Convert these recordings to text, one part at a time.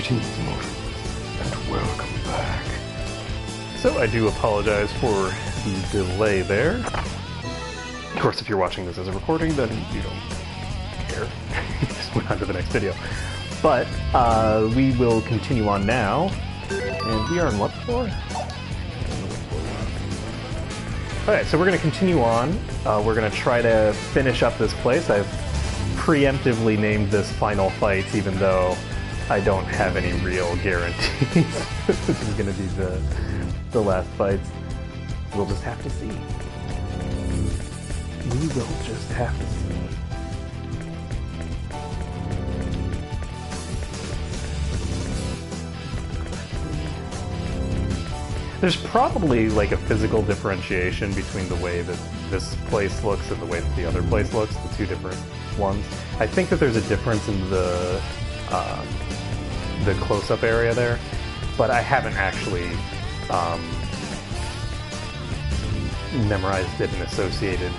Greetings, mortals, and welcome back. So I do apologize for the delay there. Of course, if you're watching this as a recording, then you don't care. Just went on to the next video. But we will continue on now. And we are on what floor? Alright, so we're going to continue on. We're going to try to finish up this place. I've preemptively named this Final Fights, even though I don't have any real guarantees this is going to be the last fights. We'll just have to see. We will just have to see. There's probably like a physical differentiation between the way that this place looks and the way that the other place looks, the two different ones. I think that there's a difference in the close-up area there, but I haven't actually memorized it and associated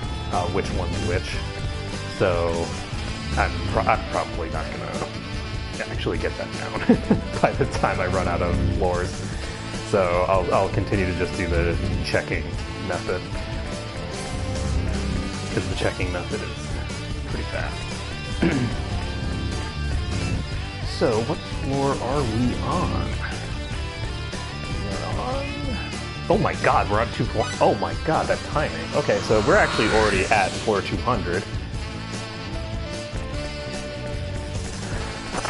which one's which, so I'm probably not gonna actually get that down by the time I run out of floors. So I'll continue to just do the checking method, because the checking method is pretty fast. So what floor are we on? We're on... Oh my god, we're on 2... Oh my god, that timing. Okay, so we're actually already at floor 200.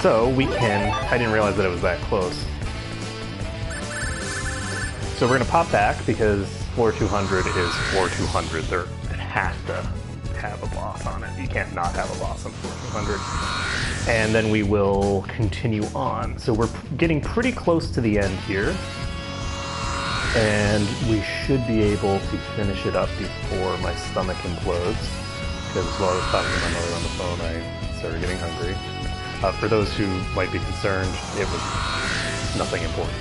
So we can... I didn't realize that it was that close. So we're going to pop back because floor 200 is floor 200. It has to have a boss on it. You can't not have a boss on floor 200. And then we will continue on. So we're getting pretty close to the end here. And we should be able to finish it up before my stomach implodes. Because while I was talking to my mother on the phone, I started getting hungry. For those who might be concerned, it was nothing important.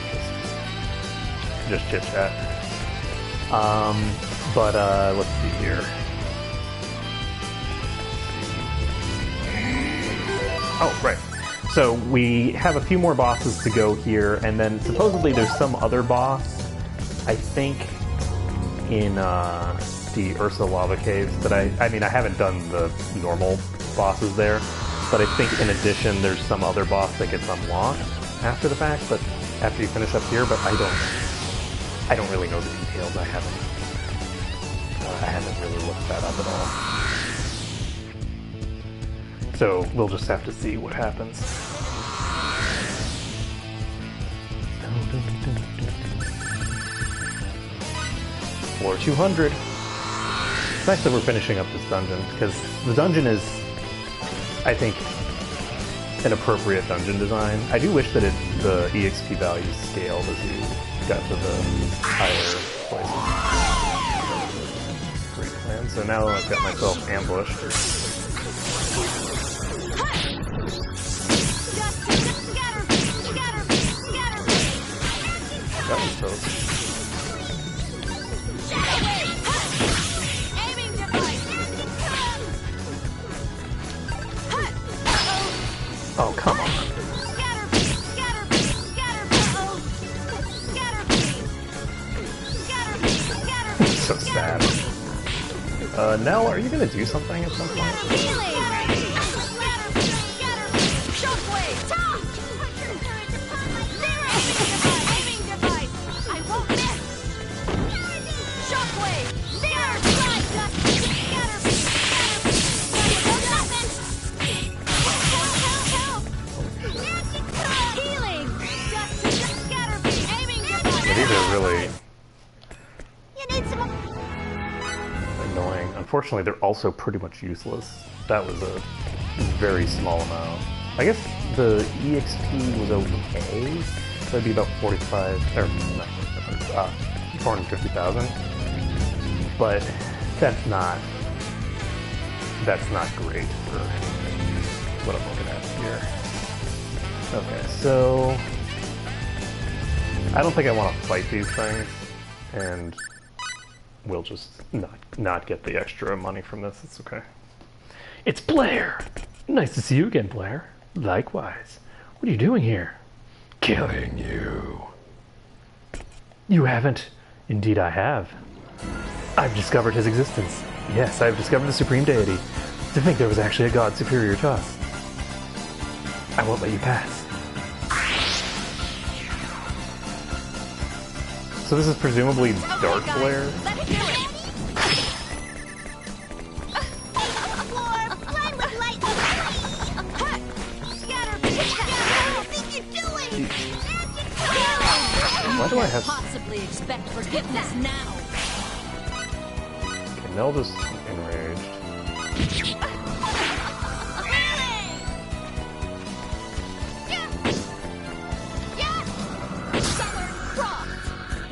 Just chit-chat. But let's see here. Oh, right. So we have a few more bosses to go here, and then supposedly there's some other boss, I think, in the Ursa Lava Caves that I mean, I haven't done the normal bosses there, but I think in addition there's some other boss that gets unlocked after the fact, but after you finish up here, but I don't really know the details. I haven't really looked that up at all. So we'll just have to see what happens. Floor 200. It's nice that we're finishing up this dungeon, because the dungeon is, I think, an appropriate dungeon design. I do wish that the EXP values scaled as you got to the higher places. Great plan. So now I've got myself ambushed. That was close. Oh, come on. So sad. Nell, are you gonna do something at some point? These are really annoying. Unfortunately, they're also pretty much useless. That was a very small amount. I guess the EXP was okay. That'd be about 45, or not 450,000. But that's not great for what I'm looking at here. Okay, so I don't think I want to fight these things, and we'll just not get the extra money from this. It's okay. It's Blair! Nice to see you again, Blair. Likewise. What are you doing here? killing you. You haven't. Indeed I have. I've discovered his existence. Yes, I've discovered the supreme deity. To think there was actually a god superior to us. I won't let you pass. So this is presumably Dark Flare? Why do I have... possibly expect forgiveness now? Okay, Nelda's enraged.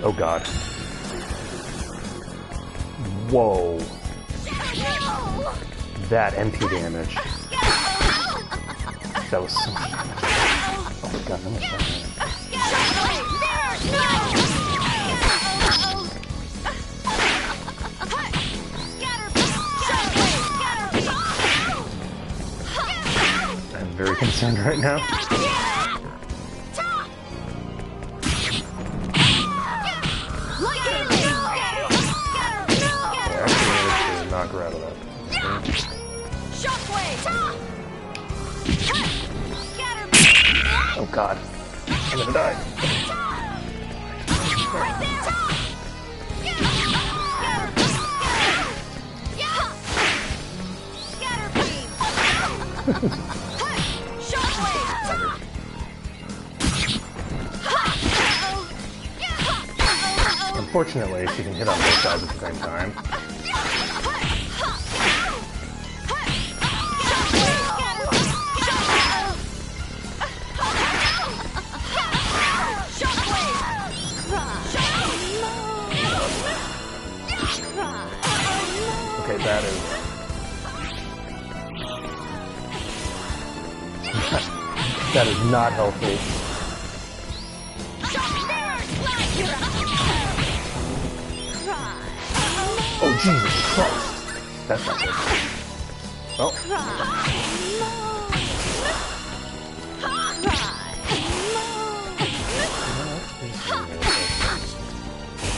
Oh god. Whoa. That MP damage. That was so much damage. Oh my god, how much damage? I'm very concerned right now. Knock her out of that. Oh god. I'm gonna die. Unfortunately, she can hit on both sides at the same time. Okay, that is... that is not healthy. Oh, Jesus Christ! That's not good. Oh.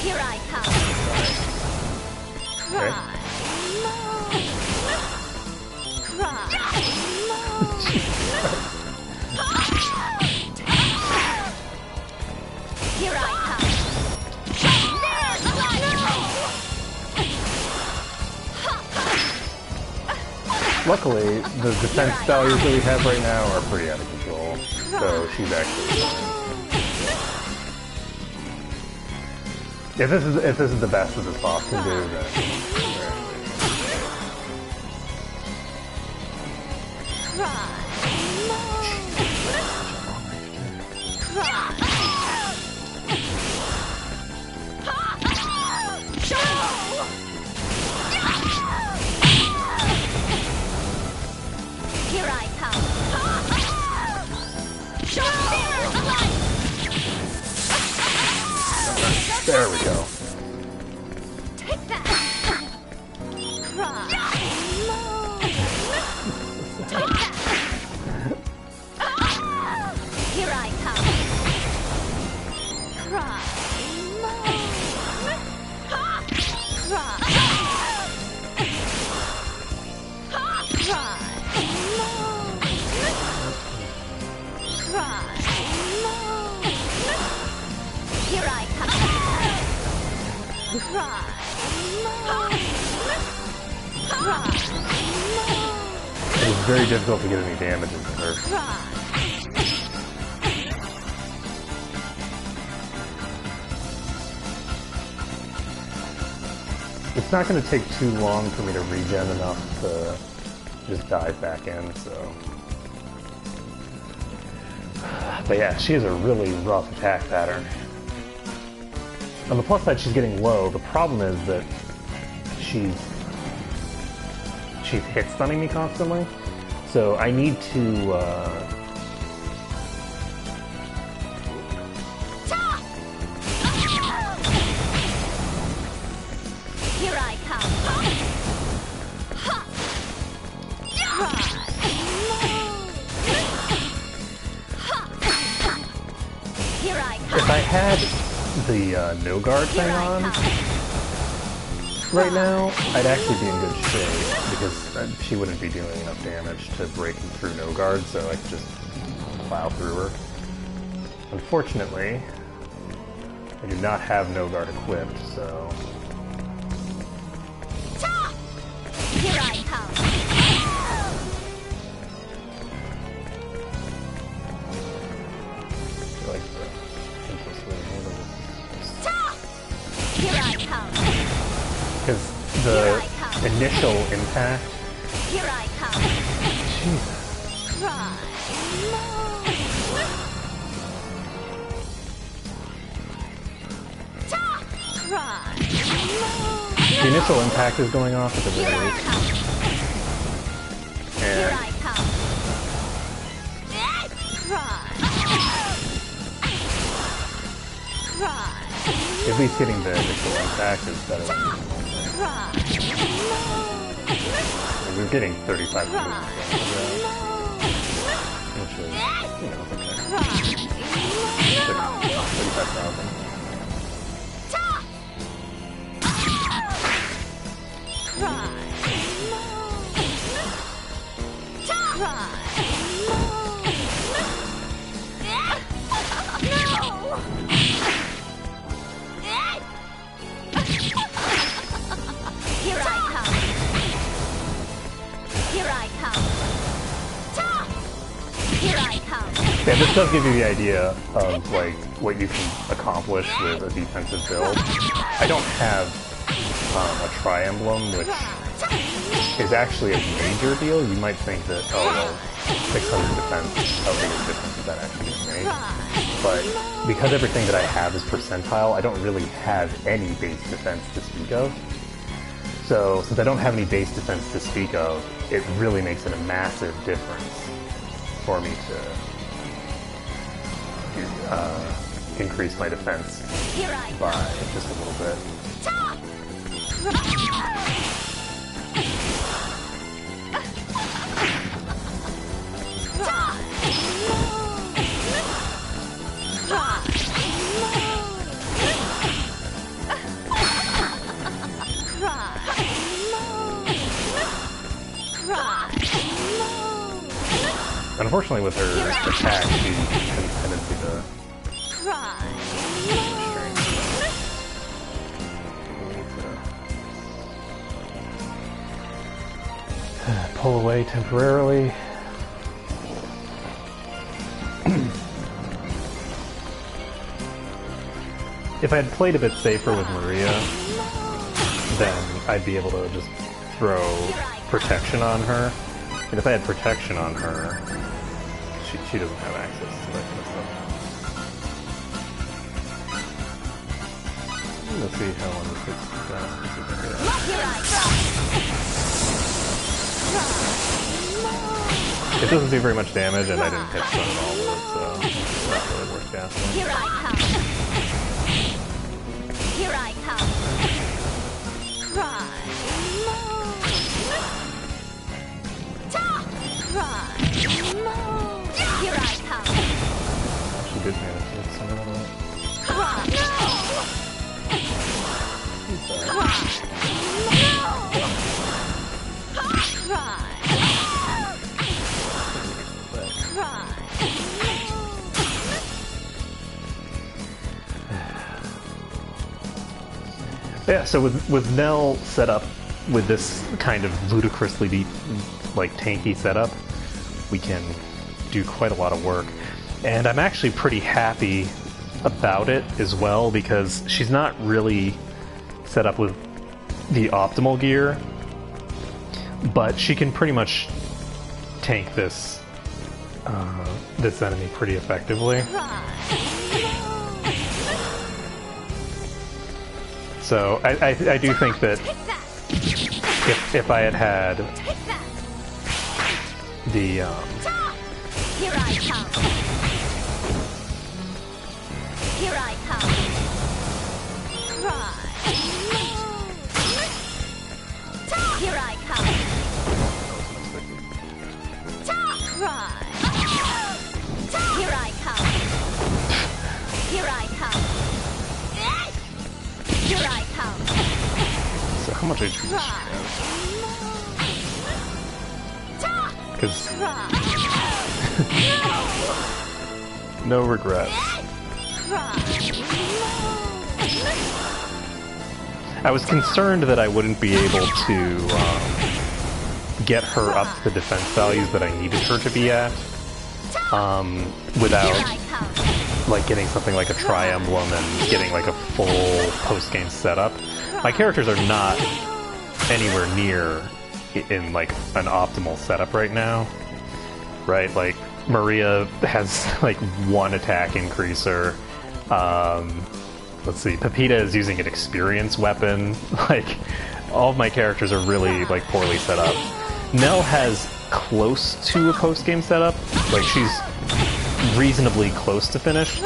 Here I come. Okay. Here I come. Luckily, the defense values that we have right now are pretty out of control. So she's actually... If this is the best that this boss can do, then... Here I come. There we go. Take that. Cry. Take that. Here I come. Cry. Cry. Cry. Here I come. Cry. It was very difficult to get any damage into her. It's not going to take too long for me to regen enough to just dive back in, so... But yeah, she has a really rough attack pattern. On the plus side, she's getting low. The problem is that she's hit stunning me constantly. So I need to Here I come. Here I come. If I had the no guard Here thing I on come. right now, I'd actually be in good shape because she wouldn't be doing enough damage to break through no guard, so I could just plow through her. Unfortunately, I do not have no guard equipped, so... Here I come. I feel like the simplest way to handle this. Here I come. Because Here the I come. initial impact... Here I come. Jesus. Try. Try. The initial impact is going off at the Here very I least. come. Here And I come. Try. Try. at least getting the initial impact is better than... Try. We're getting 35 which is, you know, okay. 35,000. Here I come. Here I come. Here I come. Yeah, this does give you the idea of like what you can accomplish with a defensive build. I don't have a tri-emblem, which is actually a major deal. You might think that, oh well, 600 defense, how big of a difference is that actually going to make? But because everything that I have is percentile, I don't really have any base defense to speak of. So since I don't have any base defense to speak of, it really makes it a massive difference for me to increase my defense Here I by come. just a little bit. Unfortunately, with her attack, she has a tendency to pull away temporarily. If I had played a bit safer with Maria, then I'd be able to just throw protection on her. And if I had protection on her, she doesn't have access to that kind of stuff. Let's see how long this takes to It doesn't do very much damage, and I didn't hit stun at all with it, so it's not really worth casting. Here I come. Here I come. Try. Try. Here I come. She did manage to hit some of it. Try. Try. Yeah, so with Nell set up with this kind of ludicrously deep, like tanky setup, we can do quite a lot of work. And I'm actually pretty happy about it as well, because she's not really set up with the optimal gear, but she can pretty much tank this this enemy pretty effectively. So I do think that if I had the Here I come. Here I come. Try. Here I come. Try. Here I come. I come. Here I come. So how much HP does she Cry. have? Because Cry. no regrets. Cry. I was concerned that I wouldn't be able to get her up to the defense values that I needed her to be at without Here I come. like getting something like a Tri-Emblem and getting like a full post-game setup. My characters are not anywhere near in like an optimal setup right now, right? Like Maria has like one attack increaser. Let's see, Pepita is using an experience weapon. Like all of my characters are really like poorly set up. Nell has close to a post-game setup. Like she's reasonably close to finish,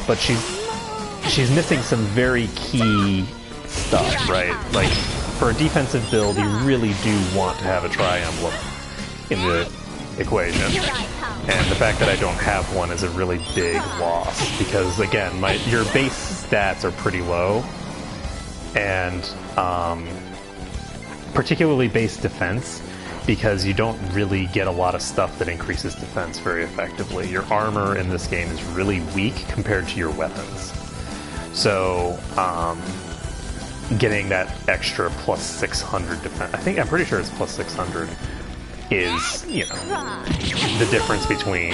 but she's missing some very key stuff, right? Like for a defensive build, you really do want to have a Tri-Emblem in the equation. And the fact that I don't have one is a really big loss because again, your base stats are pretty low, and particularly base defense, because you don't really get a lot of stuff that increases defense very effectively. Your armor in this game is really weak compared to your weapons. So getting that extra plus 600 defense, I'm pretty sure it's plus 600, is, you know, the difference between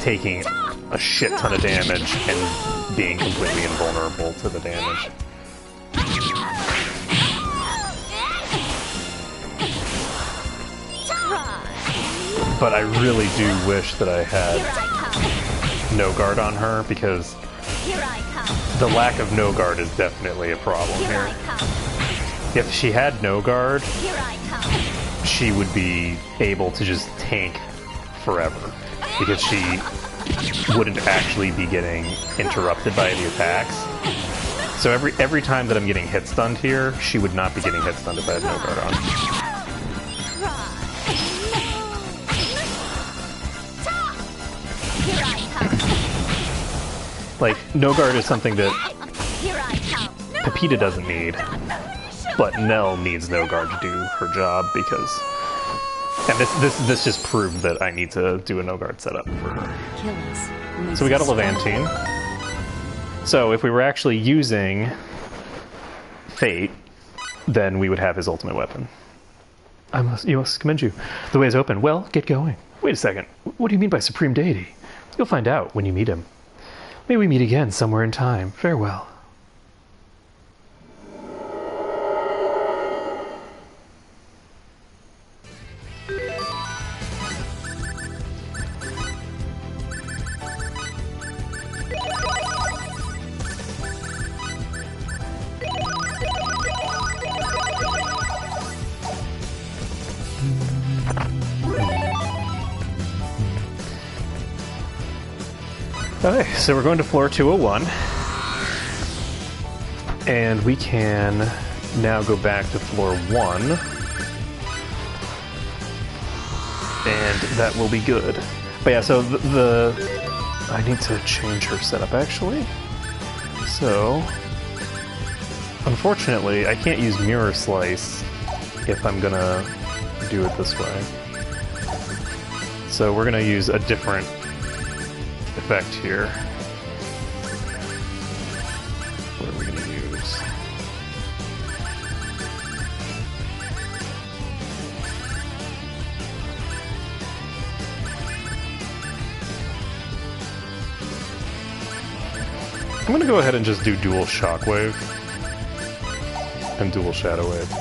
taking a shit ton of damage and being completely invulnerable to the damage. But I really do wish that I had no guard on her, because the lack of no guard is definitely a problem here. If she had no guard, she would be able to just tank forever, because she wouldn't actually be getting interrupted by the attacks. So every time that I'm getting hit stunned here, she would not be getting hit stunned if I had no guard on. Like, no guard is something that Pepita doesn't need, but Nell needs no guard to do her job, because... And this just proved that I need to do a no guard setup for her. So we got a Levantine. So if we were actually using Fate, then we would have his ultimate weapon. You must commend you. The way is open. Well, get going. Wait a second. What do you mean by supreme deity? You'll find out when you meet him. May we meet again somewhere in time. Farewell. Okay, so we're going to floor 201, and we can now go back to floor 1, and that will be good. But yeah, so I need to change her setup actually. So, unfortunately, I can't use Mirror Slice if I'm gonna do it this way. So we're gonna use a different effect here. What are we going to use? I'm going to go ahead and just do dual Shockwave and dual Shadow Wave.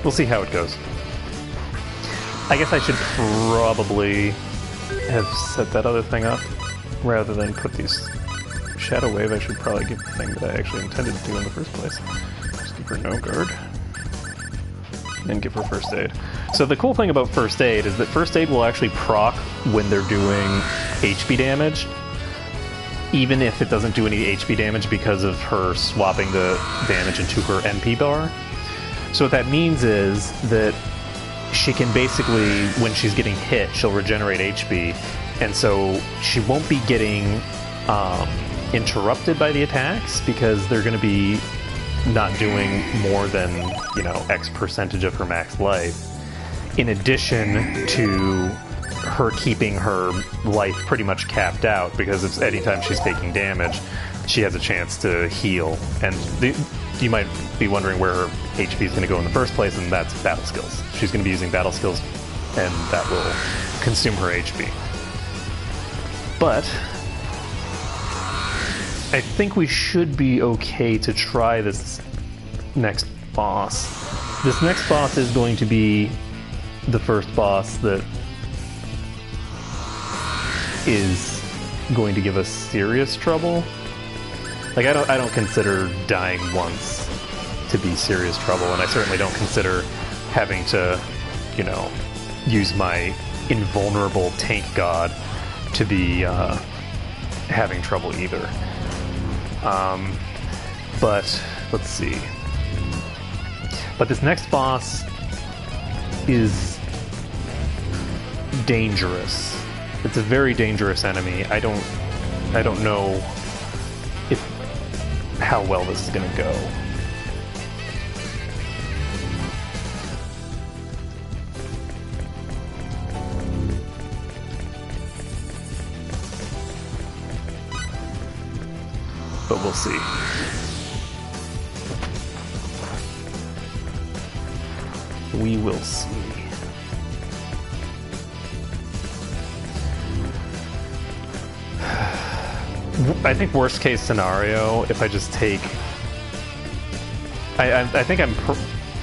We'll see how it goes. I guess I should probably have set that other thing up rather than put these Shadow Wave. I should probably give the thing that I actually intended to do in the first place. Just give her no guard and give her first aid. So the cool thing about first aid is that first aid will actually proc when they're doing HP damage, even if it doesn't do any HP damage because of her swapping the damage into her MP bar. So what that means is that she can basically, when she's getting hit, she'll regenerate HP, and so she won't be getting interrupted by the attacks because they're going to be not doing more than, you know, X percentage of her max life, in addition to her keeping her life pretty much capped out, because it's anytime she's taking damage, she has a chance to heal. And you might be wondering where her HP is going to go in the first place, and that's battle skills. She's going to be using battle skills, and that will consume her HP. But I think we should be okay to try this next boss. This next boss is going to be the first boss that is going to give us serious trouble. Like, I don't consider dying once to be serious trouble, and I certainly don't consider having to, you know, use my invulnerable tank god to be having trouble either. But let's see. But this next boss is dangerous. It's a very dangerous enemy. I don't know if how well this is gonna go. But we'll see. We will see. I think worst case scenario, if I just take... I think I'm...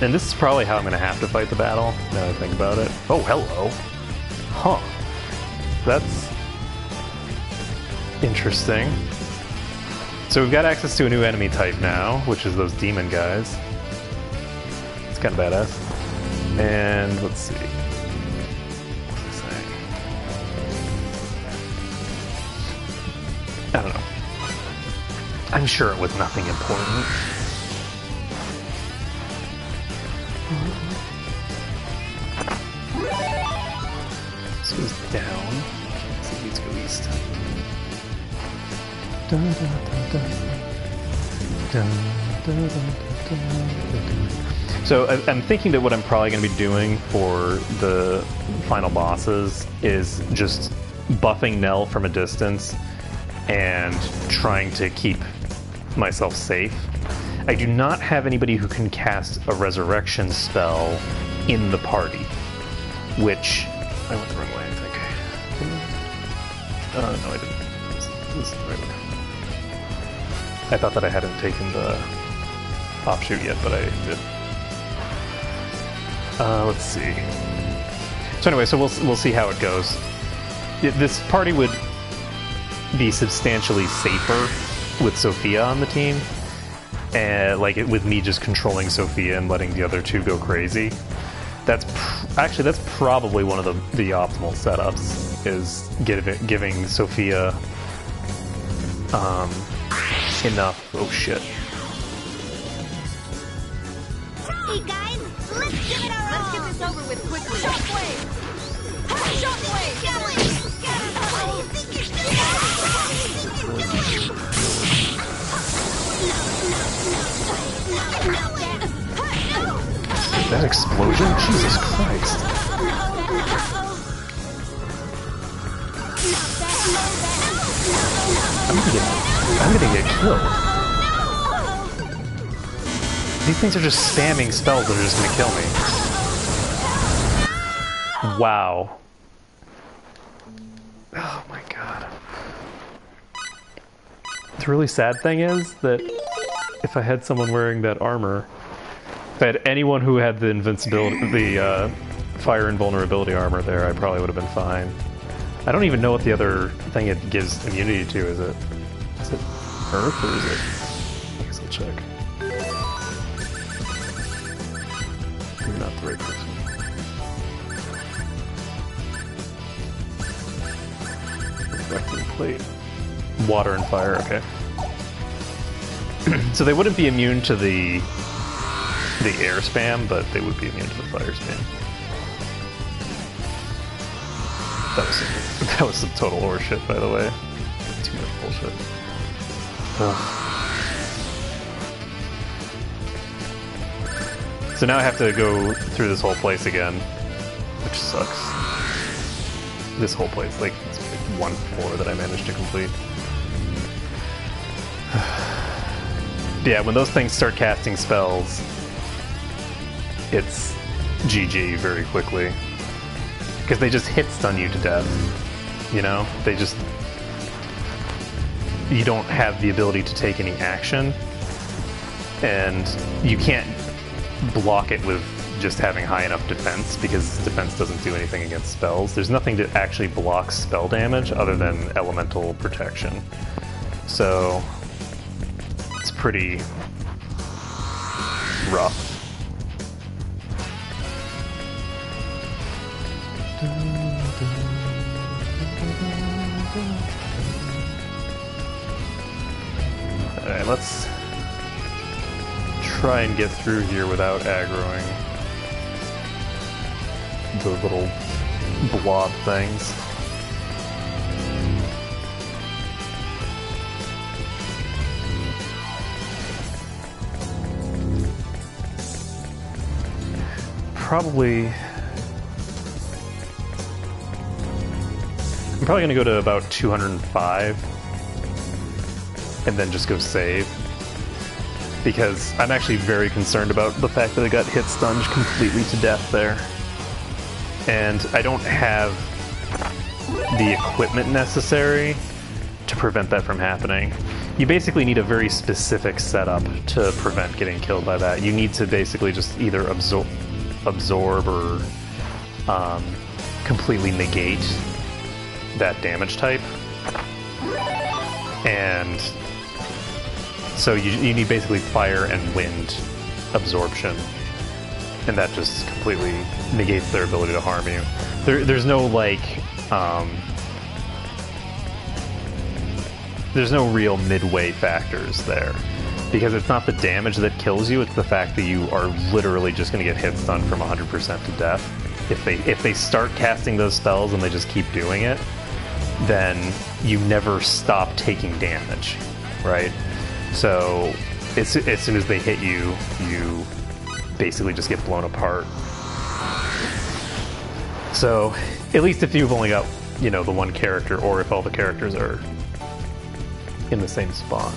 and this is probably how I'm going to have to fight the battle, now that I think about it. Oh, hello. Huh. That's interesting. So we've got access to a new enemy type now, which is those demon guys. It's kind of badass. And let's see. What's this saying? I don't know. I'm sure it was nothing important. This goes down. Let's see, let's go east. Da, da, da, da. Da, da, da, da, da. So I'm thinking that what I'm probably going to be doing for the final bosses is just buffing Nell from a distance and trying to keep myself safe. I do not have anybody who can cast a resurrection spell in the party, which... I went the wrong way, I think. No, I didn't. This is the right way. I thought that I hadn't taken the offshoot yet, but I did. Let's see. So anyway, so we'll see how it goes. This party would be substantially safer with Sophia on the team, and with me just controlling Sophia and letting the other two go crazy. That's probably one of the optimal setups, is giving Sophia enough. Oh shit. Hey guys, let's give it our all. Let's get this over with quickly. Shockwave! Shockwave! What do you think you're doing? That explosion? Jesus Christ. I'm gonna get killed. These things are just spamming spells that are just gonna kill me. Wow. Oh my god. The really sad thing is that if I had someone wearing that armor, if I had anyone who had the invincibility, the fire invulnerability armor there, I probably would have been fine. I don't even know what the other thing it gives immunity to. Is it Earth or is it? I guess I'll check. You're not the right person. Reflecting plate. Water and fire, okay. So they wouldn't be immune to the air spam, but they would be immune to the fire spam. That was some total horseshit, by the way. Too much bullshit. So now I have to go through this whole place again, which sucks. This whole place, like, it's like one floor that I managed to complete. Yeah, when those things start casting spells, it's GG very quickly. Because they just hit stun you to death, you know? They just... You don't have the ability to take any action, and you can't block it with just having high enough defense, because defense doesn't do anything against spells. There's nothing to actually block spell damage other than elemental protection. So it's pretty rough. Alright, let's try and get through here without aggroing the little blob things. I'm probably going to go to about 205 and then just go save, because I'm actually very concerned about the fact that I got hit stunned completely to death there, and I don't have the equipment necessary to prevent that from happening. You basically need a very specific setup to prevent getting killed by that. You need to basically just either absorb or completely negate that damage type, and so you need basically fire and wind absorption, and that just completely negates their ability to harm you. There's no like there's no real midway factors there, because it's not the damage that kills you, it's the fact that you are literally just going to get hit stun from 100% to death. If they start casting those spells and they just keep doing it, then you never stop taking damage, right? So as soon as they hit you, you basically just get blown apart. So at least if you've only got, you know, the one character, or if all the characters are in the same spot.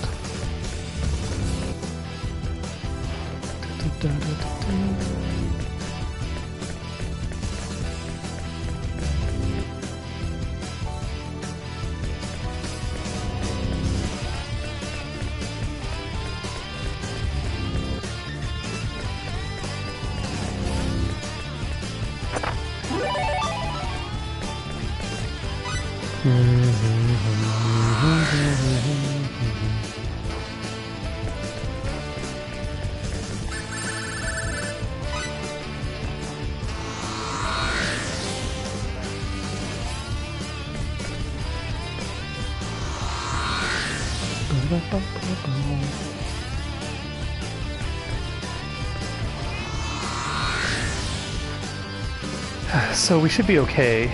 So we should be okay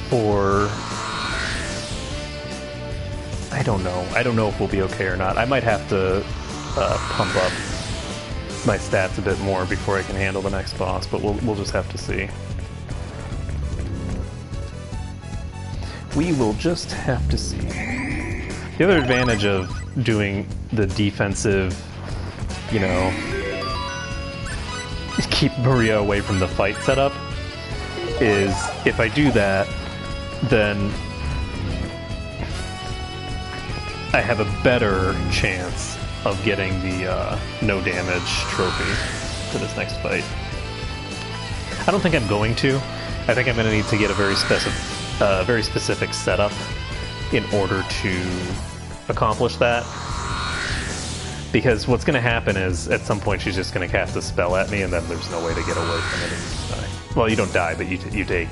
for... I don't know. I don't know if we'll be okay or not. I might have to pump up my stats a bit more before I can handle the next boss, but we'll just have to see. We will just have to see. The other advantage of doing the defensive, you know, keep Maria away from the fight setup, is if I do that, then I have a better chance of getting the no damage trophy for this next fight. I don't think I'm going to. I think I'm going to need to get a very specific setup in order to accomplish that. Because what's going to happen is, at some point she's just going to cast a spell at me, and then there's no way to get away from it and you die. Well, you don't die, but you take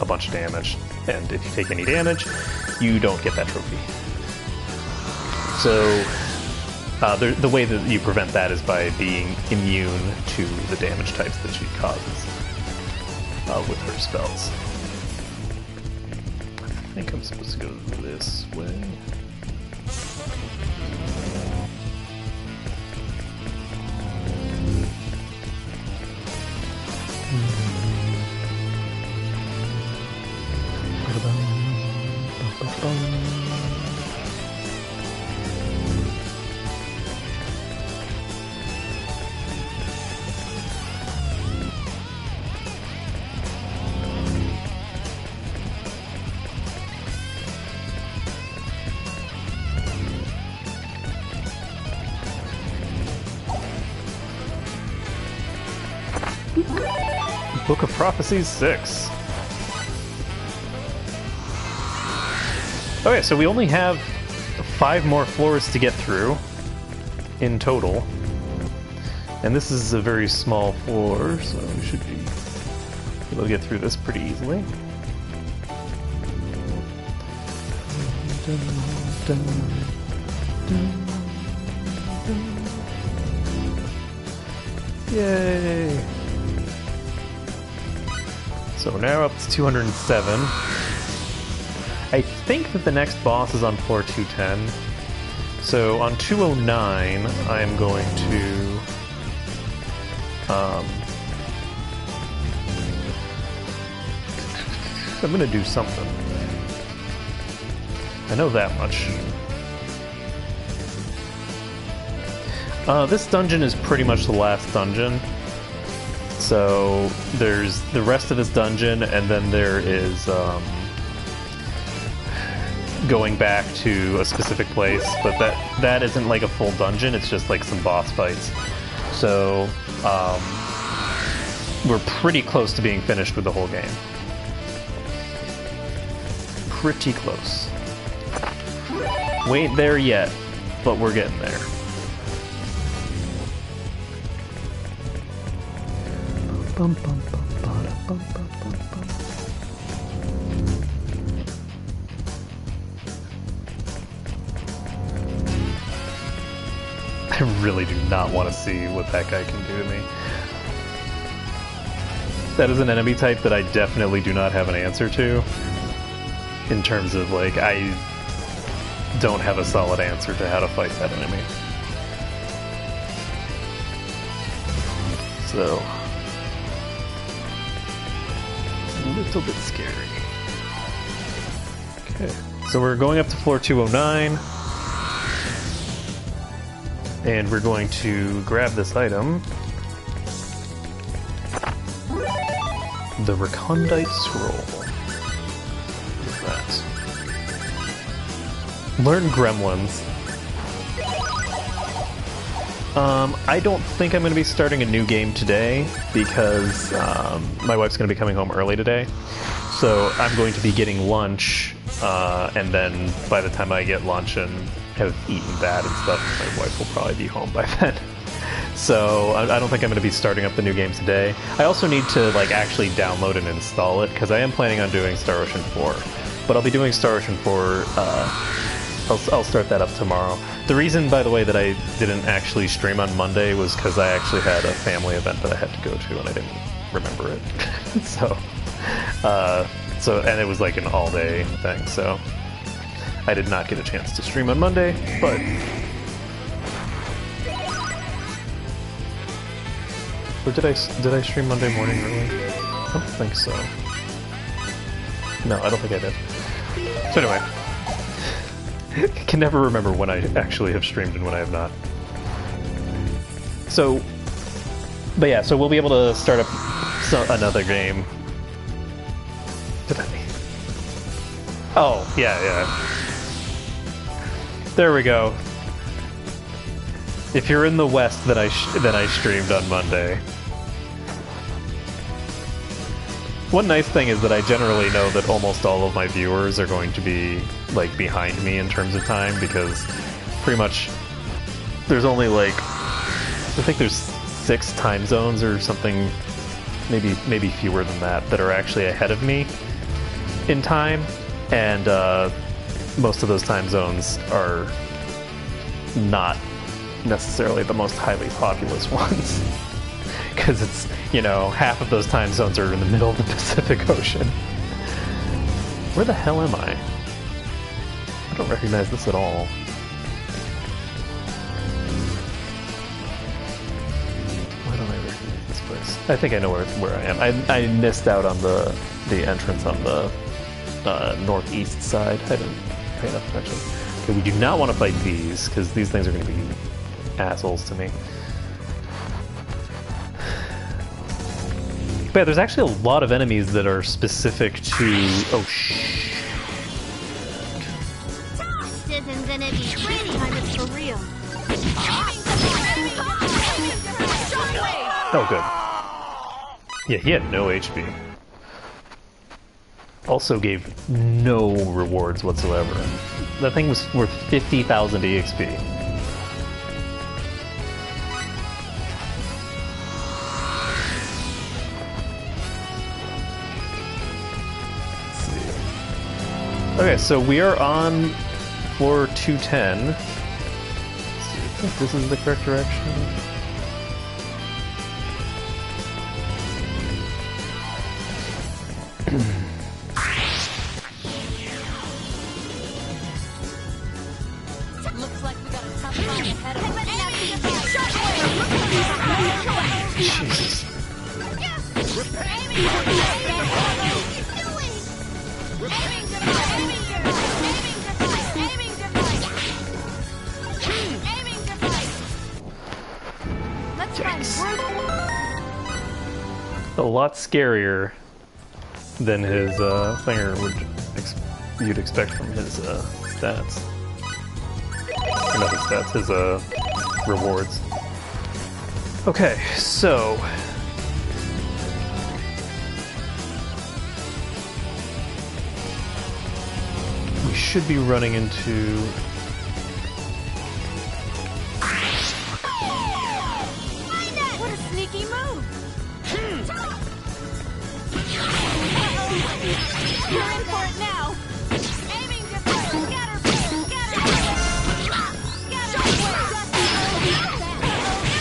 a bunch of damage. And if you take any damage, you don't get that trophy. So, the way that you prevent that is by being immune to the damage types that she causes with her spells. I think I'm supposed to go this way. Book of Prophecies 6. Okay, so we only have 5 more floors to get through in total. And this is a very small floor, so we should be able to get through this pretty easily. Yay! So we're now up to 207. I think that the next boss is on floor 210. So on 209, I'm going to... I'm going to do something. I know that much. This dungeon is pretty much the last dungeon. So there's the rest of this dungeon, and then there is going back to a specific place, but that isn't like a full dungeon, it's just like some boss fights. So we're pretty close to being finished with the whole game. Pretty close. We ain't there yet, but we're getting there. Bum, bum, bum, bada, bum, bum, bum, bum. I really do not want to see what that guy can do to me. That is an enemy type that I definitely do not have an answer to. In terms of, like, I don't have a solid answer to how to fight that enemy. So... a little bit scary. Okay, so we're going up to floor 209. And we're going to grab this item. The recondite scroll. What is that? Learn Gremlins. I don't think I'm going to be starting a new game today because my wife's going to be coming home early today. So I'm going to be getting lunch, and then by the time I get lunch and have eaten that and stuff, my wife will probably be home by then. So I don't think I'm going to be starting up the new game today. I also need to like actually download and install it because I am planning on doing Star Ocean 4. But I'll be doing Star Ocean 4, I'll start that up tomorrow. The reason, by the way, that I didn't actually stream on Monday was because I actually had a family event that I had to go to and I didn't remember it. And it was like an all-day thing, so I did not get a chance to stream on Monday, but... Or did I stream Monday morning early? I don't think so. No, I don't think I did. So anyway... I can never remember when I actually have streamed and when I have not. So, but yeah, so we'll be able to start up another game. Did I? Oh, yeah. There we go. If you're in the West, then I streamed on Monday. One nice thing is that I generally know that almost all of my viewers are going to be like behind me in terms of time because pretty much there's only like I think there's 6 time zones or something, maybe fewer than that are actually ahead of me in time, and most of those time zones are not necessarily the most highly populous ones. Because it's, you know, half of those time zones are in the middle of the Pacific Ocean. Where the hell am I? I don't recognize this at all. Why don't I recognize this place? I think I know where I am. I missed out on the entrance on the northeast side. I didn't pay enough attention. Okay, we do not want to fight these, because these things are going to be assholes to me. But yeah, there's actually a lot of enemies that are specific to... Oh, shh. This isn't gonna be pretty. Time it's for real. Oh, good. Yeah, he had no HP. Also gave no rewards whatsoever. That thing was worth 50,000 EXP. Okay, so we are on floor 210. Let's see, I think this is the correct direction. Looks like we got a tough fight ahead of us. Jesus. A lot scarier than his thinger you'd expect from his stats. Or not his stats, his rewards. Okay, so we should be running into What a sneaky move! You're in for it now! Aiming to scatter!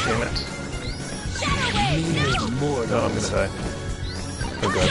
damn it. Oh, I'm gonna die. Oh god.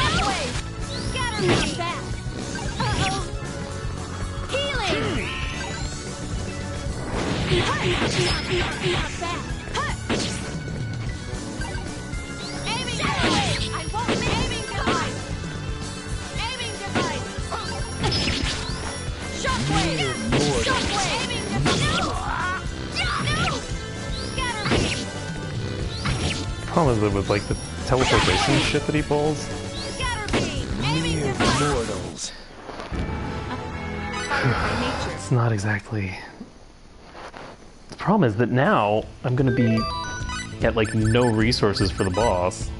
Problem is that with like the teleportation shit that he pulls. Mortals. It's not exactly. The problem is that now I'm gonna be at like no resources for the boss.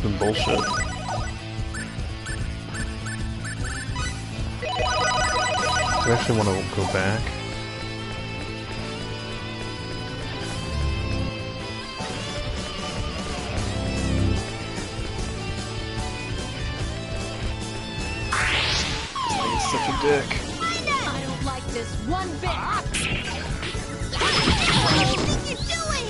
Some bullshit. I actually want to go back. He's such a dick. I don't like this one bit. What are you doing?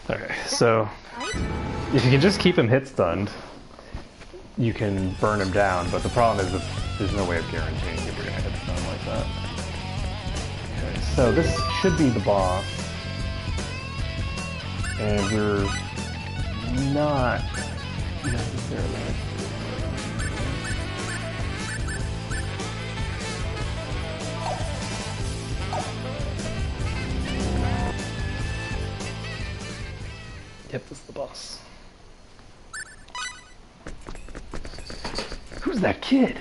Okay, so if you can just keep him hit stunned, you can burn him down, but the problem is that there's no way of guaranteeing if you're gonna hit stun like that. Okay, so this should be the boss. And we're not necessarily. Yep, this is the boss. Who's that kid?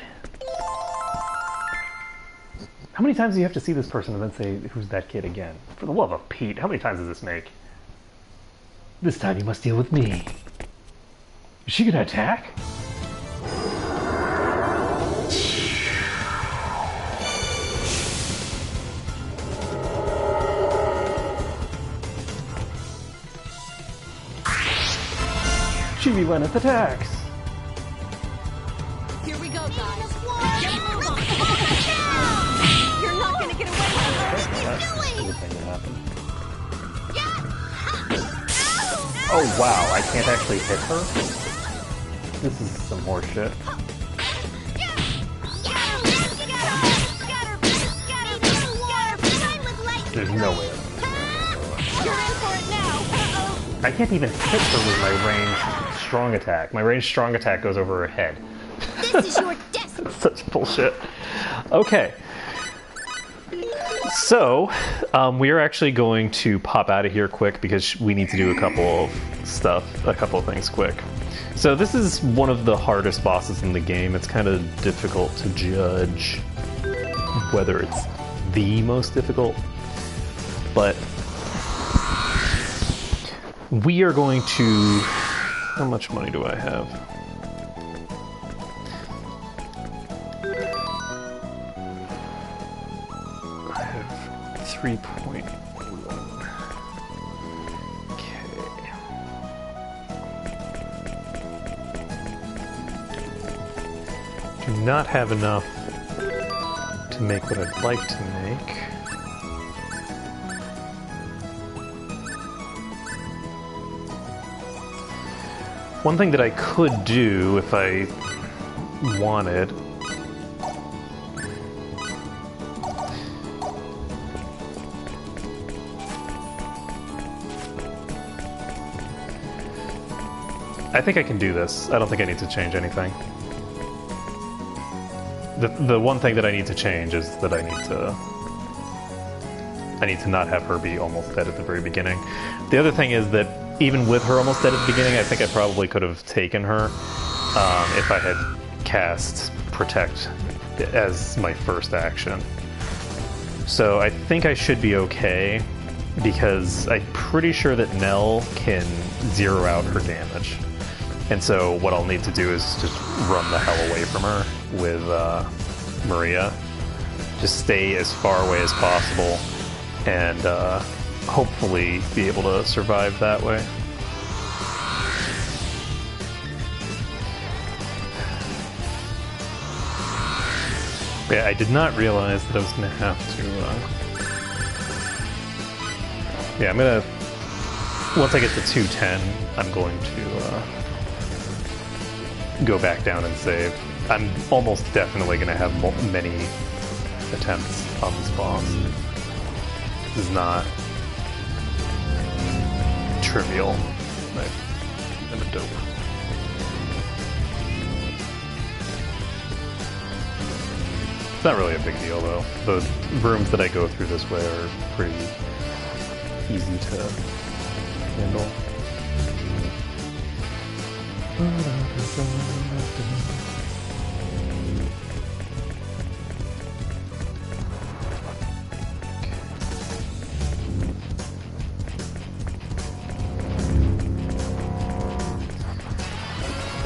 How many times do you have to see this person and then say, who's that kid again? For the love of Pete, how many times does this make? This time you must deal with me. Is she gonna attack? She Lenneth attacks! Here we go, guys. You're not gonna get away with Oh wow, I can't actually hit her? This is some horse shit. There's no way. You're in for it now. Uh-oh. I can't even hit her with my ranged strong attack. My ranged strong attack goes over her head. This is your death. That's such bullshit. Okay. So, we are actually going to pop out of here quick because we need to do a couple of things quick. So this is one of the hardest bosses in the game. It's kind of difficult to judge whether it's the most difficult, but we are going to... How much money do I have? I have 3.1. Okay. Do not have enough to make what I'd like to make. One thing that I could do if I wanted I think I can do this. I don't think I need to change anything. The one thing that I need to change is that I need to not have her be almost dead at the very beginning. The other thing is that even with her almost dead at the beginning, I think I probably could have taken her if I had cast Protect as my first action. So I think I should be okay, because I'm pretty sure that Nell can zero out her damage. And so what I'll need to do is just run the hell away from her with Maria. Just stay as far away as possible and hopefully be able to survive that way. Yeah, I did not realize that I was going to have to... Yeah, I'm going to... Once I get to 210, I'm going to go back down and save. I'm almost definitely going to have many attempts on this boss. This is not trivial. I'm a dope. It's not really a big deal, though. The rooms that I go through this way are pretty easy to handle.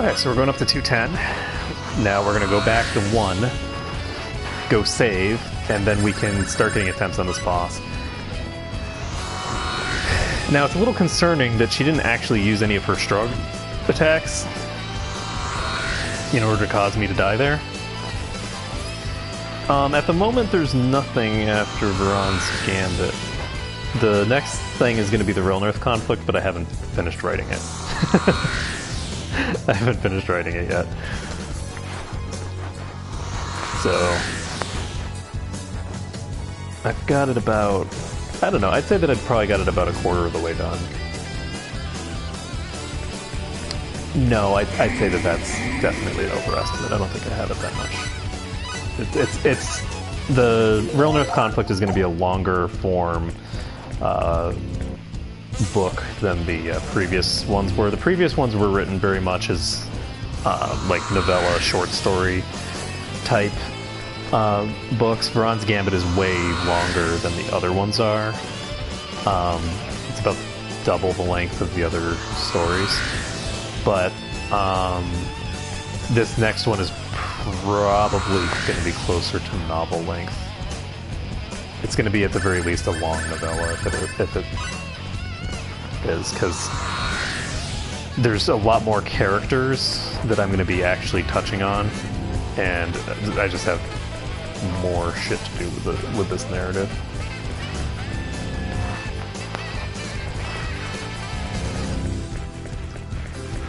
Alright, so we're going up to 210. Now we're going to go back to 1, go save, and then we can start getting attempts on this boss. Now, it's a little concerning that she didn't actually use any of her strong attacks in order to cause me to die there. At the moment, there's nothing after Veron's Gambit. The next thing is going to be the Real North conflict, but I haven't finished writing it. I haven't finished writing it yet. So... I've got it about... I don't know, I'd say that I'd probably got it about a quarter of the way done. No, I'd say that that's definitely an overestimate. I don't think I have it that much. It's the Real North conflict is going to be a longer form book than the previous ones were. The previous ones were written very much as like novella, short story type books. Veron's Gambit is way longer than the other ones are. It's about double the length of the other stories. But this next one is probably going to be closer to novel length. It's going to be at the very least a long novella if it is, because there's a lot more characters that I'm going to be actually touching on, and I just have more shit to do with this narrative.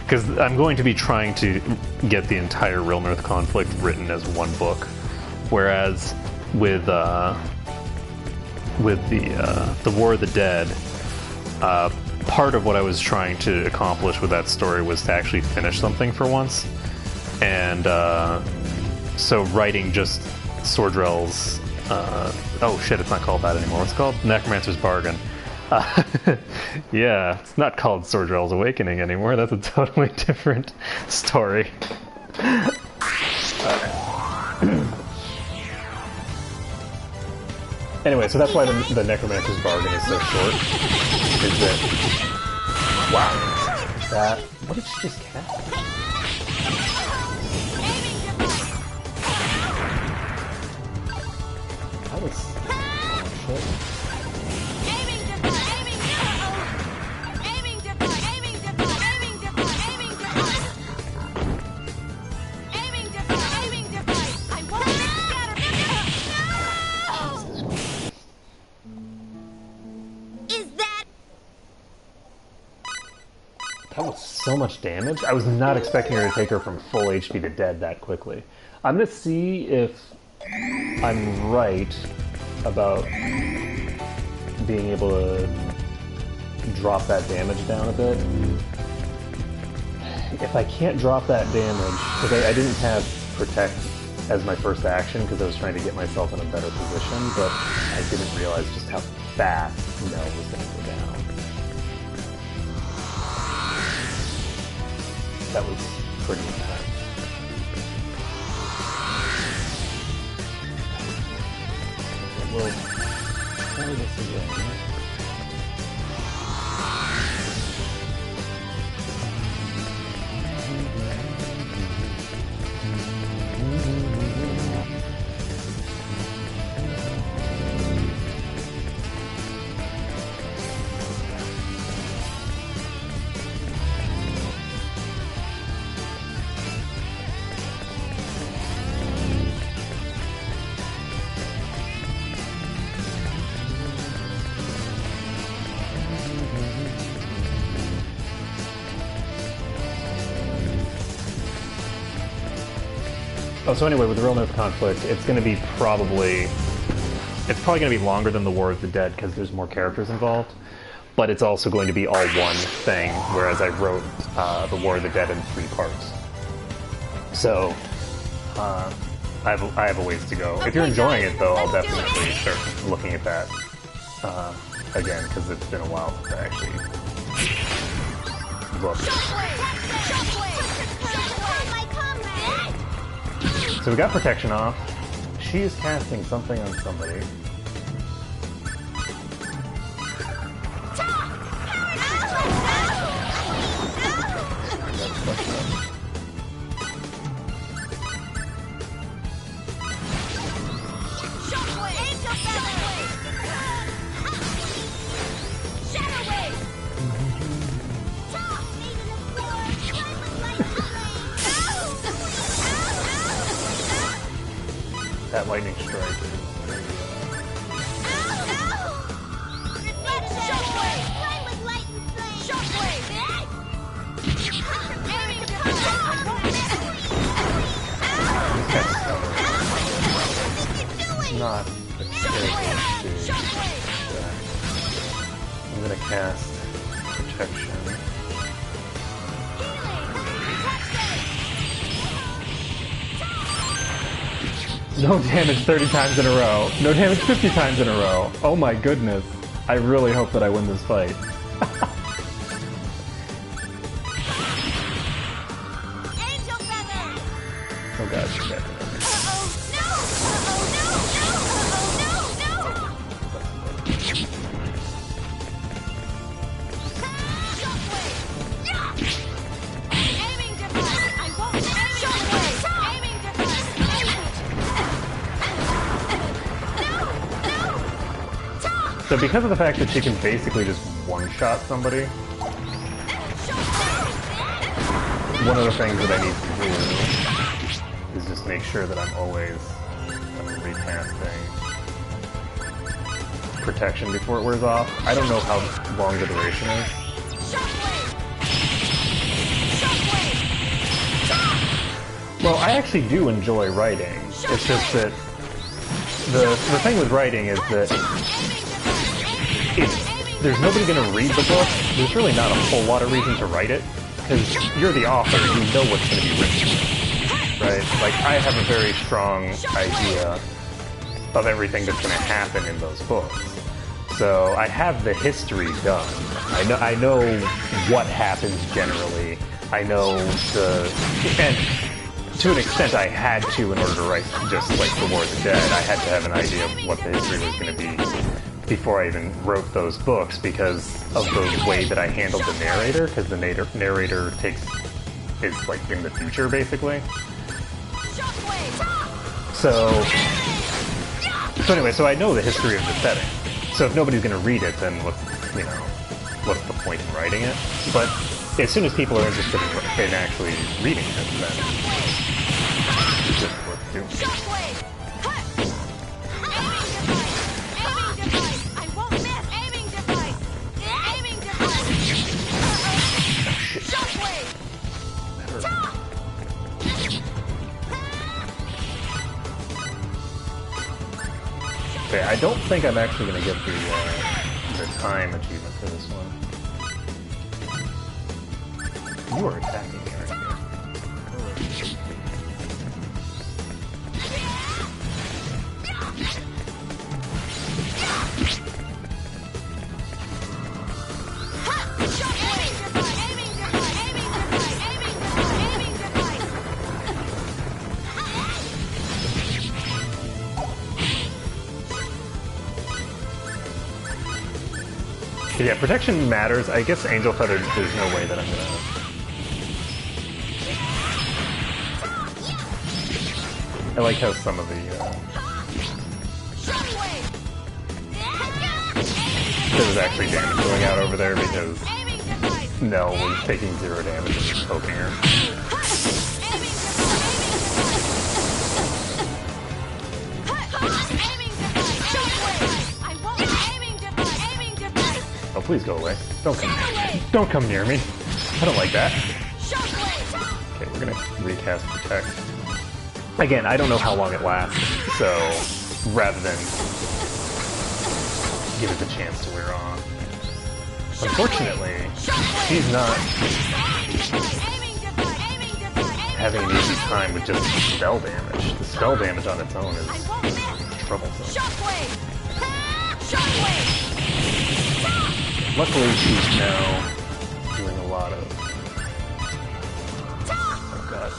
Because I'm going to be trying to get the entire Real North conflict written as one book, whereas with with the War of the Dead, part of what I was trying to accomplish with that story was to actually finish something for once, and so writing just Sordrell's oh shit, it's not called that anymore. What's it called? Necromancer's Bargain. Yeah, it's not called Sordrell's Awakening anymore. That's a totally different story. Anyway, so that's why the Necromancer's Bargain is so short. Is that... Wow. That... What did she just cast? That was... shit. That was so much damage. I was not expecting her to take her from full HP to dead that quickly. I'm gonna see if I'm right about being able to drop that damage down a bit. If I can't drop that damage, because I didn't have Protect as my first action because I was trying to get myself in a better position, but I didn't realize just how fast Mel was going to go down. That was pretty intense. We'll try this again. Oh, so anyway, with the Real Nerve Conflict, it's going to be probably going to be longer than the War of the Dead because there's more characters involved, but it's also going to be all one thing, whereas I wrote the War of the Dead in 3 parts. So, I have a ways to go. If you're enjoying it, though, I'll definitely start looking at that again, because it's been a while since I actually looked. So we got protection off. She is casting something on somebody. That lightning strike is pretty not a I'm gonna cast protection. No damage 30 times in a row. No damage 50 times in a row. Oh my goodness. I really hope that I win this fight. Oh god, she's dead. So because of the fact that she can basically just one-shot somebody, one of the things that I need to do is just make sure that I'm always recasting protection before it wears off. I don't know how long the duration is. Well, I actually do enjoy writing. It's just that the thing with writing is that if there's nobody going to read the book, there's really not a whole lot of reason to write it, because you're the author, you know what's going to be written, right? Like, I have a very strong idea of everything that's going to happen in those books. So I have the history done. I know what happens generally. I know and to an extent I had to in order to write just like The War of the Dead. I had to have an idea of what the history was going to be before I even wrote those books because of the way that I handled the narrator, because the narrator is like in the future basically. So anyway, so I know the history of the setting. So if nobody's going to read it, then what's the point in writing it? But as soon as people are interested in actually reading it, then it's just worth doing. Okay, I don't think I'm actually going to get the time achievement for this one. You are attacking me right here. Yeah, protection matters. I guess Angel Feather, there's no way that I'm gonna... I like how some of the... There was actually damage going out over there because Nell was taking 0 damage and just poking her. Oh, please go away. Don't come near me. I don't like that. Okay, we're gonna recast Protect. Again, I don't know how long it lasts, so rather than give it the chance to wear on. Unfortunately, she's not having an easy time with just spell damage. The spell damage on its own is troublesome. Luckily, she's now doing a lot of... Oh god.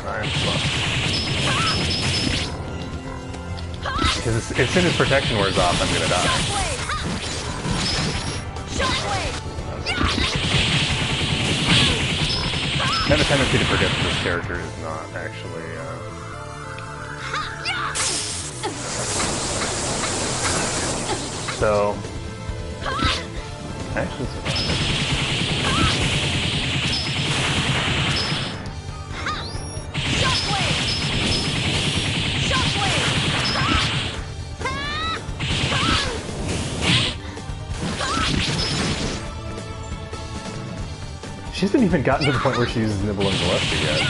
I'm fucked. Because as soon as protection wears off, I'm gonna die. I have a tendency to forget that this character is not actually... So, I actually survived. She hasn't even gotten to the point where she uses Nibble and Gillespie yet.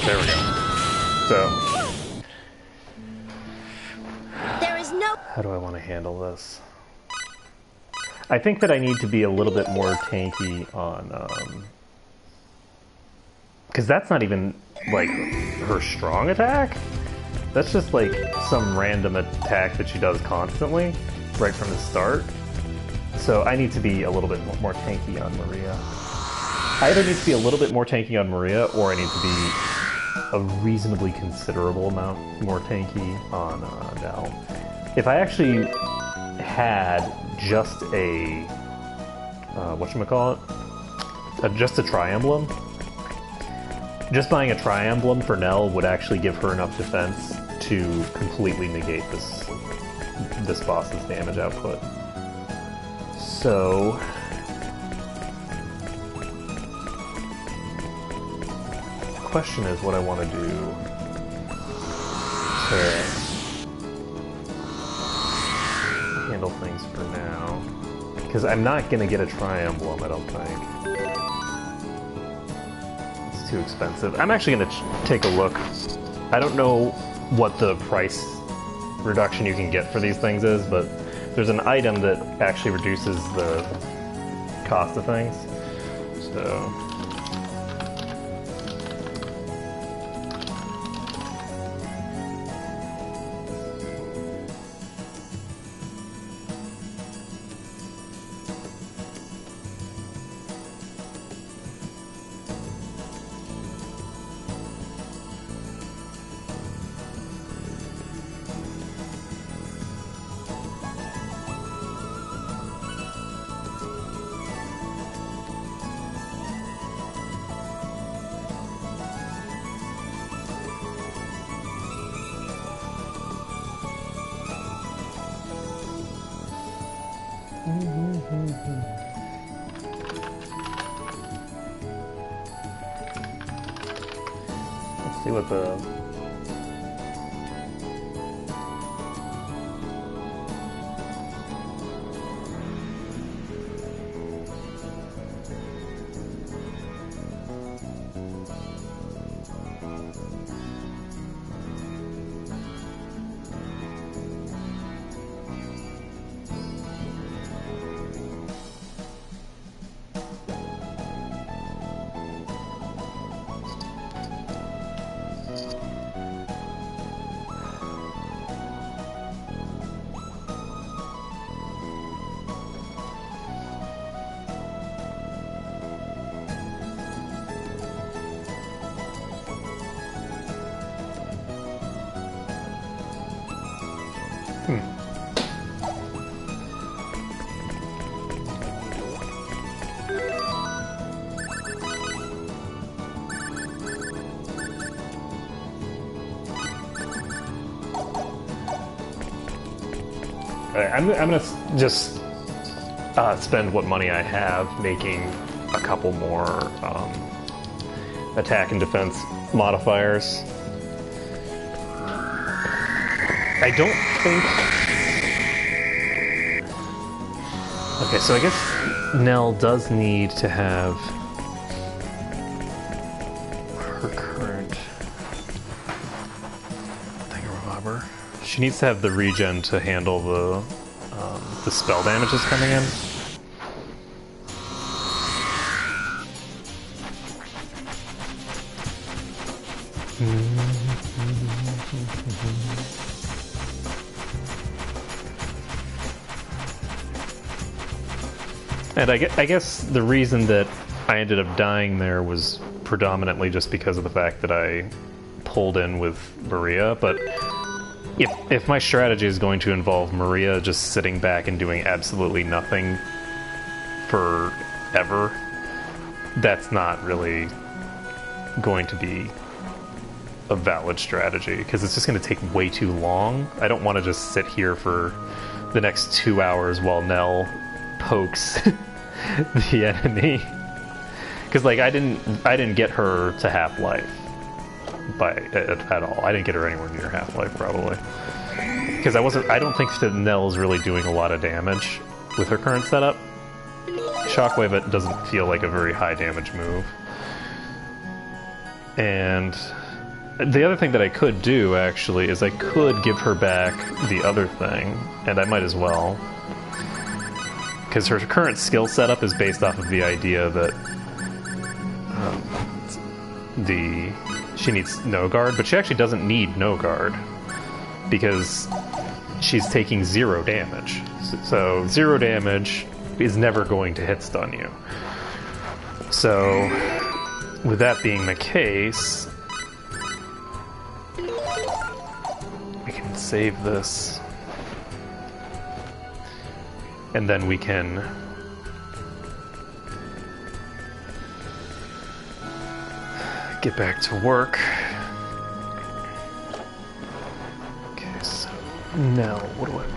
There we go. So, There is no... how do I want to handle this? I think that I need to be a little bit more tanky on, because that's not even, like, her strong attack. That's just, like, some random attack that she does constantly, right from the start. So I need to be a little bit more tanky on Maria. I either need to be a little bit more tanky on Maria, or I need to be a reasonably considerable amount more tanky on Nell. If I actually had just a whatchamacallit? Just a Tri-Emblem. Just buying a Tri-Emblem for Nell would actually give her enough defense to completely negate this boss's damage output. So question is what I want to do to handle things for now. Because I'm not going to get a Tri-Emblem, I don't think. It's too expensive. I'm actually going to take a look. I don't know what the price reduction you can get for these things is, but there's an item that actually reduces the cost of things. So... Let's see what the... I'm gonna just spend what money I have making a couple more attack and defense modifiers. I don't think... Okay, so I guess Nell does need to have her current thingamabobber. She needs to have the regen to handle the spell damage that's coming in. And I guess the reason that I ended up dying there was predominantly just because of the fact that I pulled in with Maria, but if my strategy is going to involve Maria just sitting back and doing absolutely nothing forever, that's not really going to be a valid strategy, because it's just going to take way too long. I don't want to just sit here for the next 2 hours while Nell pokes the enemy, because like I didn't get her to half-life at all. I didn't get her anywhere near half-life probably, because I don't think that Nell's really doing a lot of damage with her current setup. Shockwave, it doesn't feel like a very high damage move. And the other thing that I could do actually is I could give her back the other thing, and I might as well, because her current skill setup is based off of the idea that she needs no guard, but she actually doesn't need no guard because she's taking 0 damage. So 0 damage is never going to hit stun you. So with that being the case, we can save this. And then we can get back to work. Okay, so now what do I want?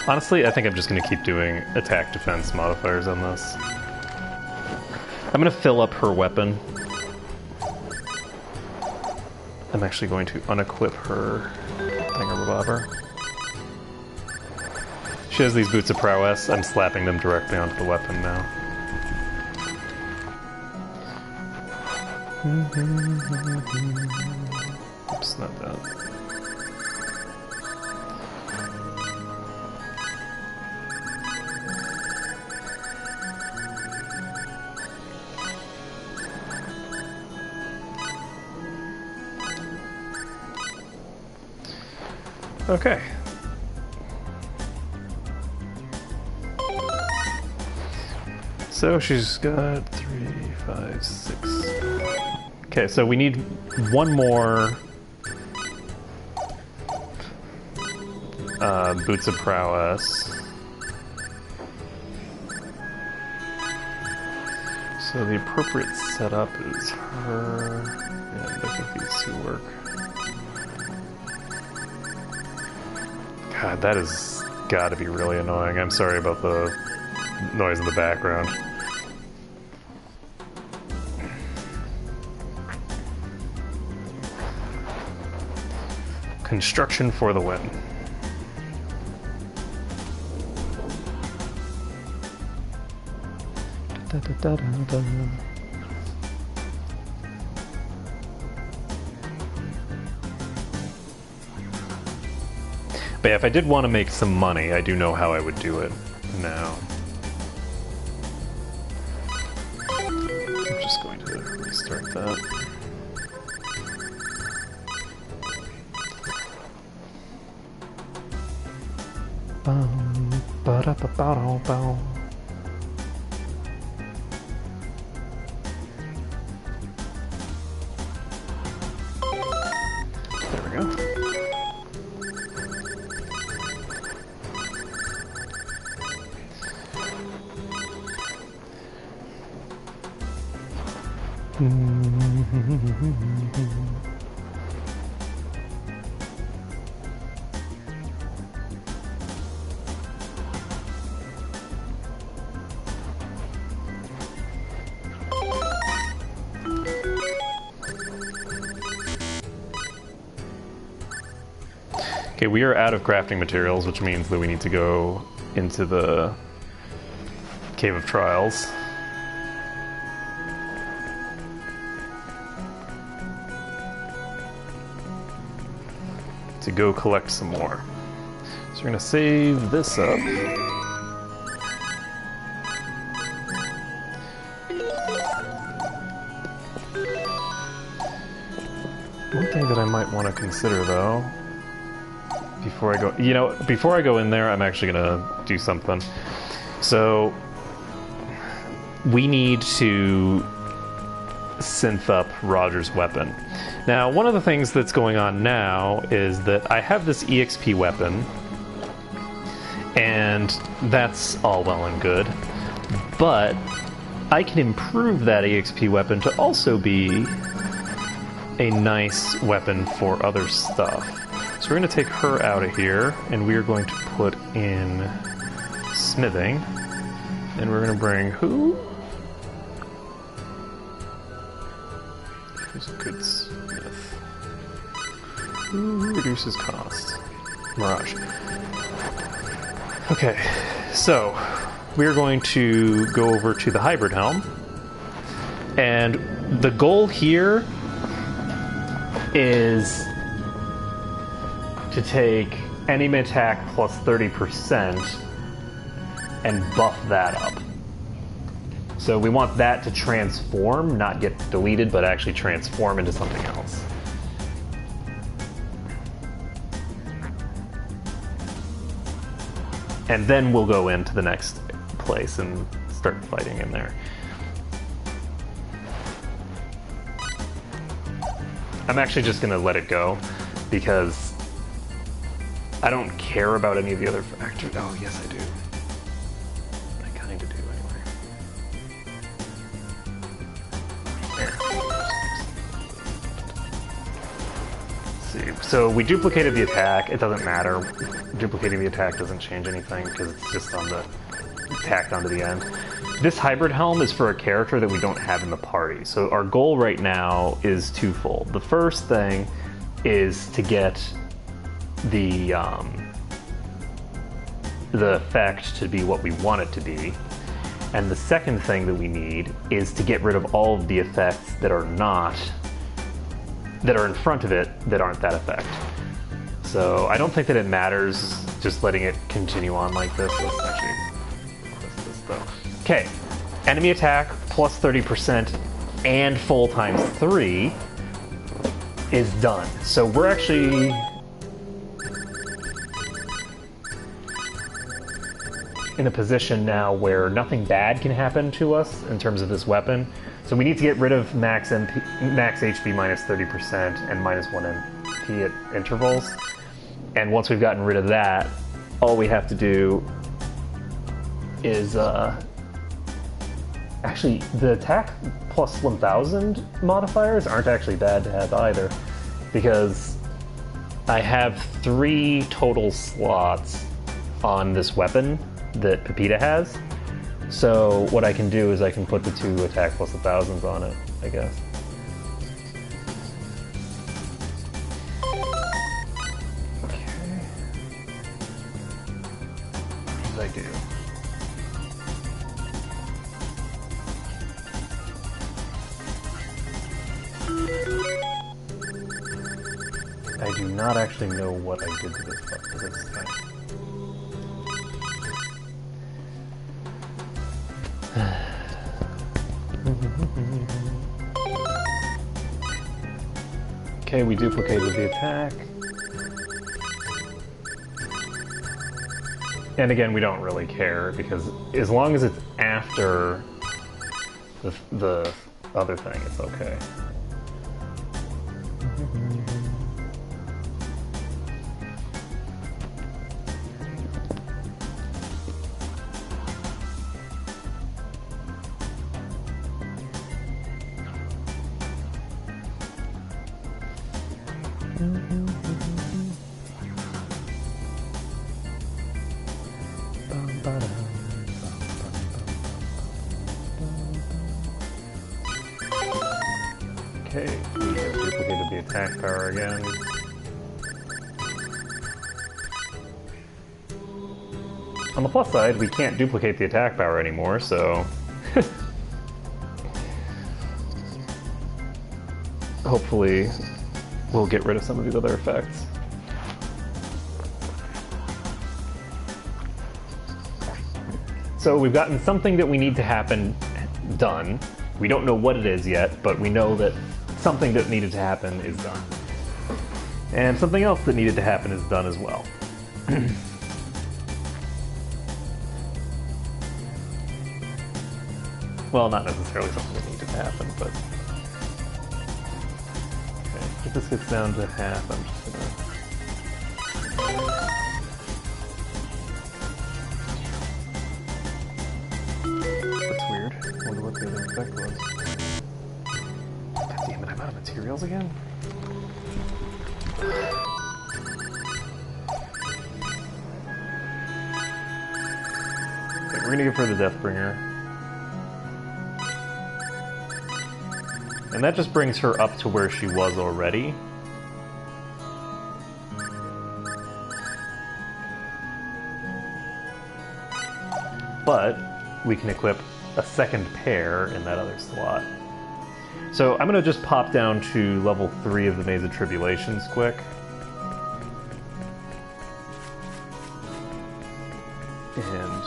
Honestly, I think I'm just going to keep doing attack defense modifiers on this. I'm going to fill up her weapon. I'm actually going to unequip her thingamabobber. She has these boots of prowess. I'm slapping them directly onto the weapon now. Oops, not that. Okay. So she's got 3, 5, 6. Okay, so we need one more boots of prowess. So the appropriate setup is her, and I think these two work. God, that has got to be really annoying. I'm sorry about the noise in the background. Construction for the win. Da, da, da, da, da. But yeah, if I did want to make some money, I do know how I would do it now. I'm just going to restart that. Ba-da-ba-ba-da-ba. There we go. Okay, we are out of crafting materials, which means that we need to go into the Cave of Trials. To go collect some more. So we're gonna save this up. One thing that I might want to consider though, before I go, before I go in there, I'm actually gonna do something. So we need to synth up Roger's weapon. Now, one of the things that's going on now is that I have this EXP weapon, and that's all well and good, but I can improve that EXP weapon to also be a nice weapon for other stuff. So we're going to take her out of here, and we are going to put in smithing, and we're going to bring who? Who's a good smith? Who reduces cost? Mirage. Okay, so we're going to go over to the hybrid helm, and the goal here is to take enemy attack plus 30% and buff that up. So we want that to transform, not get deleted, but actually transform into something else. And then we'll go into the next place and start fighting in there. I'm actually just going to let it go because I don't care about any of the other factors. Oh, yes, I do. I kind of do anyway. There. Save. So we duplicated the attack. It doesn't matter. Duplicating the attack doesn't change anything because it's just on the tacked onto the end. This hybrid helm is for a character that we don't have in the party. So our goal right now is twofold. The first thing is to get the effect to be what we want it to be. And the second thing that we need is to get rid of all of the effects that are in front of it that aren't that effect. So I don't think that it matters just letting it continue on like this. Let's actually twist this though. Okay, enemy attack plus 30% and full times 3 is done. So we're actually in a position now where nothing bad can happen to us in terms of this weapon. So we need to get rid of max HP minus 30% and minus 1 MP at intervals. And once we've gotten rid of that, all we have to do is actually the attack plus 1000 modifiers aren't actually bad to have either, because I have 3 total slots on this weapon that Pepita has. So what I can do is I can put the 2 attack plus 1000s on it, I guess. Okay. As I do. I do not actually know what I did to this thing. Okay, we duplicated the attack. And again, we don't really care, because as long as it's after the other thing, it's okay. Okay, we have duplicated the attack power again. On the plus side, we can't duplicate the attack power anymore, so hopefully we'll get rid of some of these other effects. So we've gotten something that we need to happen done. We don't know what it is yet, but we know that something that needed to happen is done. And something else that needed to happen is done as well. Well, not necessarily something that needed to happen, but... Okay, if this gets down to half, I'm just gonna... That's weird. I wonder what the other effect was. God damn it, I'm out of materials again? Okay, we're gonna give her the Deathbringer. And that just brings her up to where she was already. But we can equip a second pair in that other slot. So I'm going to just pop down to level 3 of the Maze of Tribulations quick. And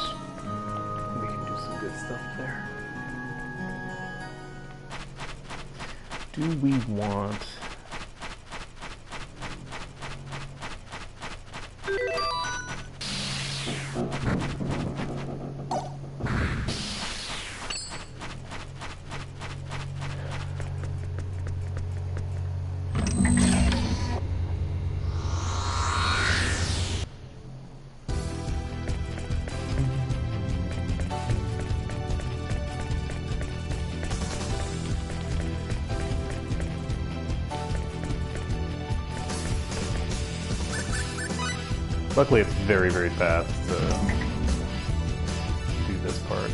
we can do some good stuff there. Do we want... Luckily, it's very, very fast to do this part.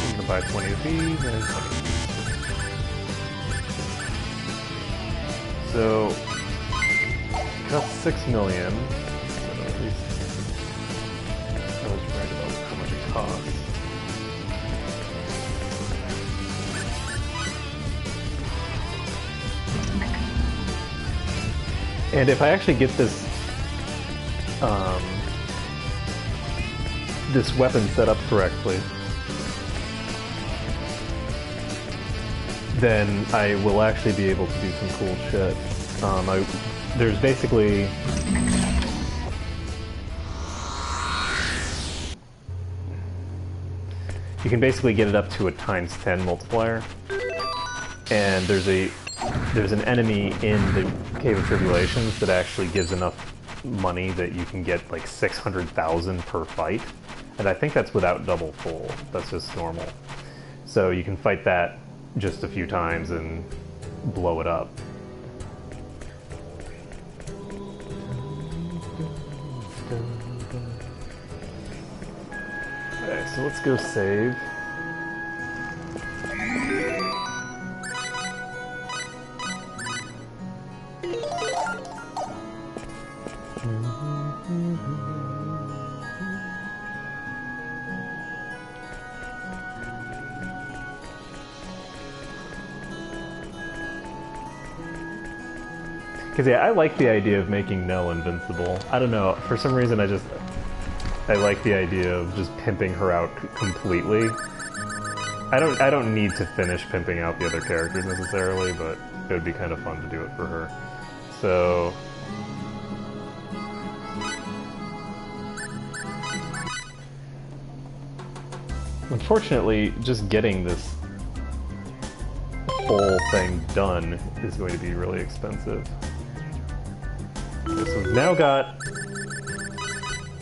I'm gonna buy 20 of these and 20. So, cost 6 million. At least I was right about how much it costs. And if I actually get this this weapon set up correctly, then I will actually be able to do some cool shit. There's basically... You can basically get it up to a ×10 multiplier, and there's an enemy in the Cave of Tribulations that actually gives enough money that you can get like 600,000 per fight, and I think that's without double full. That's just normal. So you can fight that just a few times and blow it up. Okay, so let's go save. Because yeah, I like the idea of making Nell invincible. I don't know, for some reason I like the idea of just pimping her out completely. I don't need to finish pimping out the other characters necessarily, but it would be kind of fun to do it for her. So... Unfortunately, just getting this full thing done is going to be really expensive. Okay, so we've now got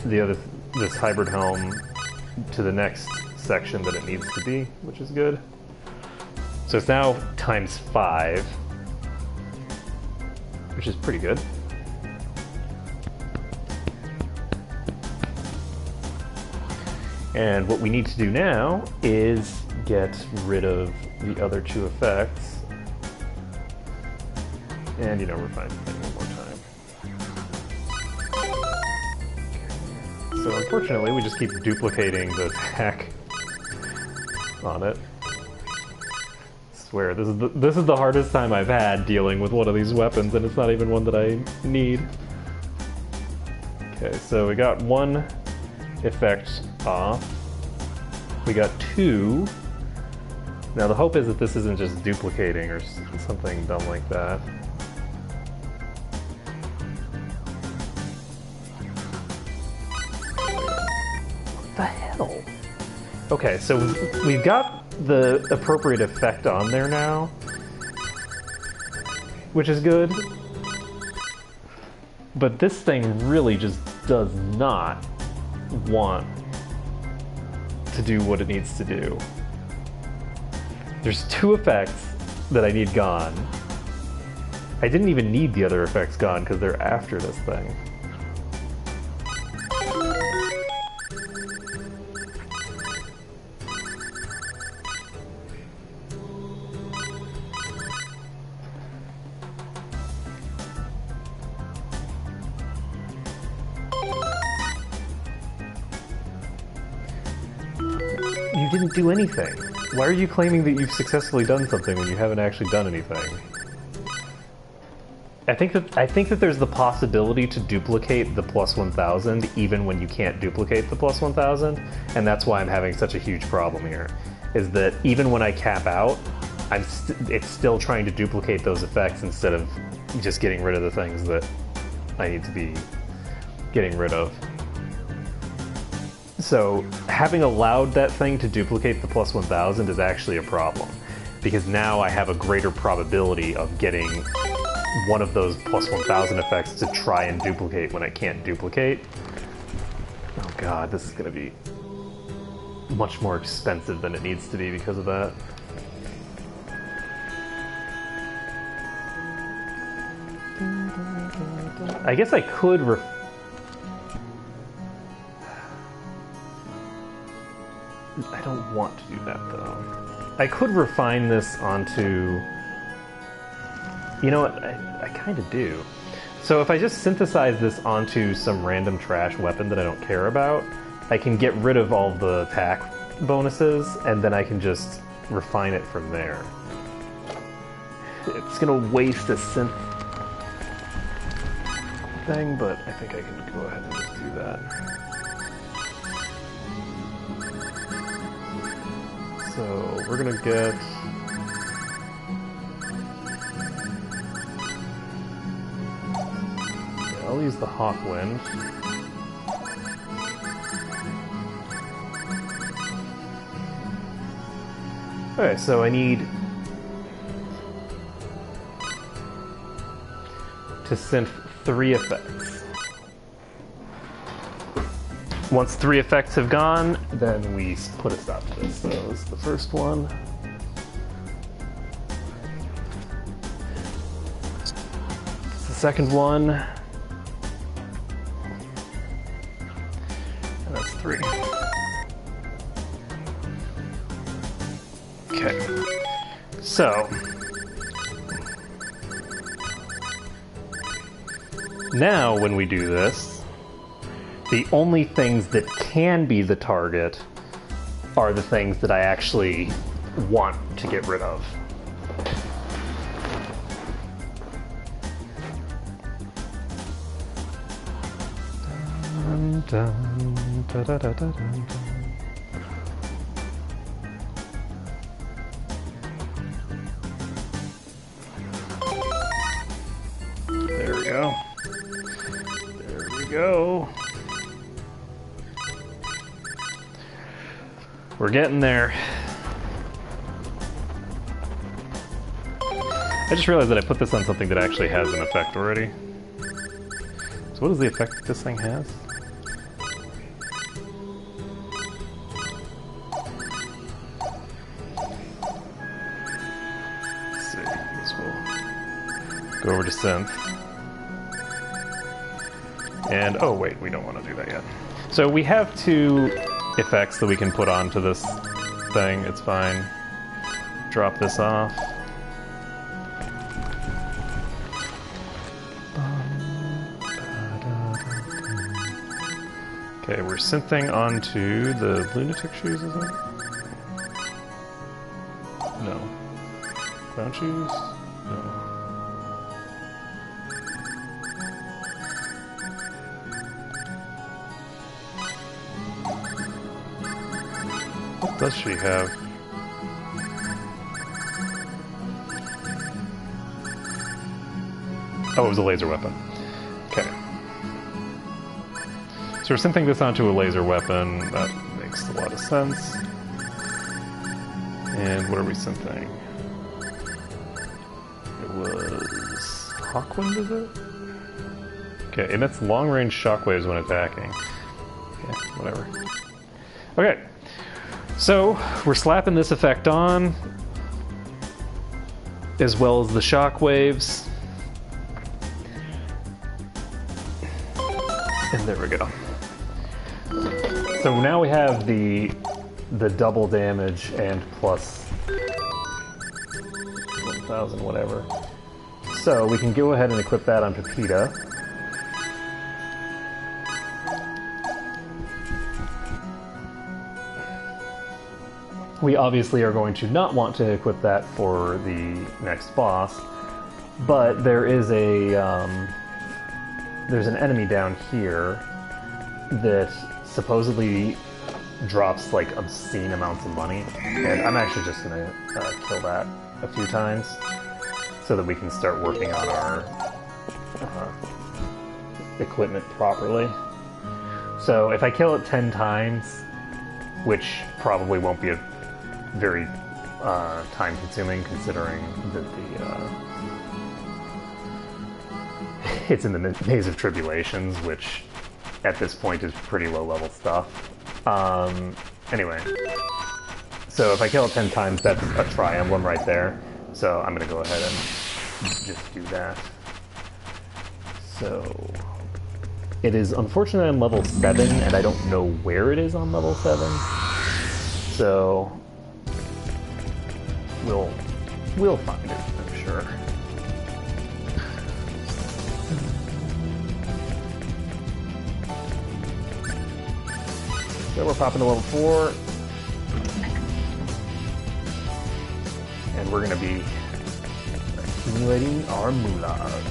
this hybrid helm to the next section that it needs to be, which is good. So it's now ×5, which is pretty good. And what we need to do now is get rid of the other two effects. And, you know, refine the thing one more time. So unfortunately, we just keep duplicating the attack on it. I swear, this is the hardest time I've had dealing with one of these weapons, and it's not even one that I need. Okay, so we got one effect off. We got two. Now the hope is that this isn't just duplicating or something dumb like that. What the hell? Okay, so we've got the appropriate effect on there now, which is good. But this thing really just does not want to do what it needs to do. There's two effects that I need gone. I didn't even need the other effects gone because they're after this thing. You didn't do anything. Why are you claiming that you've successfully done something when you haven't actually done anything? I think that there's the possibility to duplicate the +1000 even when you can't duplicate the +1000, and that's why I'm having such a huge problem here. Is that even when I cap out, it's still trying to duplicate those effects instead of just getting rid of the things that I need to be getting rid of. So having allowed that thing to duplicate the +1000 is actually a problem, because now I have a greater probability of getting one of those plus 1000 effects to try and duplicate when I can't duplicate. Oh god, this is gonna be much more expensive than it needs to be because of that. I guess I could I don't want to do that though. I could refine this onto... You know what? I kind of do. So if I just synthesize this onto some random trash weapon that I don't care about, I can get rid of all the attack bonuses, and then I can just refine it from there. It's gonna waste a synth thing, but I think I can go ahead and just do that. So we're gonna get... Yeah, I'll use the Hawkwind. Okay, so I need to synth 3 effects. Once 3 effects have gone, then we put a stop to this. So this is the first one. It's the second one. And that's 3. Okay. So now when we do this, the only things that can be the target are the things that I actually want to get rid of. Dun, dun, da, da, da, da, dun, dun. There we go. There we go. We're getting there. I just realized that I put this on something that actually has an effect already. So what is the effect that this thing has? Let's see. This will go over to synth. And, oh wait, we don't want to do that yet. So we have 2 effects that we can put onto this thing. It's fine. Drop this off. Okay, we're synthing onto the lunatic shoes, is it? No. Clown shoes? No. What does she have? Oh, it was a laser weapon. Okay. So we're synthing this onto a laser weapon. That makes a lot of sense. And what are we synthing? It was Hawkwind, is it? Okay, emits long-range shockwaves when attacking. Okay, whatever. Okay. So, we're slapping this effect on, as well as the shockwaves. And there we go. So now we have the double damage and plus 1,000 whatever. So we can go ahead and equip that on Pepita. We obviously are going to not want to equip that for the next boss, but there is there's an enemy down here that supposedly drops like obscene amounts of money, and I'm actually just gonna kill that a few times so that we can start working on our equipment properly. So if I kill it 10 times, which probably won't be a very time consuming considering that it's in the Maze of Tribulations, which at this point is pretty low level stuff. Anyway, so if I kill it 10 times, that's a tri-emblem right there. So I'm gonna go ahead and just do that. So it is unfortunately on level 7, and I don't know where it is on level 7. So we'll find it, I'm sure. So we're popping to level 4. And we're gonna be accumulating our moolahs.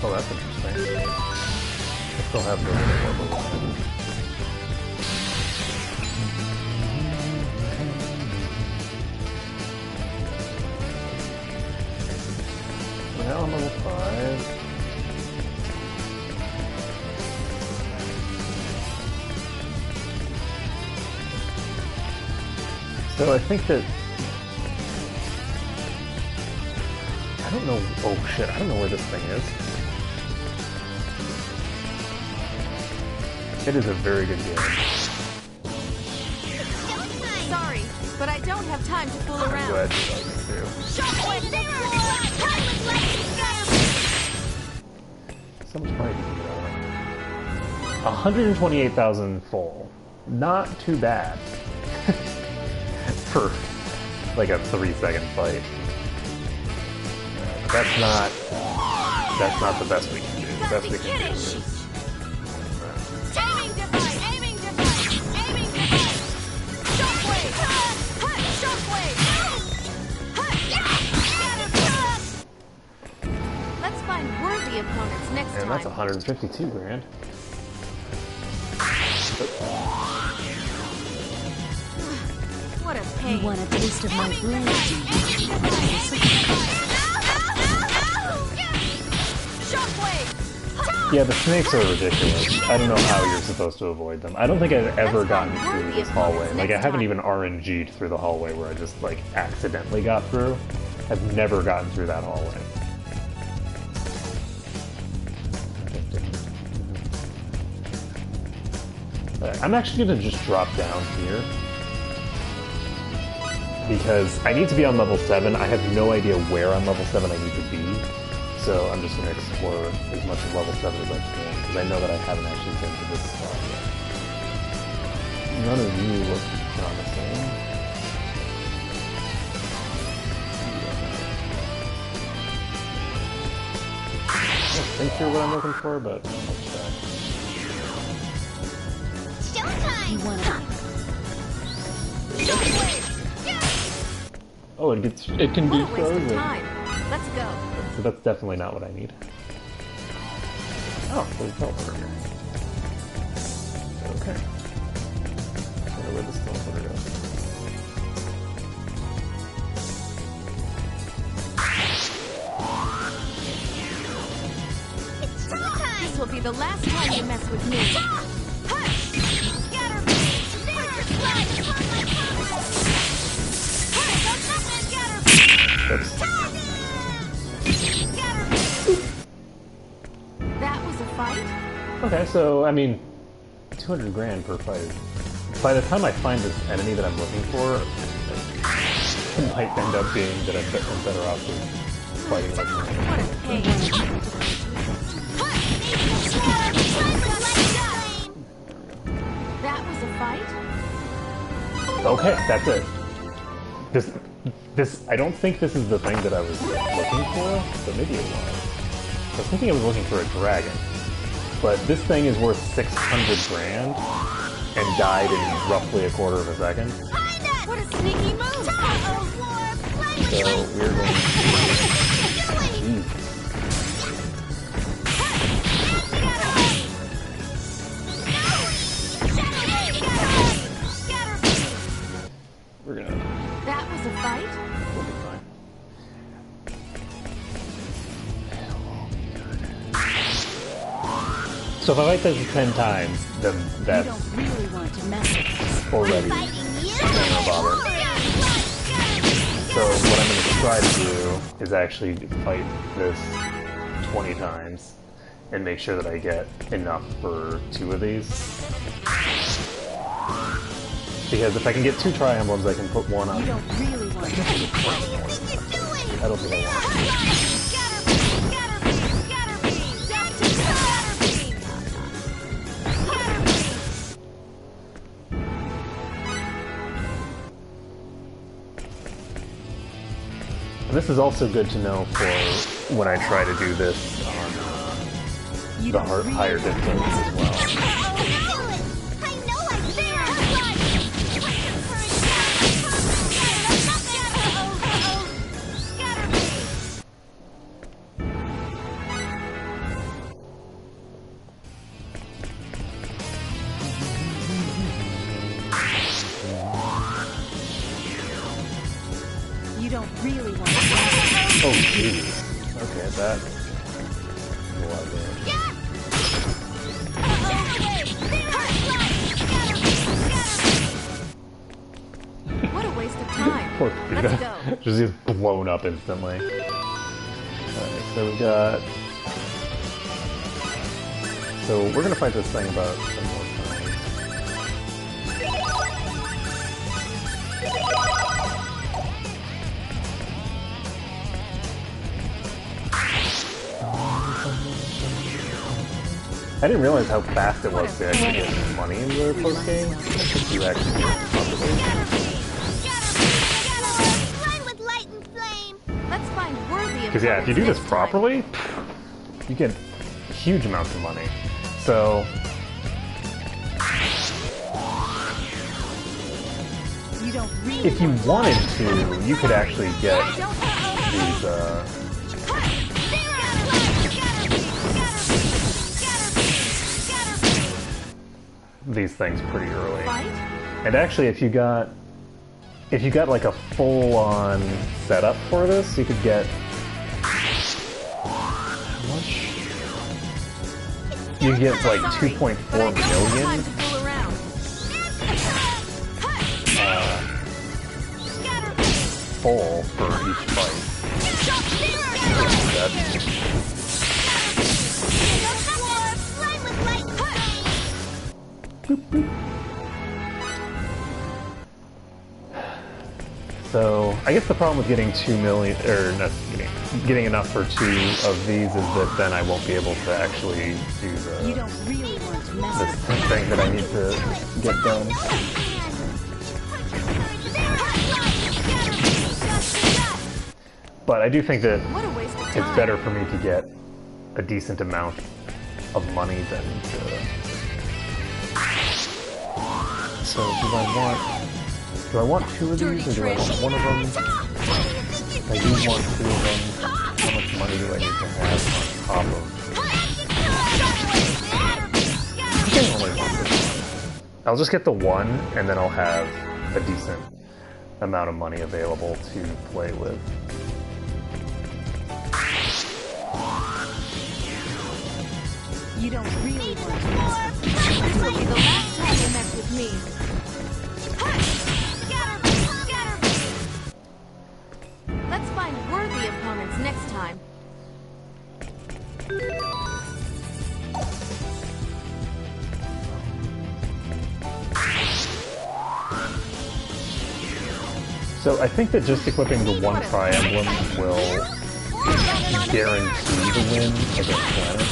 Oh, that's interesting. I still have no more bullets. Now I'm level 5. So I think that... I don't know... Oh shit, I don't know where this thing is. It is a very good game. Sorry, but I don't have time to fool I'm around. glad you like it too. Shockwave So much money to get out. 128,000 full. Not too bad. For like a 3-second fight. That's not the best we can do. The best we can do is... Aiming device! Aiming device! Aiming device! Shockwave! Shockwave! Let's find worthy opponents next time. And that's 152 grand. What a pain. You want a taste of my blade? Shockwave! Yeah, the snakes are ridiculous. I don't know how you're supposed to avoid them. I don't think I've ever gotten through this hallway. Like, I haven't even RNG'd through the hallway where I just, like, accidentally got through. I've never gotten through that hallway. I'm actually gonna just drop down here. Because I need to be on level 7. I have no idea where on level 7 I need to be. So I'm just going to explore as much of level 7 as I can, because I know that I haven't actually been to this spot yet. None of you look promising. I don't think you're what I'm looking for, but I'll check. You want a... Oh, it can be What a waste of frozen. time. Let's go. So that's definitely not what I need. Oh, there's a teleporter here. Okay. I wonder where this teleporter goes. This will be the last time you mess with me. That's... That was a fight? Okay, so, I mean, 200 grand per fight. By the time I find this enemy that I'm looking for, it might end up being that I'm better off with fighting like me. What a pain. That was a fight? Okay, that's it. This, I don't think this is the thing that I was looking for, but maybe it was. I was thinking I was looking for a dragon. But this thing is worth 600 grand and died in roughly a quarter of a second. What a sneaky move! So we're going to... We're gonna... That was a fight? We'll be fine. So if I fight this 10 times, then You that's don't really want to mess with us. already don't about it. So what I'm going to try to do is actually fight this 20 times and make sure that I get enough for 2 of these. Because if I can get 2 tri-emblems, I can put one on. You don't really want to mess with us. I don't think I want. And this is also good to know for when I try to do this on You the don't really higher want to difficulties mess as with us. well. You don't really want to mess with us. Oh, jeez. Okay, that is a lot of damage. What a waste of time. Poor Let's Vita. go. Just gets blown up instantly. Alright, so we got... So we're gonna fight this thing about 10 more times. I didn't realize how fast it was to actually get money in the post game. You actually do it properly. Let's find worthy Because yeah, if you do this opponents next time. properly, you get huge amounts of money. So You don't really if you want to wanted to, you could actually get these these things pretty early. fight? And actually, if you got like a full-on setup for this, you could get how much? You get like 2.4 But I don't have time million to fool around. full for each fight. So I guess the problem with getting 2 million, or not getting enough for 2 of these, is that then I won't be able to actually do You the don't really want to mess this with us. thing that I need to get done. But I do think that What a waste of time. it's better for me to get a decent amount of money than to... So do I want 2 of these, or do I want 1 of them? If I do want 2 of them, how much money do I need to have on top of... I think I only want this one. I'll just get the 1, and then I'll have a decent amount of money available to play with. You don't really want to mess with us. This will be the last time you mess with me. Let's find worthy opponents next time. So I think that just equipping the 1 tri-emblem will guarantee the win against Planet.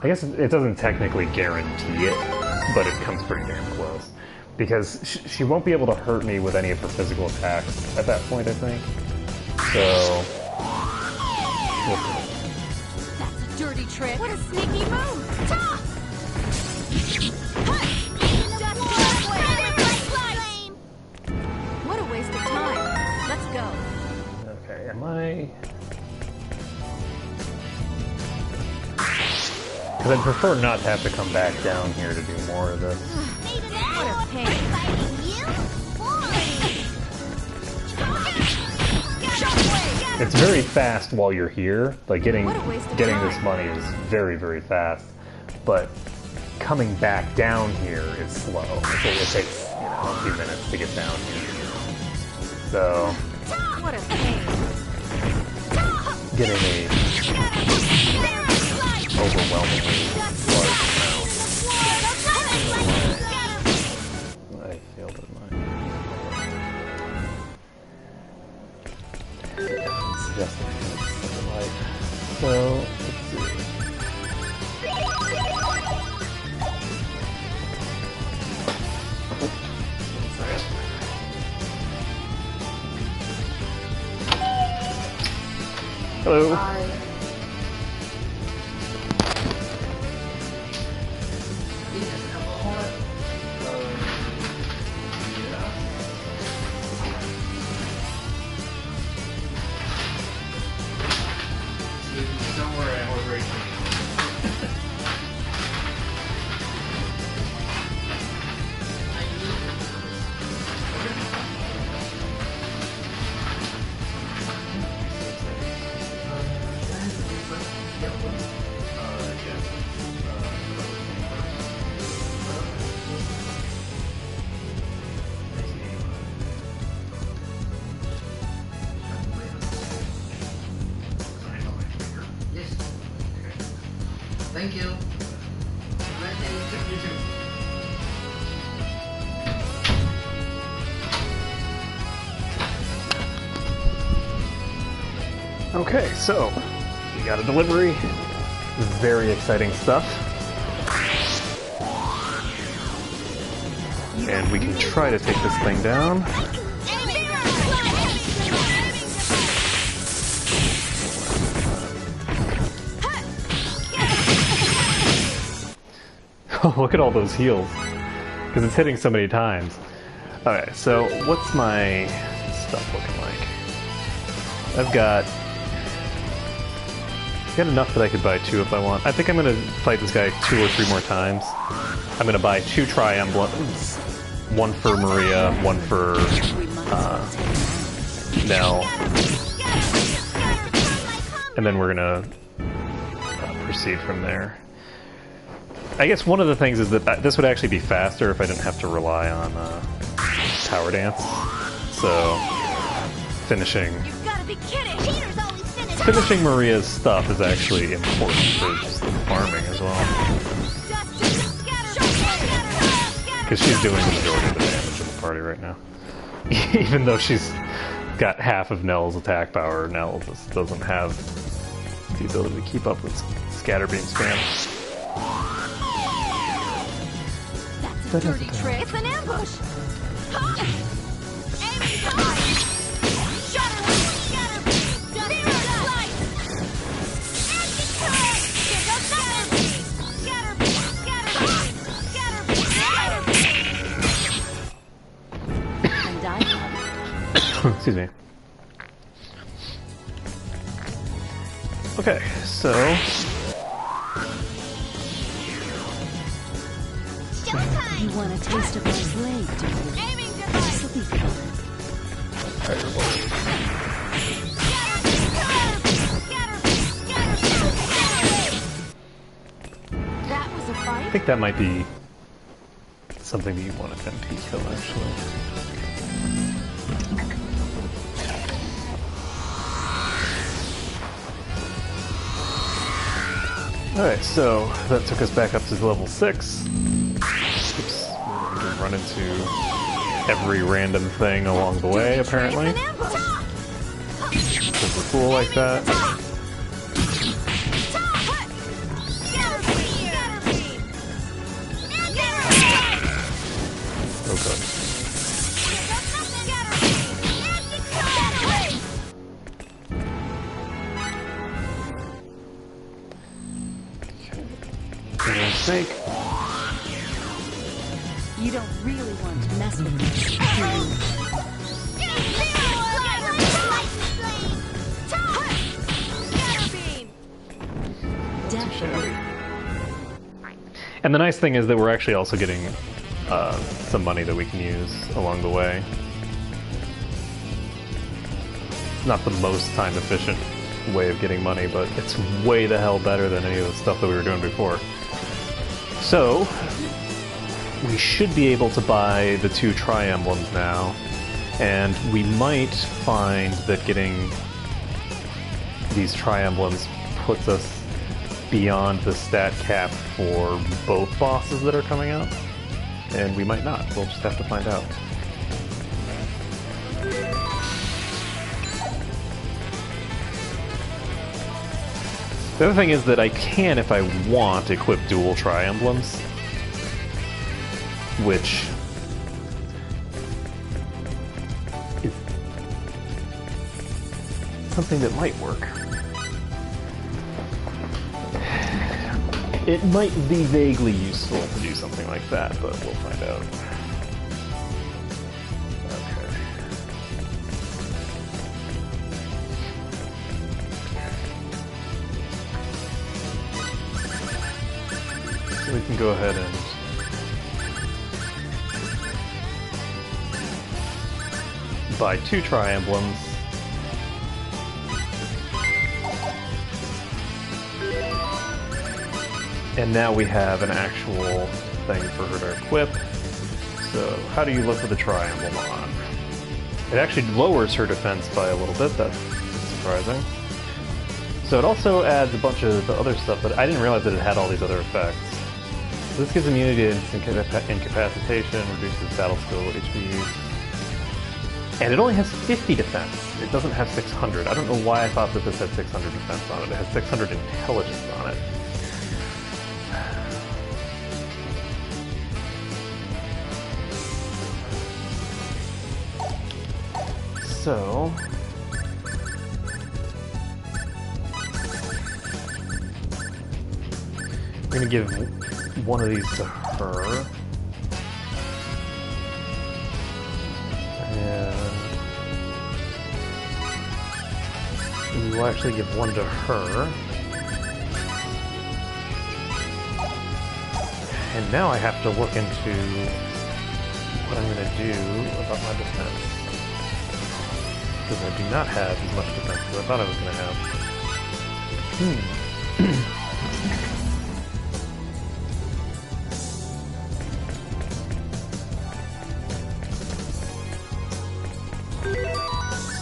I guess it doesn't technically guarantee it, but it comes pretty damn close. Because she won't be able to hurt me with any of her physical attacks at that point, I think. So... we'll see. That's a dirty trick. What a sneaky move. Ta! What a waste of time. Let's go. Okay, am I... Because I'd prefer not to have to come back down here to do more of this. What a pain. It's very fast while you're here. Like getting What a waste of this time. money is very, very fast. But coming back down here is slow. It takes a few minutes to get down here. So What a pain. getting a overwhelmingly large amount. I failed at mine. Suggesting life. So let's see. Hello. Don't worry, I was racing. Yes. Thank you. Nice day. You too. Okay, so we got a delivery. Very exciting stuff. And we can try to take this thing down. Oh, look at all those heals. Because it's hitting so many times. Alright, so what's my stuff looking like? I've got enough that I could buy 2 if I want. I think I'm going to fight this guy 2 or 3 more times. I'm going to buy 2 tri-emblems. 1 for Maria, 1 for Nell. And then we're going to proceed from there. I guess one of the things is that this would actually be faster if I didn't have to rely on Tower Dance. So, finishing Maria's stuff is actually important for just the farming as well. Because she's doing the majority of the damage in the party right now. Even though she's got half of Nell's attack power, Nell just doesn't have the ability to keep up with Scatterbeam spam. That's a dirty trick. It's an ambush! Excuse me. Okay, so You want a taste of my blade, do you? This'll be fun. That was a I fight? think that might be something that you want to MP kill, actually. Alright, so that took us back up to level 6. Oops, we're going to run into every random thing along the way, apparently. Because we're cool like that. Oh god. Snake. You don't really want to mess with me. Definitely. And the nice thing is that we're actually also getting some money that we can use along the way. It's not the most time efficient way of getting money, but it's way the hell better than any of the stuff that we were doing before. So, we should be able to buy the 2 tri-emblems now, and we might find that getting these tri-emblems puts us beyond the stat cap for both bosses that are coming out, and we might not. We'll just have to find out. The other thing is that I can, if I want, equip dual tri-emblems, which is something that might work. It might be vaguely useful to do something like that, but we'll find out. Okay. So we can go ahead and buy 2 tri-emblems. And now we have an actual thing for her to equip. So how do you look with a tri-emblem on? It actually lowers her defense by a little bit. That's surprising. So it also adds a bunch of the other stuff, but I didn't realize that it had all these other effects. So this gives immunity to instant incapacitation, reduces battle skill HP. And it only has 50 defense. It doesn't have 600. I don't know why I thought that this had 600 defense on it. It has 600 intelligence on it. So, we're going to give one of these to her. And we will actually give one to her. And now I have to look into what I'm going to do about my defense. Because I do not have as much defense as I thought I was going to have.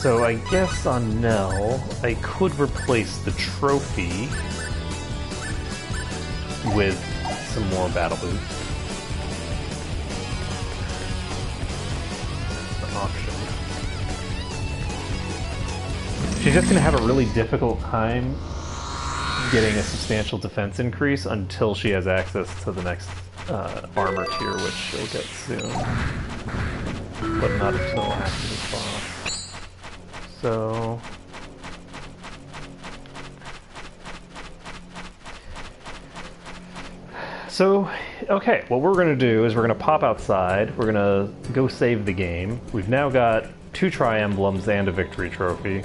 So I guess on Nell, I could replace the trophy with some more battle boots. An option. She's just going to have a really difficult time getting a substantial defense increase until she has access to the next armor tier, which she'll get soon. But not until after this boss. So, okay, what we're going to do is we're going to pop outside, we're going to go save the game. We've now got 2 tri-emblems and a victory trophy.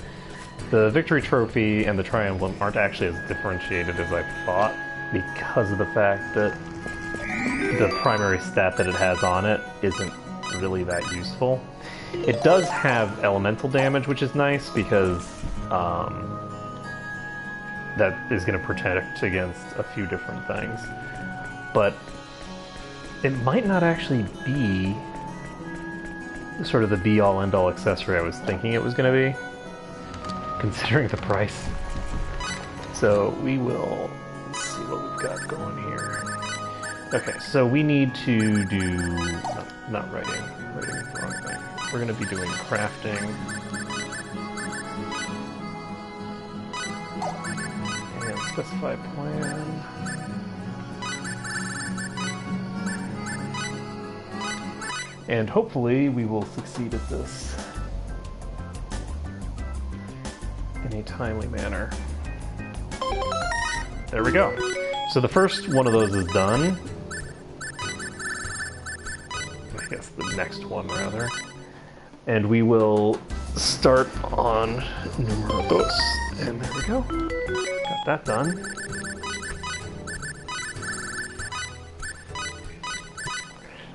The victory trophy and the tri-emblem aren't actually as differentiated as I thought because of the fact that the primary stat that it has on it isn't really that useful. It does have elemental damage, which is nice because that is going to protect against a few different things. But it might not actually be sort of the be-all, end-all accessory I was thinking it was going to be, considering the price. So we will see what we've got going here. Okay, so we need to do... not writing is the wrong thing. We're going to be doing crafting. And specify plan. And hopefully we will succeed at this in a timely manner. There we go. So the first one of those is done. I guess the next one, rather. And we will start on numero dos. And there we go. Got that done.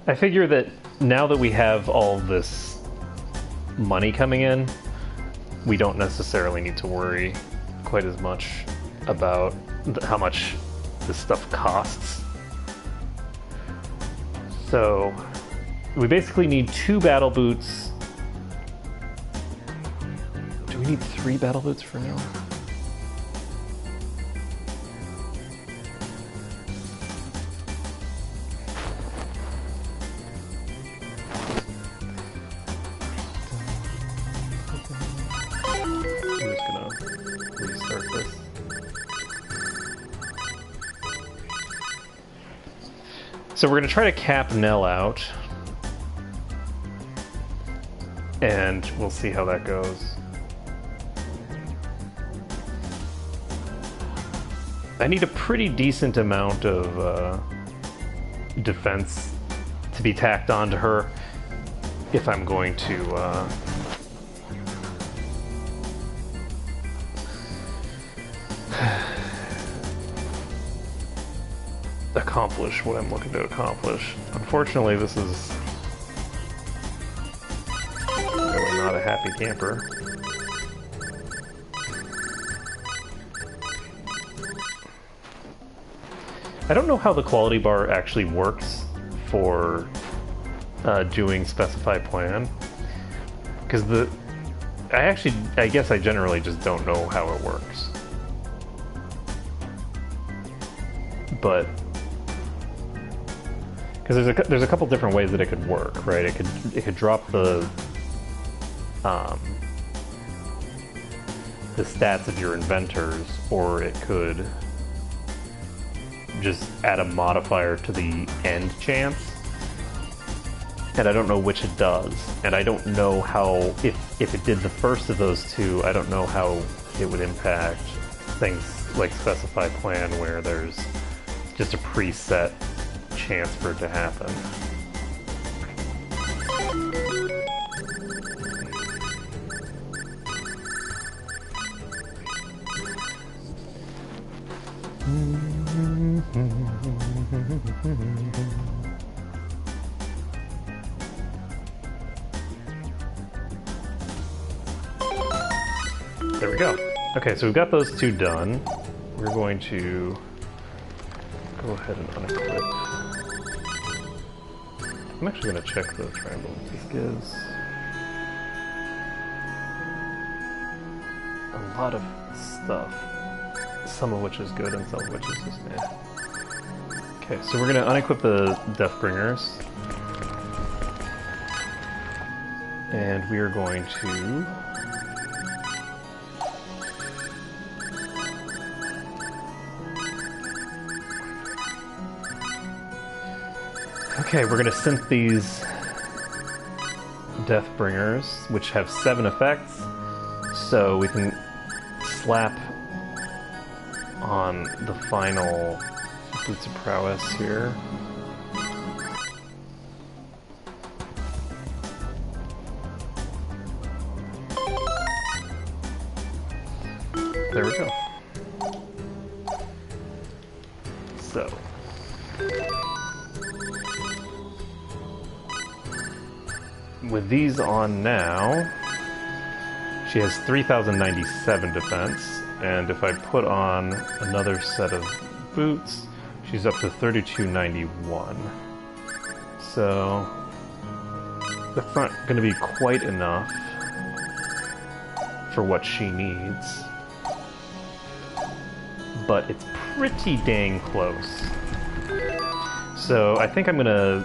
I figure that now that we have all this money coming in, we don't necessarily need to worry quite as much about how much this stuff costs. So we basically need 2 battle boots. Do we need 3 battle boots for now? So we're going to try to cap Nell out, and we'll see how that goes. I need a pretty decent amount of defense to be tacked onto her if I'm going to accomplish what I'm looking to accomplish. Unfortunately, this is really not a happy camper. I don't know how the quality bar actually works for doing specify plan, because I guess I generally just don't know how it works. But because there's a couple different ways that it could work, right? It could drop the stats of your inventors, or it could just add a modifier to the end chance. And I don't know which it does, and I don't know how, if it did the first of those two, I don't know how it would impact things like specify plan, where there's just a preset chance for it to happen. There we go. Okay, so we've got those 2 done. We're going to go ahead and unequip. I'm actually going to check the triangle this gives. A lot of stuff. Some of which is good and some of which is just meh. Okay, so we're going to unequip the Deathbringers. And we are going to okay, we're going to synth these Deathbringers, which have 7 effects, so we can slap on the final Boots of Prowess here. There we go. So with these on now, she has 3,097 defense, and if I put on another set of boots, she's up to 3,291. So that's not going to be quite enough for what she needs, but it's pretty dang close. So I think I'm going to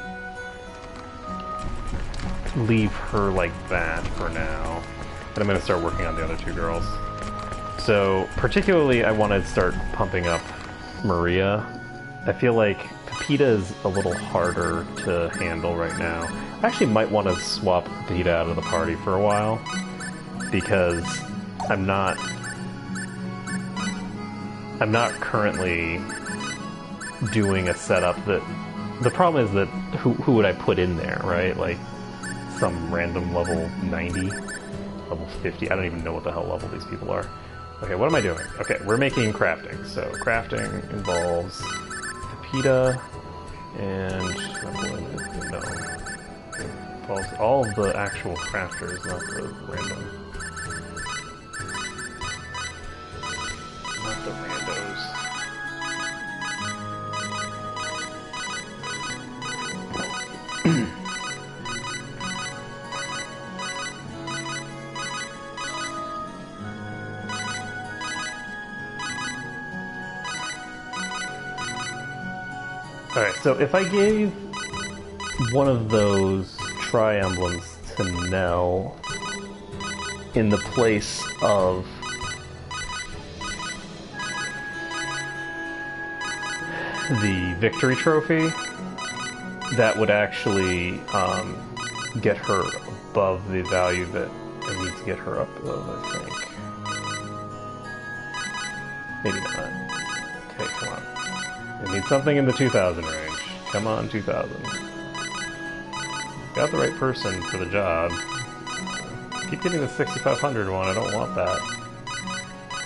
leave her like that for now, but I'm going to start working on the other 2 girls. So particularly I want to start pumping up Maria. I feel like Pepita is a little harder to handle right now. I actually might want to swap Pepita out of the party for a while, because I'm not currently doing a setup that... The problem is that who would I put in there, right? Like some random level 90, level 50. I don't even know what the hell level these people are. Okay, what am I doing? Okay, we're making crafting. So crafting involves Pepita and no, it involves all of the actual crafters, not the random. the randos. Alright, so if I gave one of those tri-emblems to Nell in the place of the victory trophy, that would actually get her above the value that I need to get her up of, I think. Maybe not. Okay, come on. I need something in the 2,000 range. Come on, 2,000. Got the right person for the job. Keep getting the 6,500 one, I don't want that.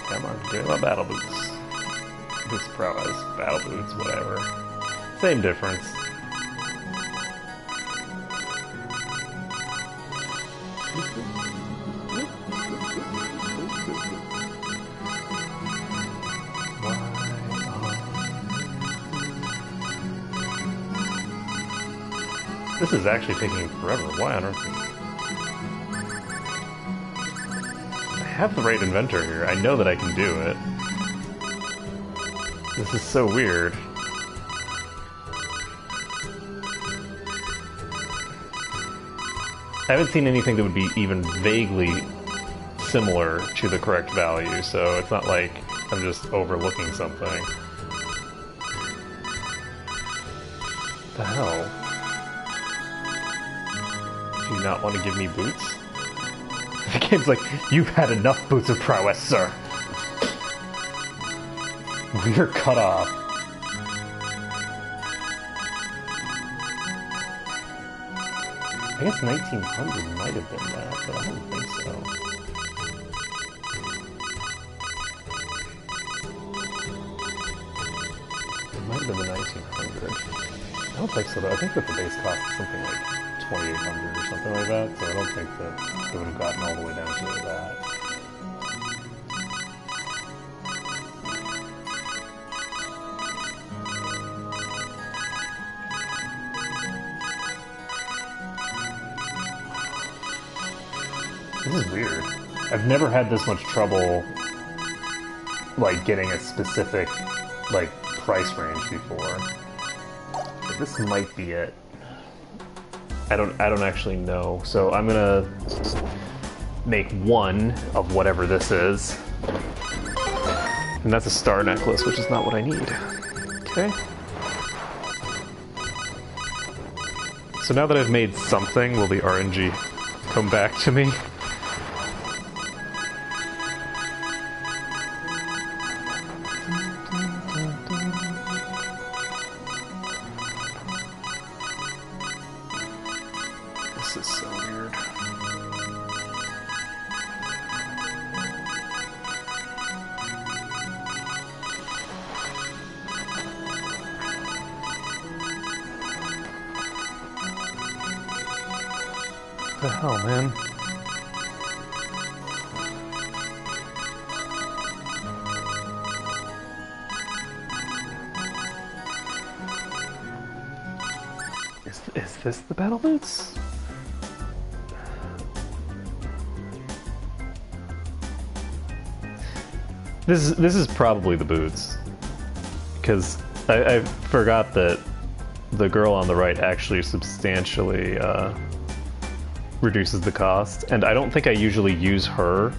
Come on, give me my battle boots. Boots prowess, battle boots, whatever. Same difference. This is actually taking forever. Why on earth? I have the right inventor here. I know that I can do it. This is so weird. I haven't seen anything that would be even vaguely similar to the correct value, so it's not like I'm just overlooking something. What the hell? Do you not want to give me boots? The game's like, you've had enough boots of prowess, sir. We're cut off. I guess 1900 might have been that, but I don't think so. It might have been the 1900. I don't think so though. I think that the base cost is something like 2,800 or something like that, so I don't think that it would have gotten all the way down to that. This is weird. I've never had this much trouble, like, getting a specific, like, price range before. But this might be it. I don't actually know. So I'm gonna make one of whatever this is. And that's a star necklace, which is not what I need. Okay. So now that I've made something, will the RNG come back to me? This is so weird. What the hell, man? Is this the battle boots? This is probably the boots, because I forgot that the girl on the right actually substantially reduces the cost, and I don't think I usually use her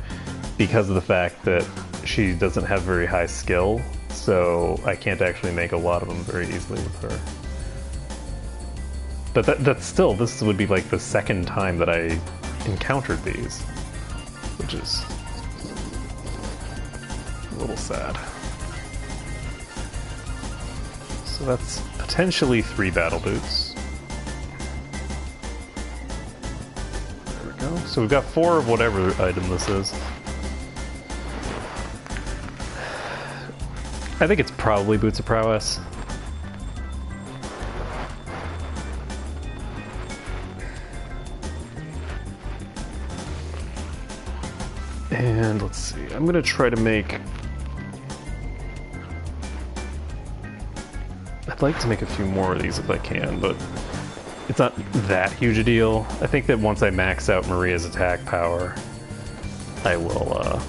because of the fact that she doesn't have very high skill, so I can't actually make a lot of them very easily with her. But that's still, this would be like the second time that I encountered these, which is a little sad. So that's potentially 3 battle boots. There we go. So we've got 4 of whatever item this is. I think it's probably Boots of Prowess. And let's see, I'm gonna try to make I'd like to make a few more of these if I can, but it's not that huge a deal. I think that once I max out Maria's attack power, I will,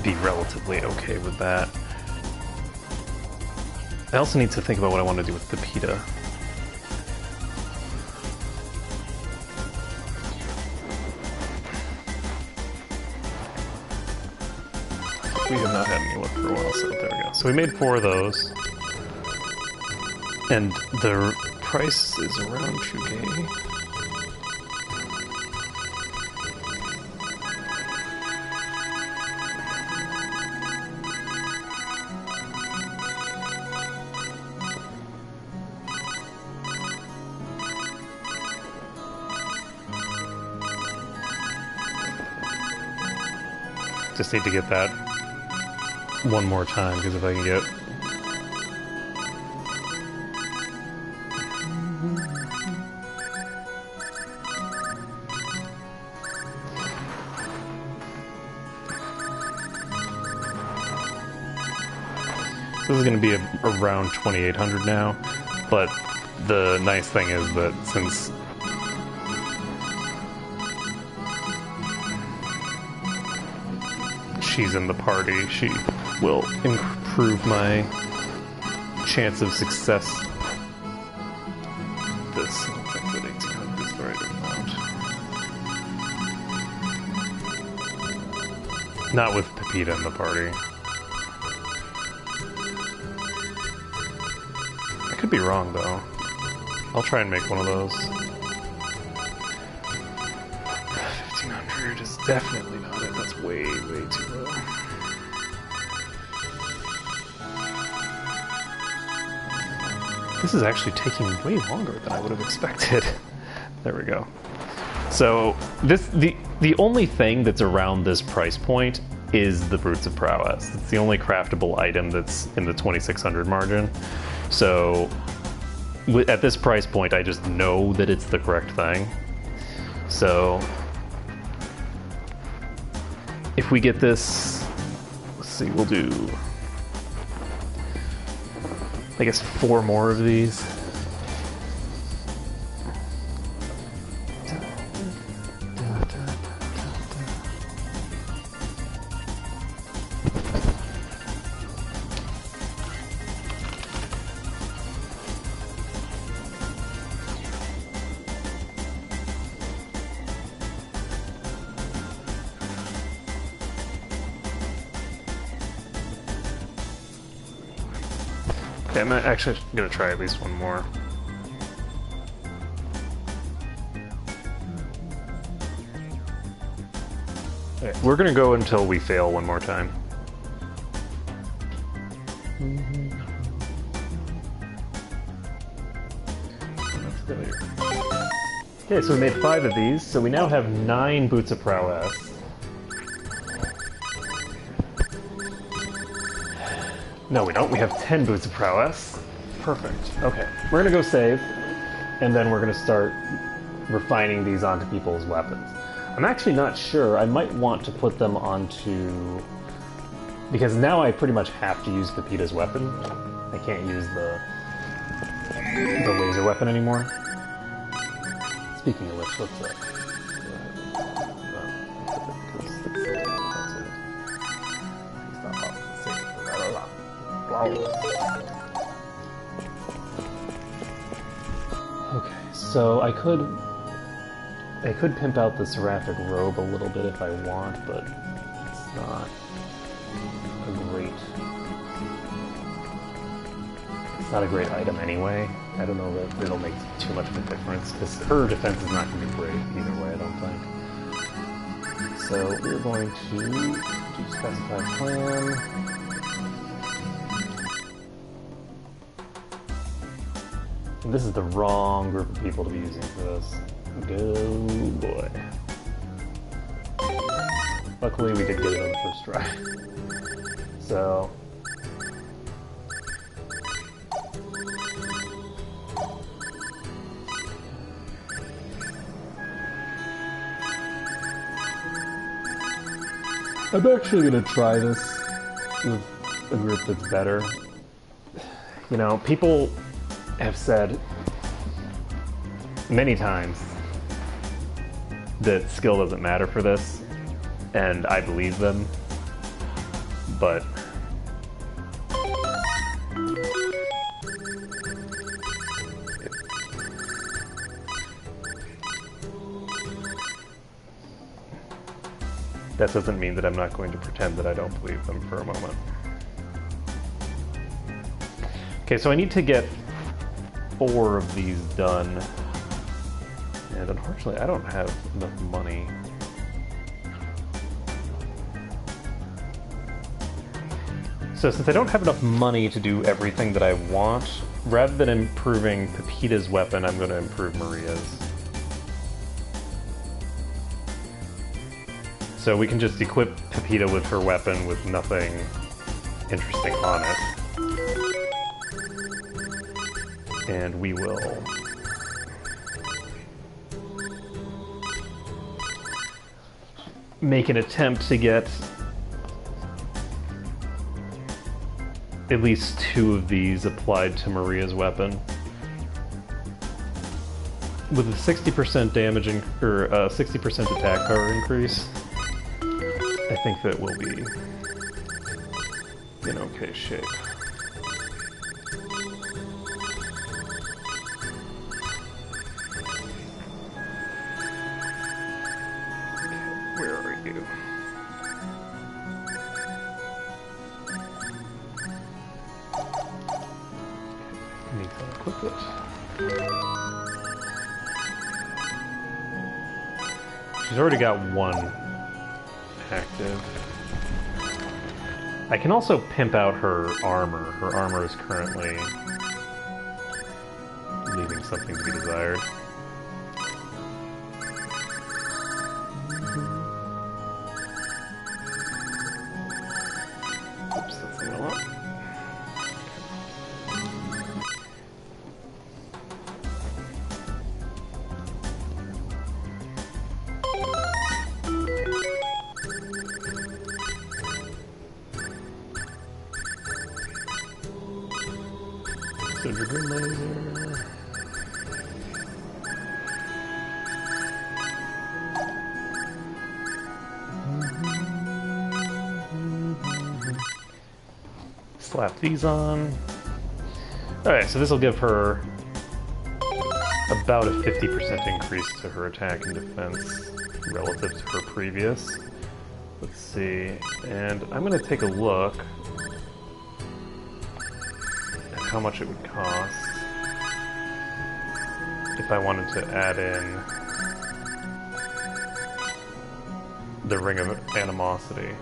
be relatively okay with that. I also need to think about what I want to do with Pepita. We have not had any luck for a while, so there we go. So we made 4 of those. And the price is around 2K. Just need to get that one more time, because if I can get... So this is going to be around 2,800 now, but the nice thing is that since she's in the party, she will improve my chance of success. This, I think that 1,800 is the right amount. Not with Pepita in the party. I could be wrong though. I'll try and make one of those. 1,500 is definitely not it. That's way, way too low. This is actually taking way longer than I would have expected. There we go. So the only thing that's around this price point is the Brutes of Prowess. It's the only craftable item that's in the 2,600 margin. So at this price point, I just know that it's the correct thing. So if we get this, let's see, we'll do, I guess, 4 more of these. Okay, I'm actually gonna try at least one more. Okay, we're gonna go until we fail one more time. Okay, so we made 5 of these, so we now have 9 Boots of Prowess. No, we don't. We have 10 Boots of Prowess. Perfect. Okay, we're gonna go save, and then we're gonna start refining these onto people's weapons. I'm actually not sure. I might want to put them onto... because now I pretty much have to use Pepita's weapon. I can't use the laser weapon anymore. Speaking of which, let's okay, so I could pimp out the seraphic robe a little bit if I want, but it's not a great item anyway. I don't know that it'll make too much of a difference, because her defense is not going to be great either way, I don't think. So we're going to do specify plan. And this is the wrong group of people to be using for this. Go boy. Luckily we did get it on the first try. So... I'm actually gonna try this with a group that's better. You know, people have said many times that skill doesn't matter for this, and I believe them, but that doesn't mean that I'm not going to pretend that I don't believe them for a moment. Okay, so I need to get 4 of these done. And unfortunately, I don't have enough money. So since I don't have enough money to do everything that I want, rather than improving Pepita's weapon, I'm going to improve Maria's. So we can just equip Pepita with her weapon with nothing interesting on it. And we will make an attempt to get at least 2 of these applied to Maria's weapon. With a 60% damage or 60% attack power increase, I think that we'll be in okay shape. Where are you? Need to equip it. She's already got 1 active. I can also pimp out her armor. Her armor is currently leaving something to be desired. Oops, that's the one. So Dragoon laser. Slap these on. Alright, so this will give her about a 50% increase to her attack and defense relative to her previous. Let's see, and I'm going to take a look at how much it would cost if I wanted to add in the Ring of Animosity.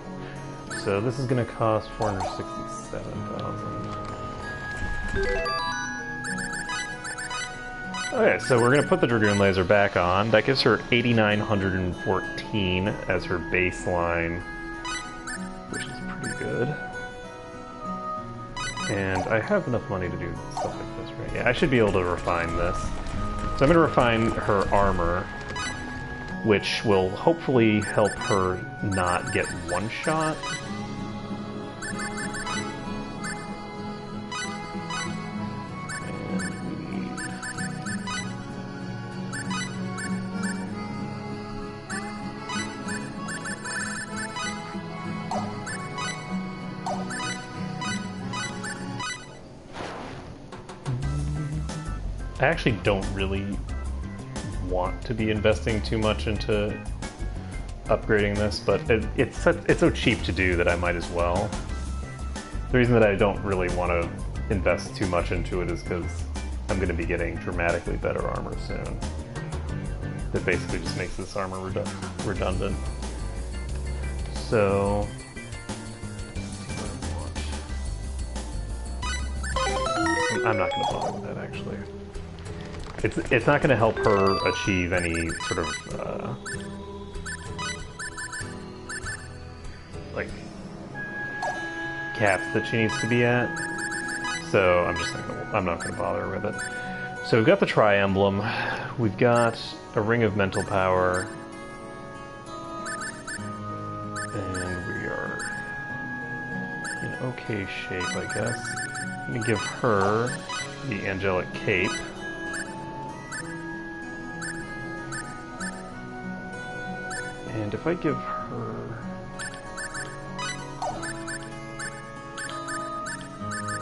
So this is going to cost 467,000. Okay, so we're going to put the Dragoon Laser back on. That gives her 8,914 as her baseline, which is pretty good. And I have enough money to do stuff like this, right? Yeah, I should be able to refine this. So I'm going to refine her armor, which will hopefully help her not get one-shot. I actually don't really want to be investing too much into upgrading this, but it's so cheap to do that I might as well. The reason that I don't really want to invest too much into it is because I'm going to be getting dramatically better armor soon. That basically just makes this armor redundant. So I'm not going to bother with that, actually. It's not going to help her achieve any sort of like caps that she needs to be at. So I'm not going to bother with it. So we've got the Tri-Emblem, we've got a Ring of Mental Power, and we are, you know, okay shape, I guess. I'm gonna give her the angelic cape. And if I give her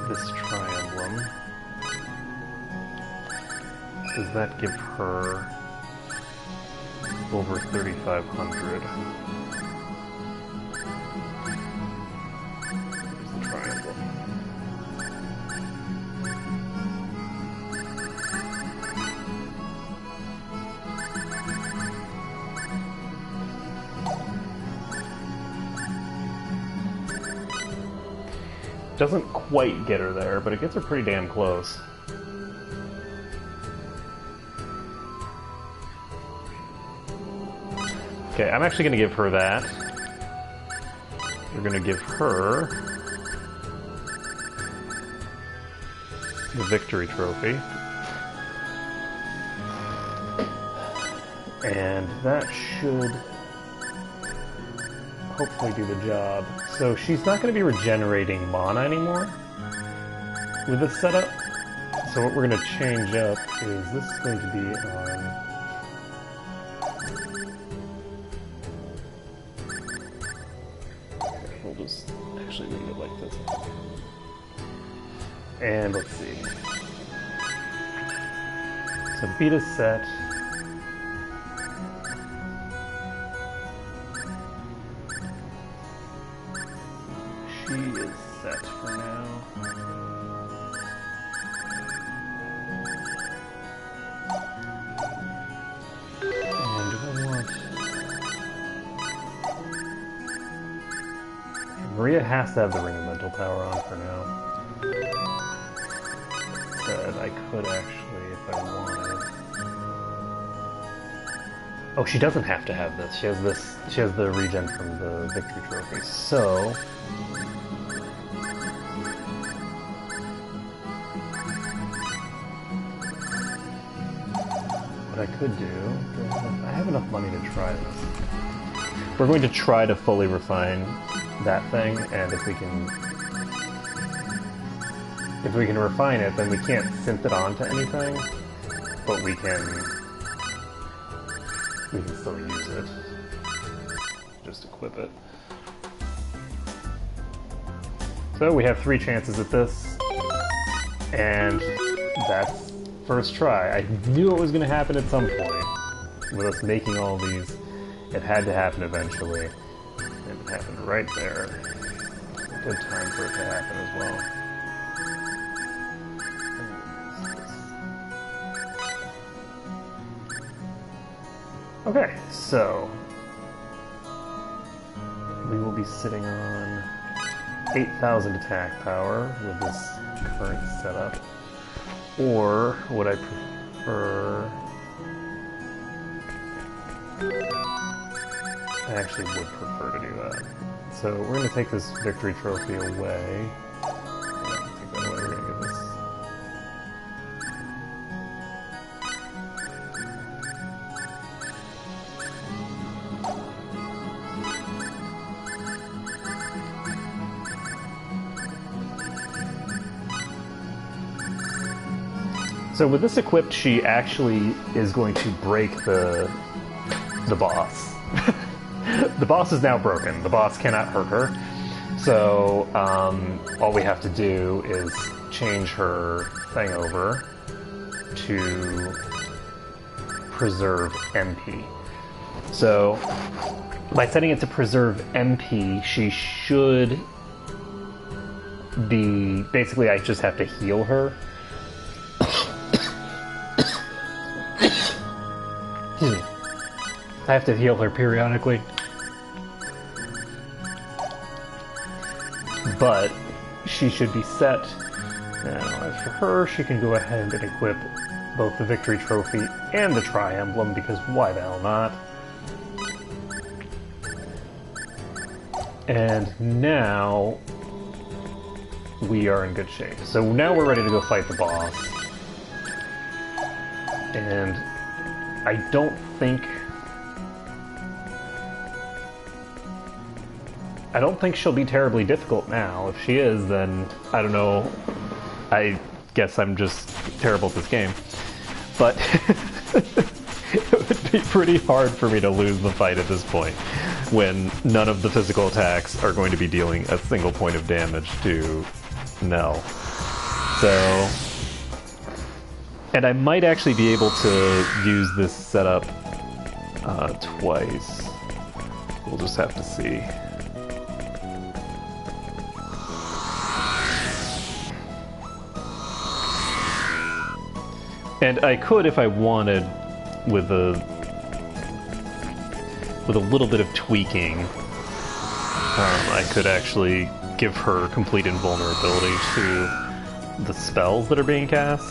this tri-emblem, does that give her over 3,500? Here's the tri-emblem. Doesn't quite get her there, but it gets her pretty damn close. Okay, I'm actually going to give her that. We're going to give her the victory trophy. And that should hopefully do the job. So she's not going to be regenerating mana anymore with this setup. So what we're going to change up is this is going to be on... We'll just actually leave it like this. And let's see. So beta set. She is set for now. And do I want... Maria has to have the Ring of Mental Power on for now. Said I could actually, if I wanted. Oh, she doesn't have to have this. She has this. She has the regen from the victory trophy. So what I could do, I have enough money to try this. We're going to try to fully refine that thing, and if we can refine it, then we can't synth it onto anything, but we can still use it. Just equip it. So we have 3 chances at this, and that's first try. I knew it was going to happen at some point. With us making all these, it had to happen eventually. And it happened right there. Good time for it to happen as well. Okay, so we will be sitting on 8,000 attack power with this current setup. Or would I prefer... I actually would prefer to do that. So we're going to take this victory trophy away. Take that away. We're going to give this... So with this equipped, she actually is going to break the boss. The boss is now broken. The boss cannot hurt her. So all we have to do is change her thing over to preserve MP. So by setting it to preserve MP, she should be... Basically, I just have to heal her. I have to heal her periodically. But she should be set. Now, as for her, she can go ahead and equip both the victory trophy and the tri-emblem, because why the hell not? And now we are in good shape. So now we're ready to go fight the boss. And I don't think... I don't think she'll be terribly difficult now. If she is, then I don't know. I guess I'm just terrible at this game. But it would be pretty hard for me to lose the fight at this point when none of the physical attacks are going to be dealing a single point of damage to Nell. So, and I might actually be able to use this setup twice. We'll just have to see. And I could, if I wanted, with a little bit of tweaking, I could actually give her complete invulnerability to the spells that are being cast.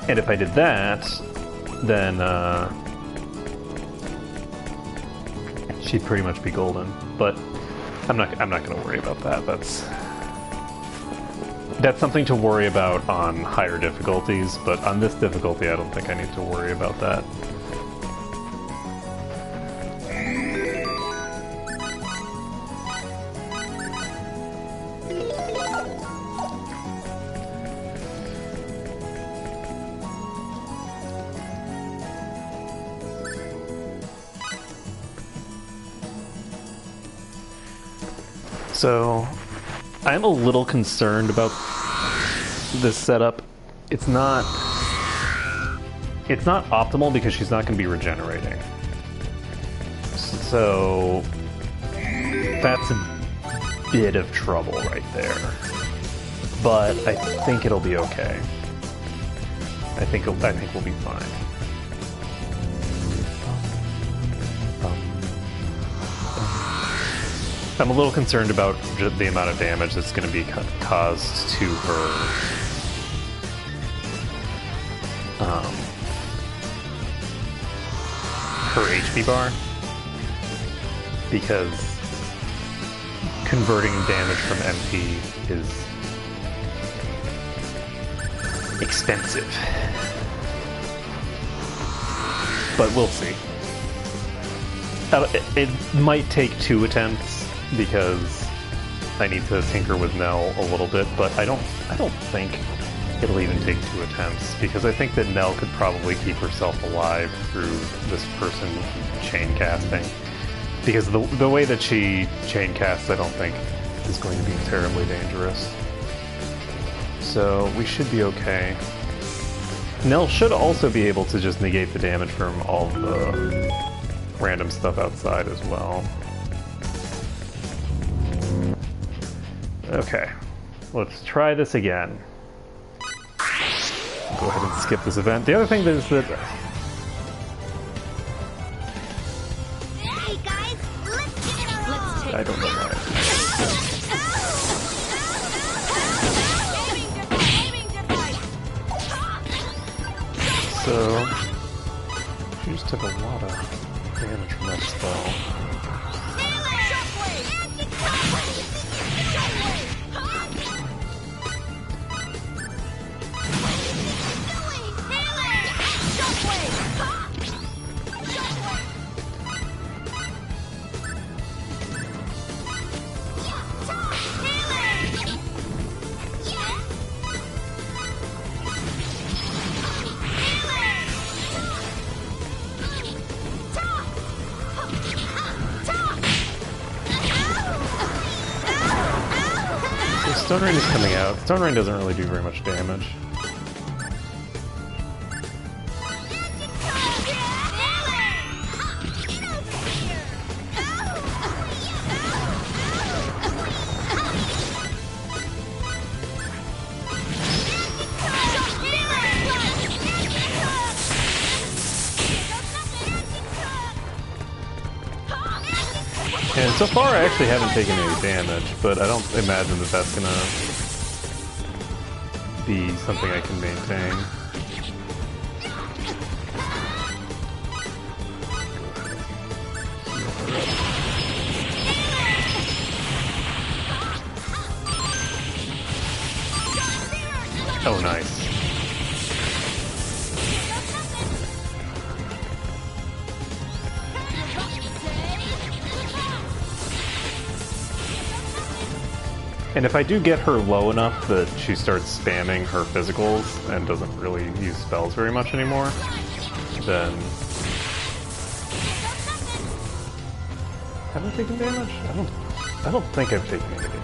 And if I did that, then she'd pretty much be golden. But I'm not going to worry about that. That's something to worry about on higher difficulties, but on this difficulty I don't think I need to worry about that. So, I'm a little concerned about this setup. It's not optimal because she's not going to be regenerating. So that's a bit of trouble right there. But I think it'll be okay. I think we'll be fine. I'm a little concerned about the amount of damage that's going to be caused to her HP bar, because converting damage from MP is expensive. But we'll see. It might take 2 attempts, because I need to tinker with Nell a little bit, but I don't think it'll even take 2 attempts, because I think that Nell could probably keep herself alive through this person chain casting. Because the way that she chain casts, I don't think is going to be terribly dangerous. So we should be okay. Nell should also be able to just negate the damage from all the random stuff outside as well. Okay, let's try this again. Go ahead and skip this event. The other thing is that... Hey guys, let's give it a roll. I don't know why. So, she just took a lot of damage from that spell. Stone Rain is coming out. Stone Rain doesn't really do very much damage. And so far I actually haven't taken any damage, but I don't imagine that that's gonna be something I can maintain. Oh, nice. And if I do get her low enough that she starts spamming her physicals and doesn't really use spells very much anymore, then... Have I taken damage? I don't think I've taken any damage.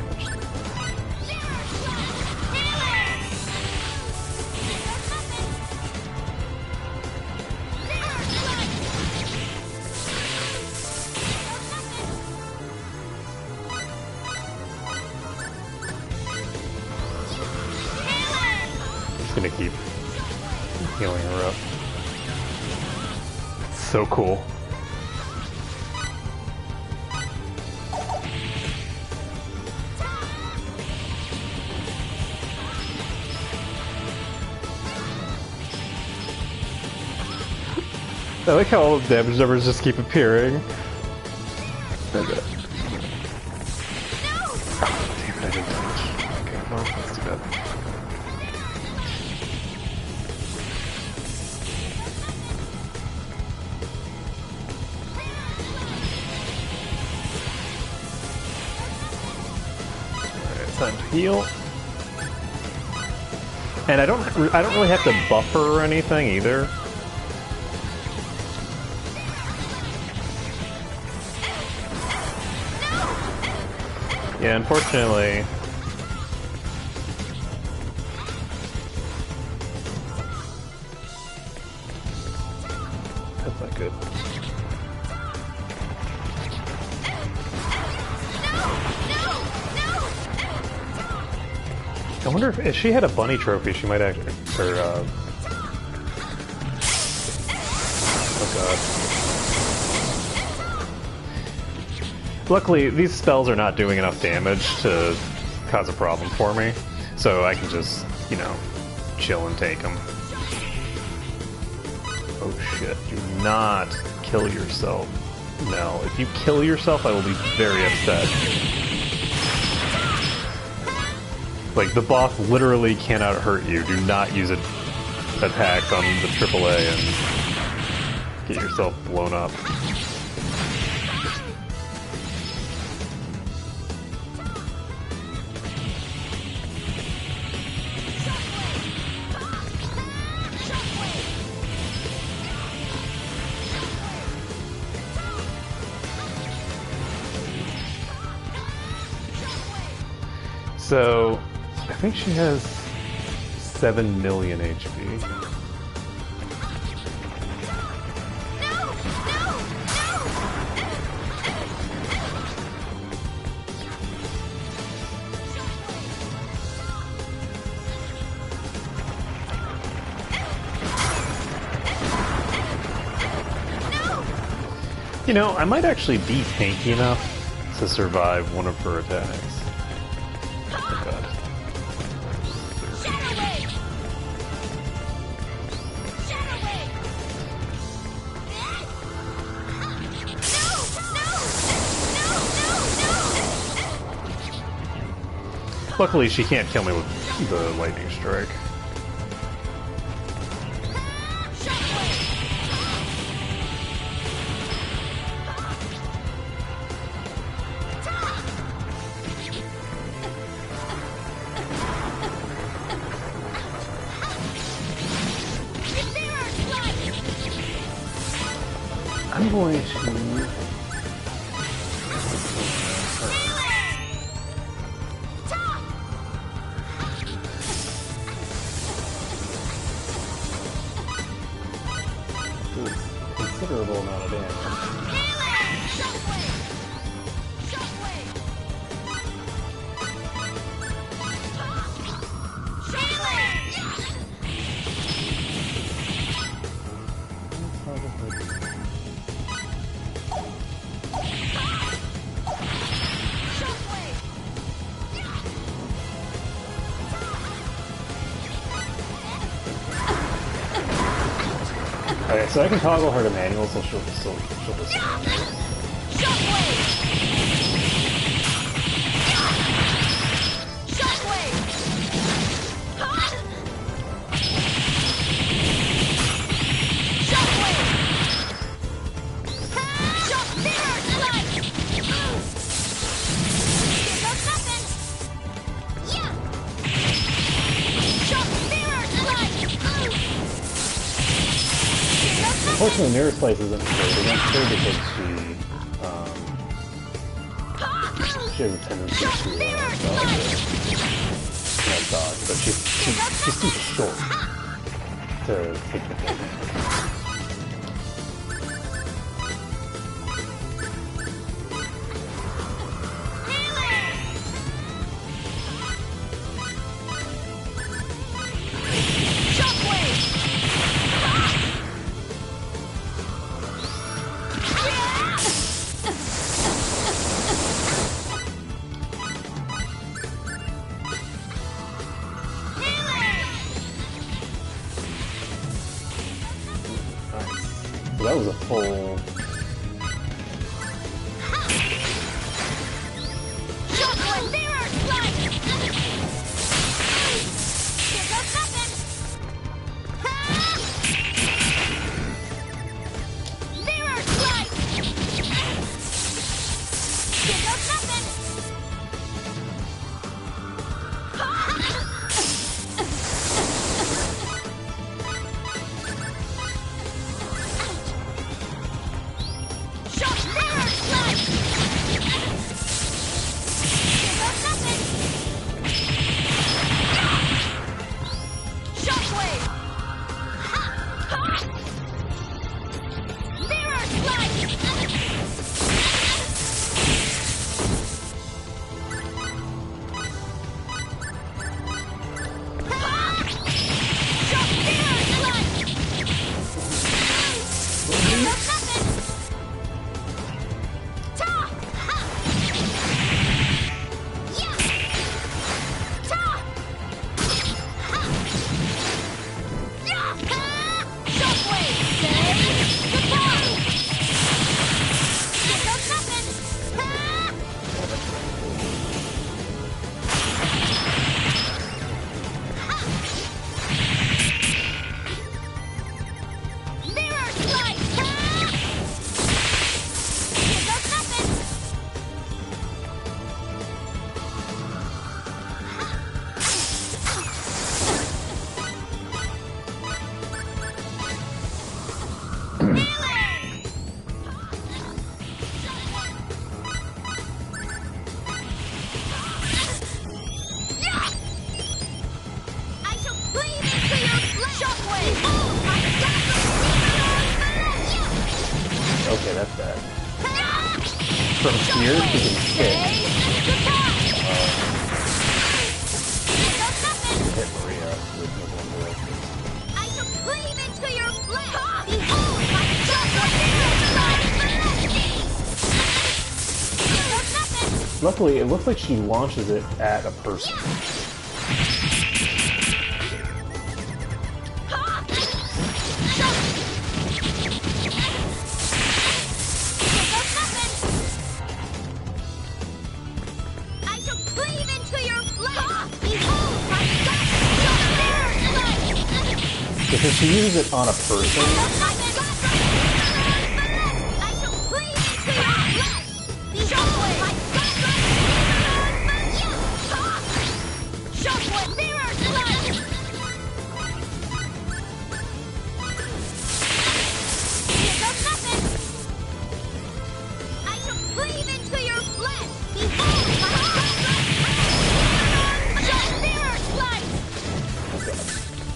Gonna keep healing her up. It's so cool. I like how all the damage numbers just keep appearing. Okay. Oh, damn it, I didn't touch. Okay, well, that's too bad. Time to heal, and I don't really have to buff her or anything either. Yeah, unfortunately. That's not good. I wonder if she had a bunny trophy, she might actually... Or, oh god. Luckily, these spells are not doing enough damage to cause a problem for me, so I can just, you know, chill and take them. Oh shit, do not kill yourself. No, if you kill yourself, I will be very upset. Like, the boss literally cannot hurt you. Do not use an attack on the AAA and get yourself blown up. So, I think she has 7 million HP. You know, I might actually be tanky enough to survive one of her attacks. Oh god. Luckily, she can't kill me with the lightning strike. I'm going to... Considerable amount of damage. Okay, so I can toggle her to manual, so she'll just... Unfortunately, Mirror Slice isn't great against her because she has a tendency to dodge, but she's too short to take the hit. So that was a full... Okay, that's bad. From here, she can hit. Hit Maria with one more. I shall cleave into your flesh! Behold my chocolate! Luckily, it looks like she launches it at a person. Because she uses it on a person.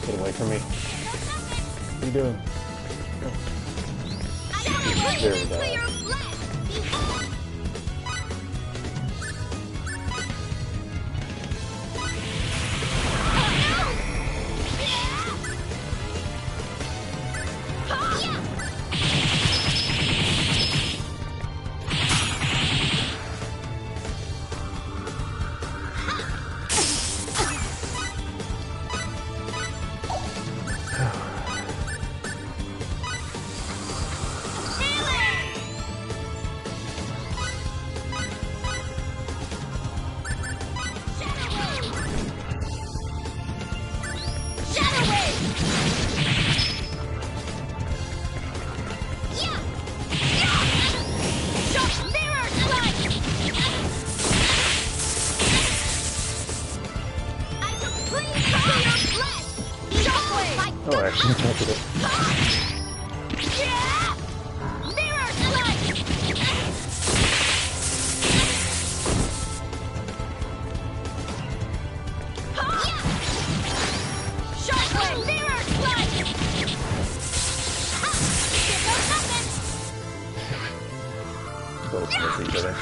Get away from me. What are you doing? There we go. Oh, I actually connected it. Yeah! Mirror strike! Shockwave! Mirror strike! Here goes nothing! Both miss each other.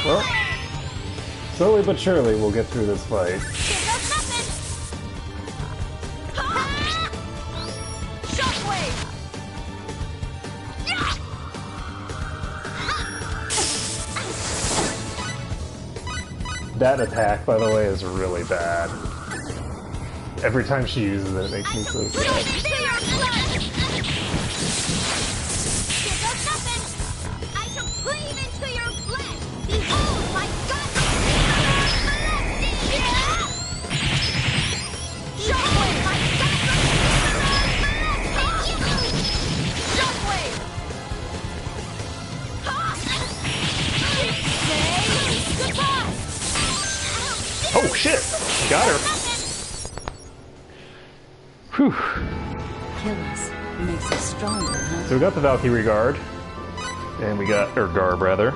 Well, slowly but surely we'll get through this fight. Here goes nothing! Shockwave! That attack, by the way, is really bad. Every time she uses it, it makes me so sad. Here goes nothing! I shall cleave into your flesh! Behold my godlike Shockwave! My Shockwave! Say goodbye! Oh shit! Got her! Whew. Kill us makes us stronger, huh? So we got the Valkyrie Guard. And we got, or Garb rather.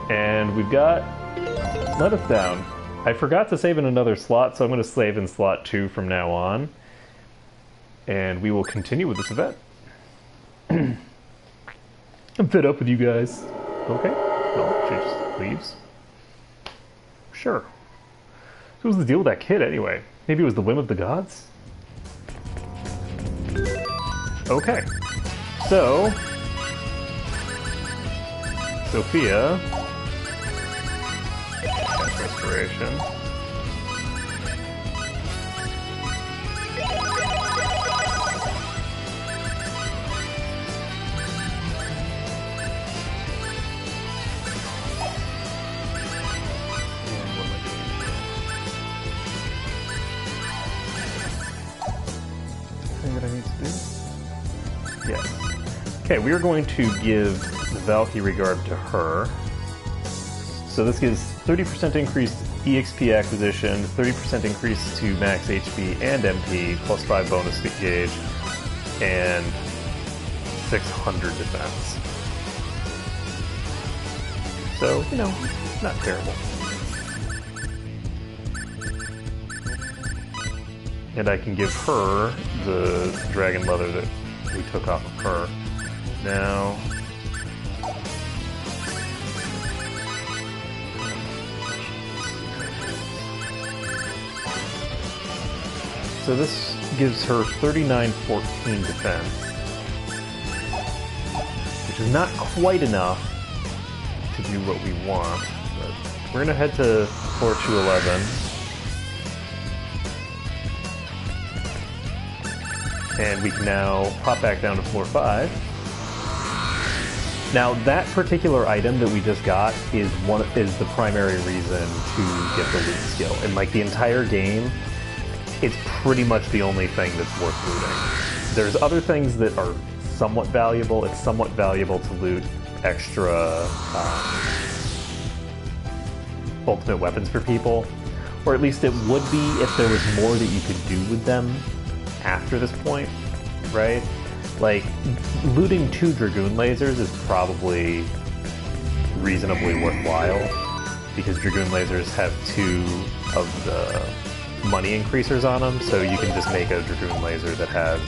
And we've got Let Us Down. I forgot to save in another slot, so I'm going to save in slot 2 from now on. And we will continue with this event. I'm fed up with you guys. Okay. No, she just leaves. Sure. So what was the deal with that kid anyway? Maybe it was the whim of the gods? Okay. So... Sophia... Restoration. That I need to do? Yes. Okay, we are going to give the Valkyrie Guard to her. So this gives 30% increased EXP acquisition, 30% increase to max HP and MP, plus 5 bonus gauge, and 600 defense. So, you know, not terrible. And I can give her the dragon leather that we took off of her. Now... So this gives her 3914 defense, which is not quite enough to do what we want, but we're gonna head to floor 211. And we can now pop back down to floor 5. Now that particular item that we just got is the primary reason to get the loot skill. In like the entire game, it's pretty much the only thing that's worth looting. There's other things that are somewhat valuable. It's somewhat valuable to loot extra ultimate weapons for people. Or at least it would be if there was more that you could do with them after this point, right? Like, looting 2 Dragoon lasers is probably reasonably worthwhile, because Dragoon lasers have 2 of the money increasers on them, so you can just make a Dragoon laser that has,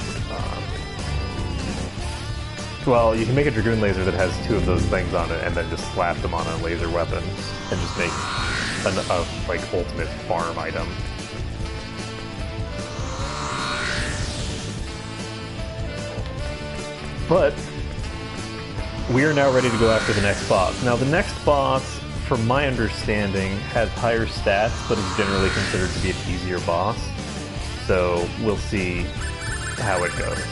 well, you can make a Dragoon laser that has 2 of those things on it and then just slap them on a laser weapon and just make a like, ultimate farm item. But we are now ready to go after the next boss. Now the next boss, from my understanding, has higher stats, but is generally considered to be an easier boss. So we'll see how it goes.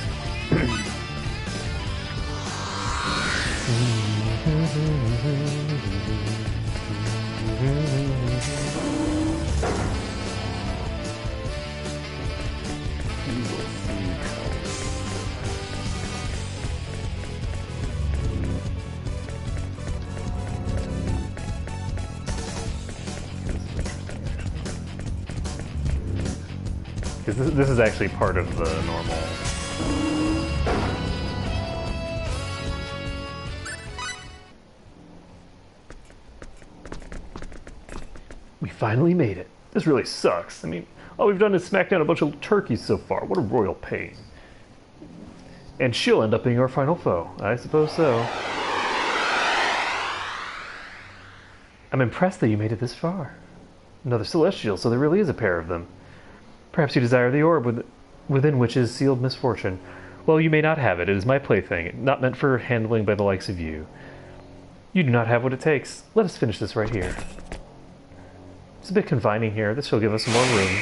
Because this is actually part of the normal. We finally made it. This really sucks. I mean, all we've done is smack down a bunch of turkeys so far. What a royal pain. And she'll end up being our final foe. I suppose so. I'm impressed that you made it this far. Another celestial, so there really is a pair of them. Perhaps you desire the orb within which is sealed misfortune. Well, you may not have it. It is my plaything, not meant for handling by the likes of you. You do not have what it takes. Let us finish this right here. It's a bit confining here. This will give us more room.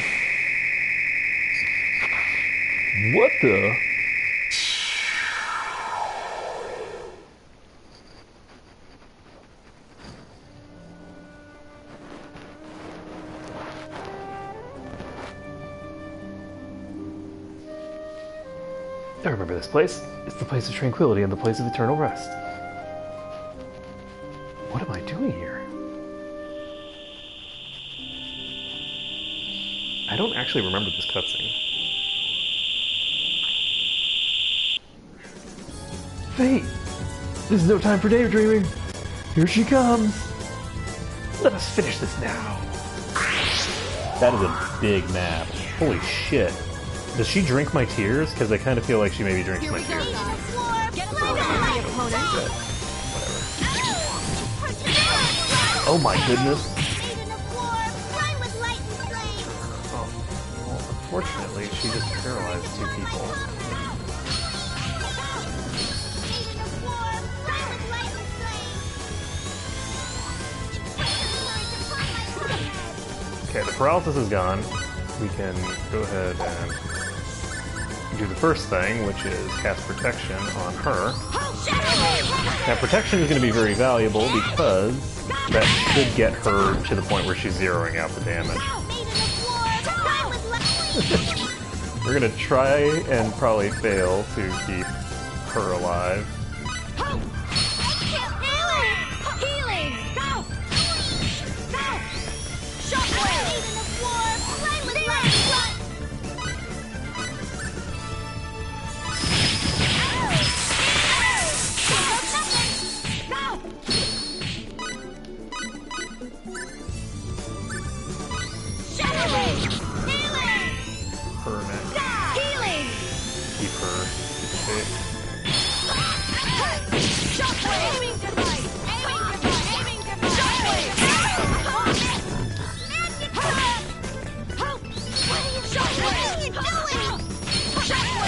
What the? I remember this place. It's the place of tranquility and the place of eternal rest. What am I doing here? I don't actually remember this cutscene. Fate! This is no time for daydreaming. Here she comes. Let us finish this now. That is a big map. Holy shit. Does she drink my tears? Because I kind of feel like she maybe drinks my tears. Oh my goodness. Oh, well, unfortunately, she just paralyzed 2 people. Okay, the paralysis is gone. We can go ahead and do the first thing, which is cast protection on her. Now, protection is going to be very valuable because that should get her to the point where she's zeroing out the damage. We're going to try and probably fail to keep her alive.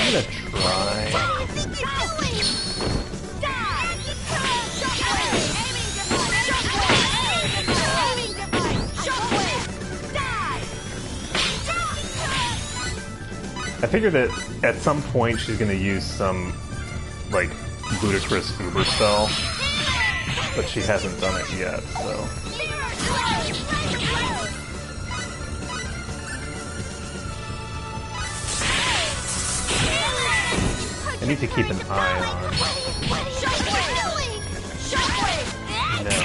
I'm gonna try. I figure that at some point she's gonna use some, like, ludicrous uber spell, but she hasn't done it yet, so. I need to keep an eye on. No.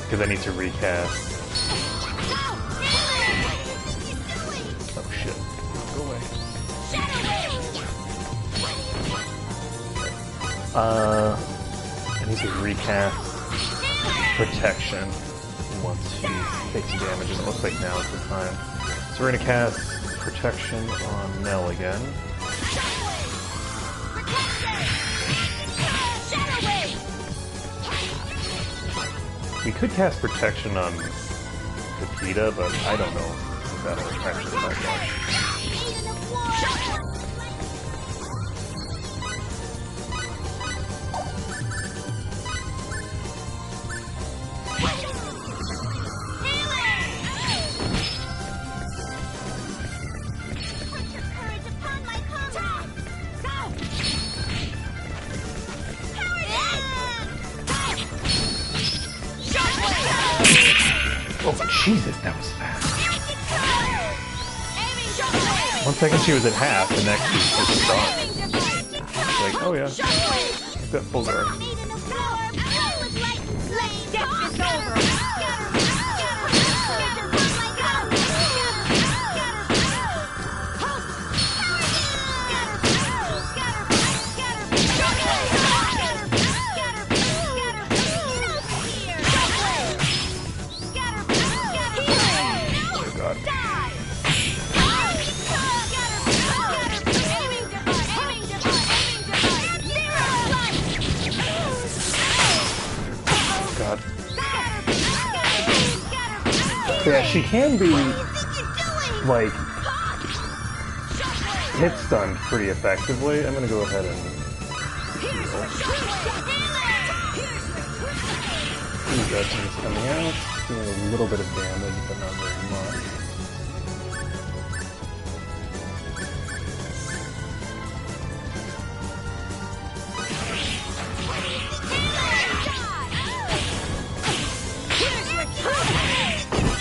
Because I need to recast. Oh shit. Go away. I need to recast protection once she takes damage, and it looks like now is the time. So we're going to cast protection on Nell again. We could cast protection on Pepita, but I don't know if that'll actually help much. Oh, Jesus, that was fast. 1 second she was at half, and next she's just done. Like, oh yeah, I've got full guard. Yeah, she can be, like, hit stunned pretty effectively. I'm gonna go ahead and heal. Reduction's coming out, doing a little bit of damage, but not very much.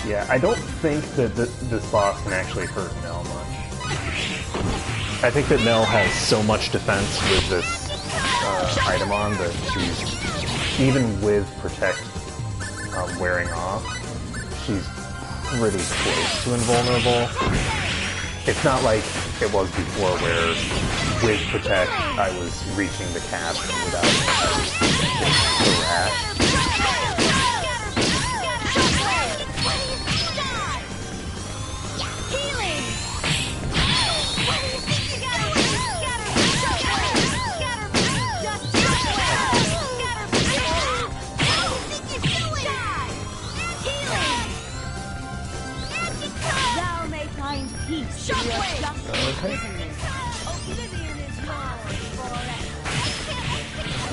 Yeah, I don't think that this boss can actually hurt Nell much. I think that Nell has so much defense with this item on that she's, even with Protect wearing off, she's pretty close to invulnerable. It's not like it was before where with Protect I was reaching the cap without the rash. Okay.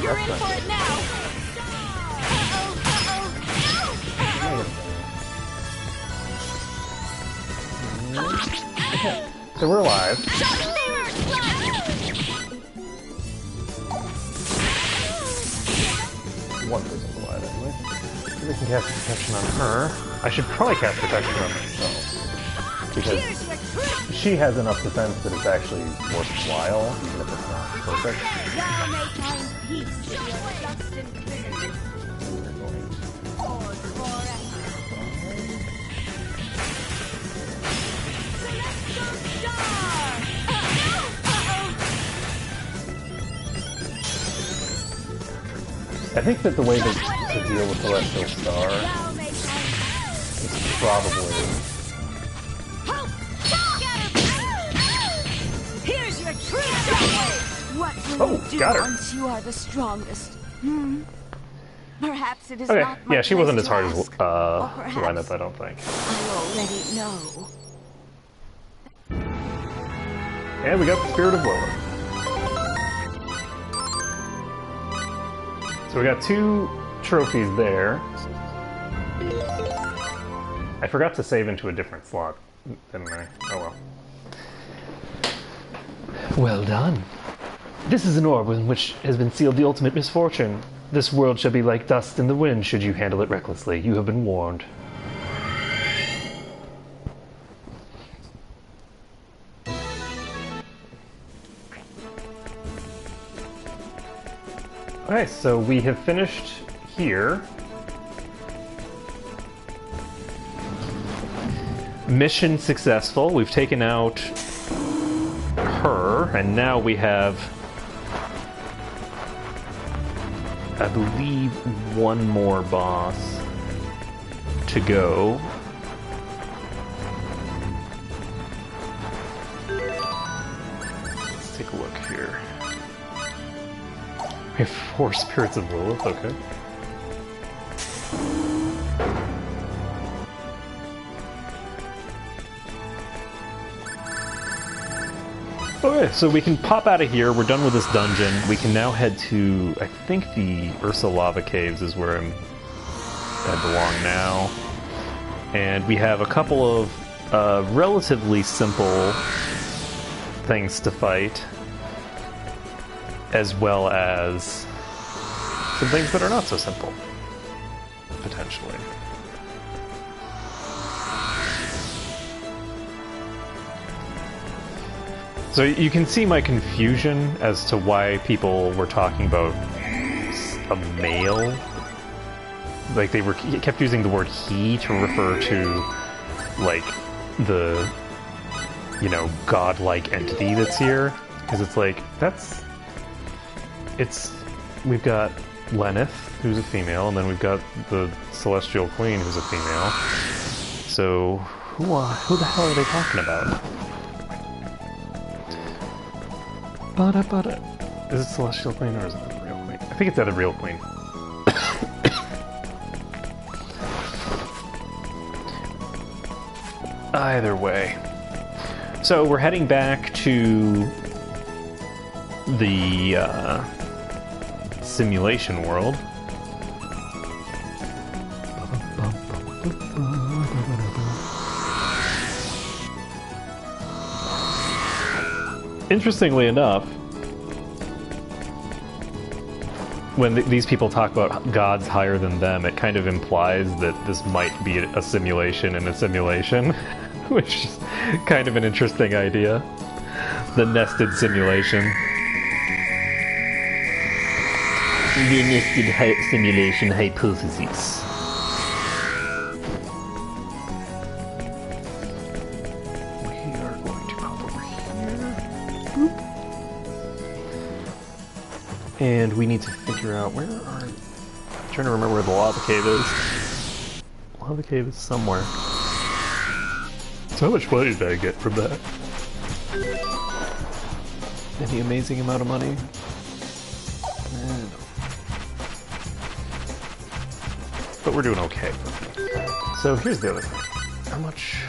You're in for it now. Okay, so we're alive. One person's alive anyway. We can cast protection on her. I should probably cast protection on myself. Because she has enough defense that it's actually worthwhile, even if it's not perfect. I think that the way to deal with Celestial Star is probably... What will you do got her. once you are the strongest? Perhaps it is Okay, not my yeah, she wasn't place as hard to as ask, or perhaps Lenneth, I don't think. I already know. And we got the Spirit of Lilith. So we got 2 trophies there. I forgot to save into a different slot, didn't I? Oh well. Well done. This is an orb in which has been sealed the ultimate misfortune. This world shall be like dust in the wind should you handle it recklessly. You have been warned. Okay, so we have finished here. Mission successful. We've taken out her, and now we have, I believe, one more boss to go. Let's take a look here. We have 4 Spirits of Lilith, okay. Okay, so we can pop out of here. We're done with this dungeon. We can now head to, I think the Ursa Lava Caves is where I belong now. And we have a couple of relatively simple things to fight, as well as some things that are not so simple, potentially. So you can see my confusion as to why people were talking about a male. Like they kept using the word he to refer to, like, the, you know, godlike entity that's here. Because it's like, we've got Lenneth, who's a female, and then we've got the Celestial Queen, who's a female. So, who the hell are they talking about? Is it Celestial Queen or is it the Real Queen? I think it's the Real Queen. Either way. So we're heading back to the simulation world. Interestingly enough, when these people talk about gods higher than them, it kind of implies that this might be a simulation in a simulation, which is kind of an interesting idea. The nested simulation. The nested simulation hypothesis. We are going to pop over here. Boop. And we need to figure out where are... I'm trying to remember where the lava cave is. Lava cave is somewhere. So how much money did I get from that? Any amazing amount of money? No. But we're doing okay. So here's the other thing. How much...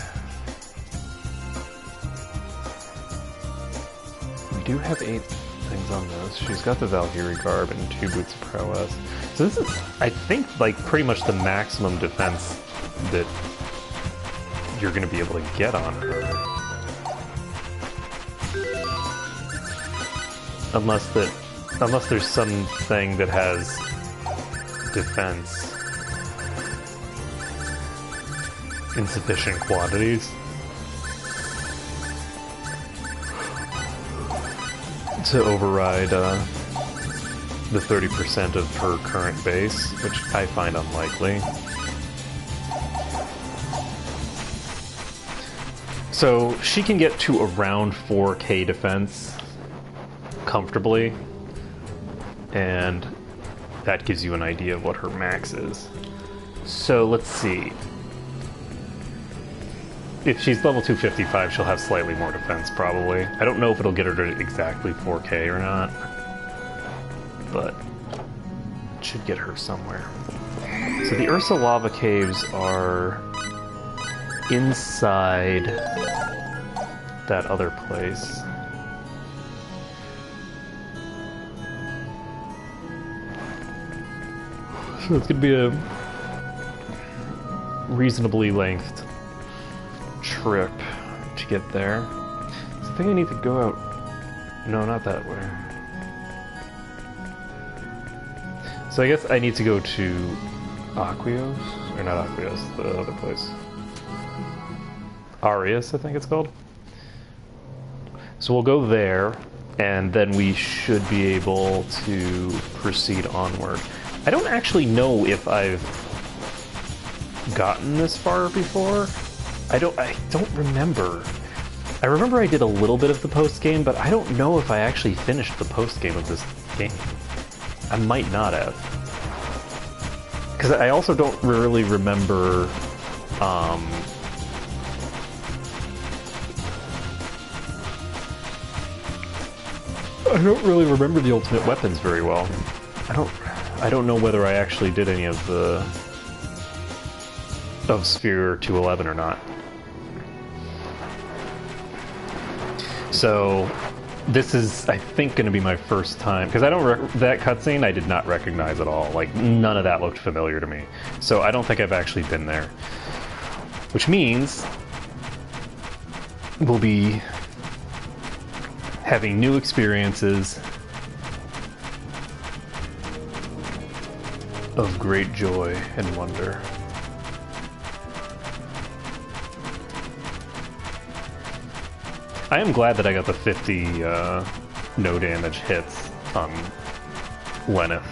We do have 8 things on those. She's got the Valkyrie garb and 2 boots of prowess. So this is, I think, like pretty much the maximum defense that you're going to be able to get on her. Unless there's something that has defense in sufficient quantities to override the 30% of her current base, which I find unlikely. So she can get to around 4k defense comfortably, and that gives you an idea of what her max is. So let's see. If she's level 255, she'll have slightly more defense, probably. I don't know if it'll get her to exactly 4k or not, but it should get her somewhere. So the Ursa lava caves are inside that other place. So it's gonna be a reasonably lengthed trip to get there. So I think I need to go out... No, not that way. So I guess I need to go to Aquios? Or not Aquios, the other place. Arius, I think it's called. So we'll go there, and then we should be able to proceed onward. I don't actually know if I've gotten this far before. I don't remember. I remember I did a little bit of the post-game, but I don't know if I actually finished the post-game of this game. I might not have. Because I also don't really remember... I don't really remember the ultimate weapons very well. I don't know whether I actually did any of the... of Sphere 211 or not. So, this is, I think, going to be my first time, because I don't that cutscene I did not recognize at all. Like, none of that looked familiar to me. So I don't think I've actually been there. Which means we'll be having new experiences of great joy and wonder. I am glad that I got the 50 no damage hits on Lenneth.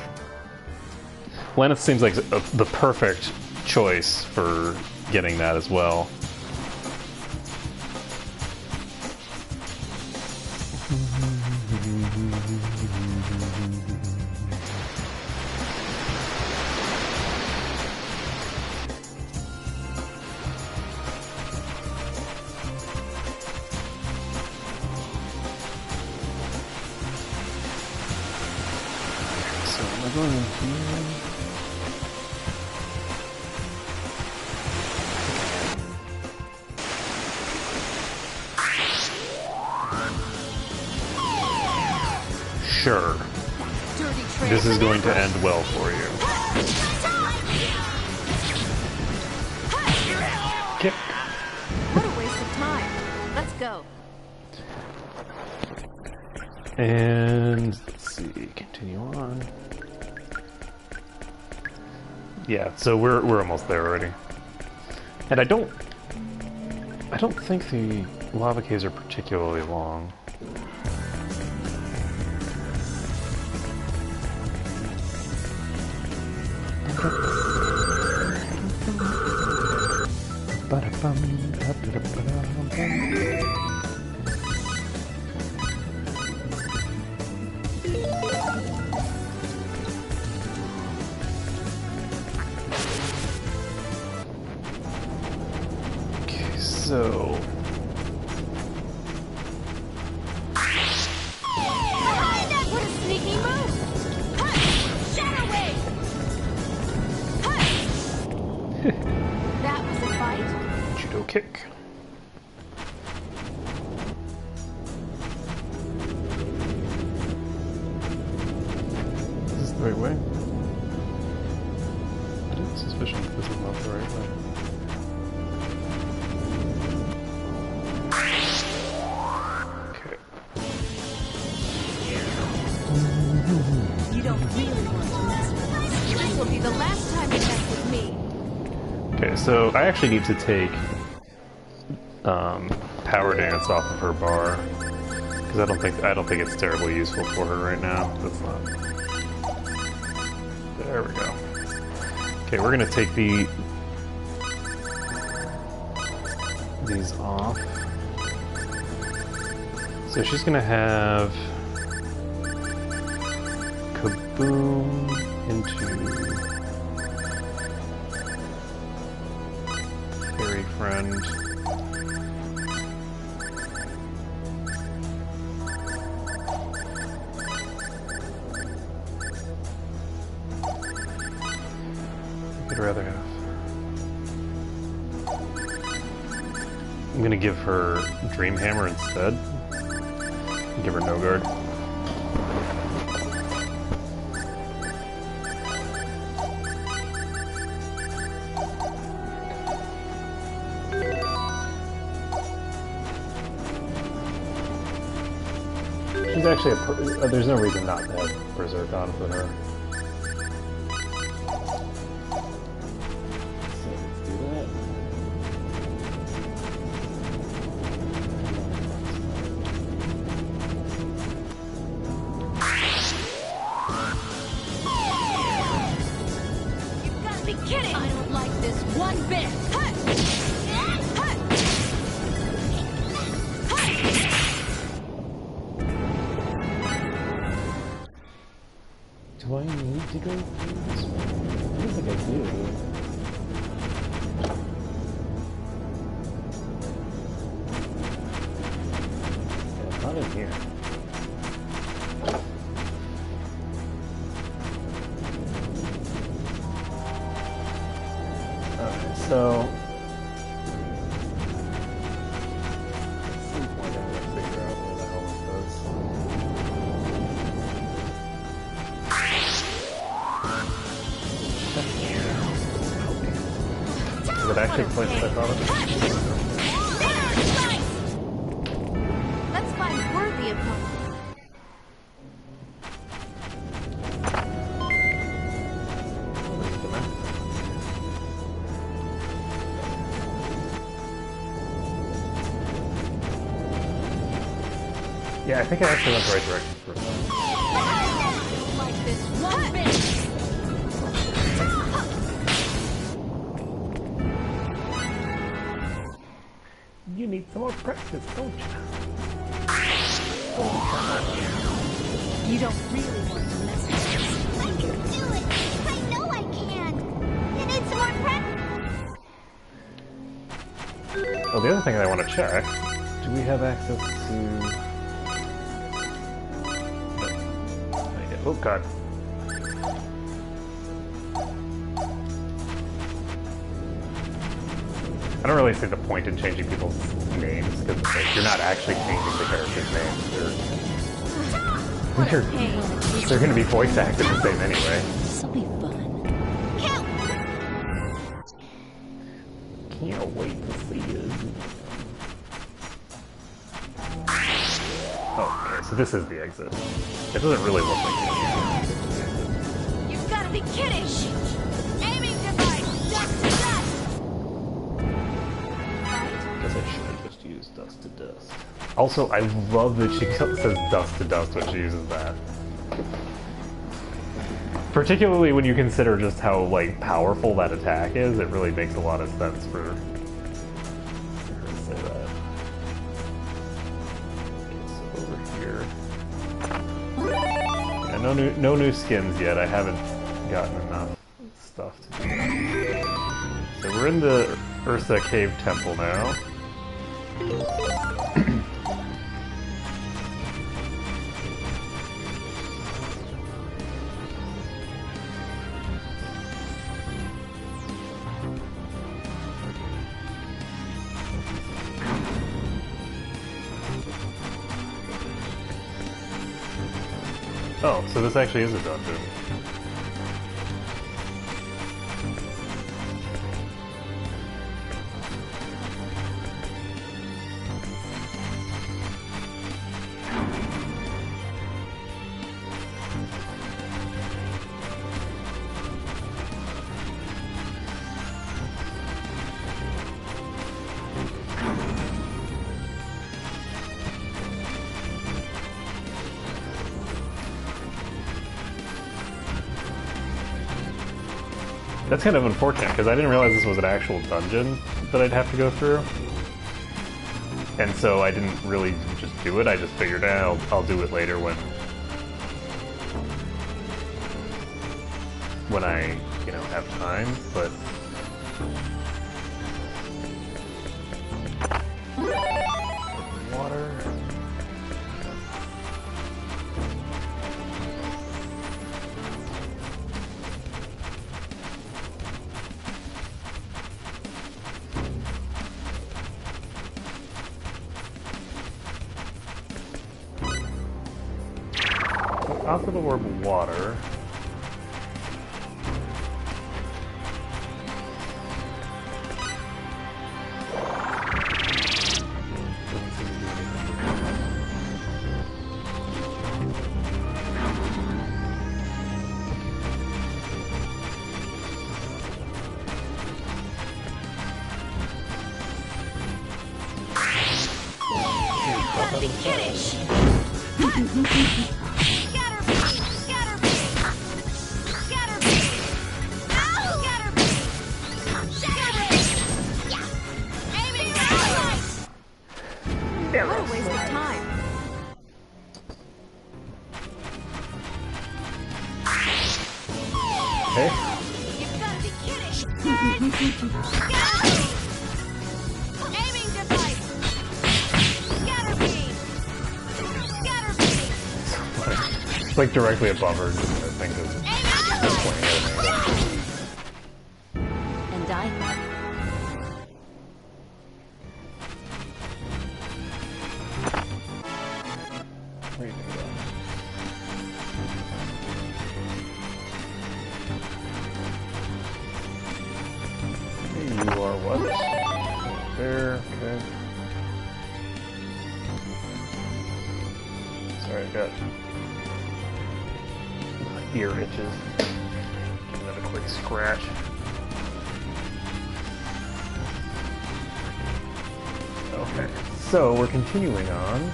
Lenneth seems like the perfect choice for getting that as well. sure Dirty trick. this is going to end well for you. Kick. What a waste of time. Let's go. And let's see, continue on. Yeah, so we're almost there already. And I don't think the lava caves are particularly long. Okay, so What a sneaky move! Shadow Wave! That was a fight. judo kick. Is this the right way? I have a suspicion that this is not the right way. Okay. You don't really want to mess with us. This will be the last time you mess with me. Okay, so I actually need to take power dance off of her bar because I don't think it's terribly useful for her right now. That's not. There we go. Okay, we're gonna take these off. So she's gonna have Kaboom into Fairy Friend. I'd rather have. I'm gonna give her Dream Hammer instead. Give her no guard. She's actually there's no reason not to have Berserk on for her. So let's do that. You've got to be kidding! I don't like this one bit. Do I need to go through this one? I don't think I do. Yeah, it's not in here. Alright, so... at some point I'm gonna figure out where the hell this is. Does it actually point to that on Let's find worthy opponent. Yeah, I think I actually went the right direction first time. I don't like this one bit. You need some more practice, don't you? You don't really want to mess with us. I can do it! I know I can! You need some more practice! Oh, the other thing I want to check, do we have access to... Oh god. I don't really see the point in changing people's names, because like, you're not actually changing the character's names. What a pain. They're going to be voice acted the same anyway. This'll be fun. Can't wait to see it. Oh, okay, so this is the exit. It doesn't really look like it. You've got to be kidding! Aiming device, dust to dust! Guess I should have just used dust to dust. Also, I love that she says dust to dust when she uses that. Particularly when you consider just how, like, powerful that attack is, it really makes a lot of sense for her to say that. Okay, so over here. Yeah, no new skins yet. I haven't gotten enough stuff to do that. So we're in the Ursa Cave Temple now. Oh, so this actually is a dungeon. That's kind of unfortunate, because I didn't realize this was an actual dungeon that I'd have to go through. And so I didn't really just do it, I just figured, I'll do it later when I, you know, have time, but... Water... Off of the orb of water. Gotta be kidding! What a waste of time. Hey? You've got to be kidding! Aiming device! Scatter beam! Scatter beam! It's like directly above her, I think is pointing at me. And I thought, Where are you gonna go? Hey, you are what? There, okay. Sorry, I got my ear itches. Give it a quick scratch. Okay, so we're continuing on.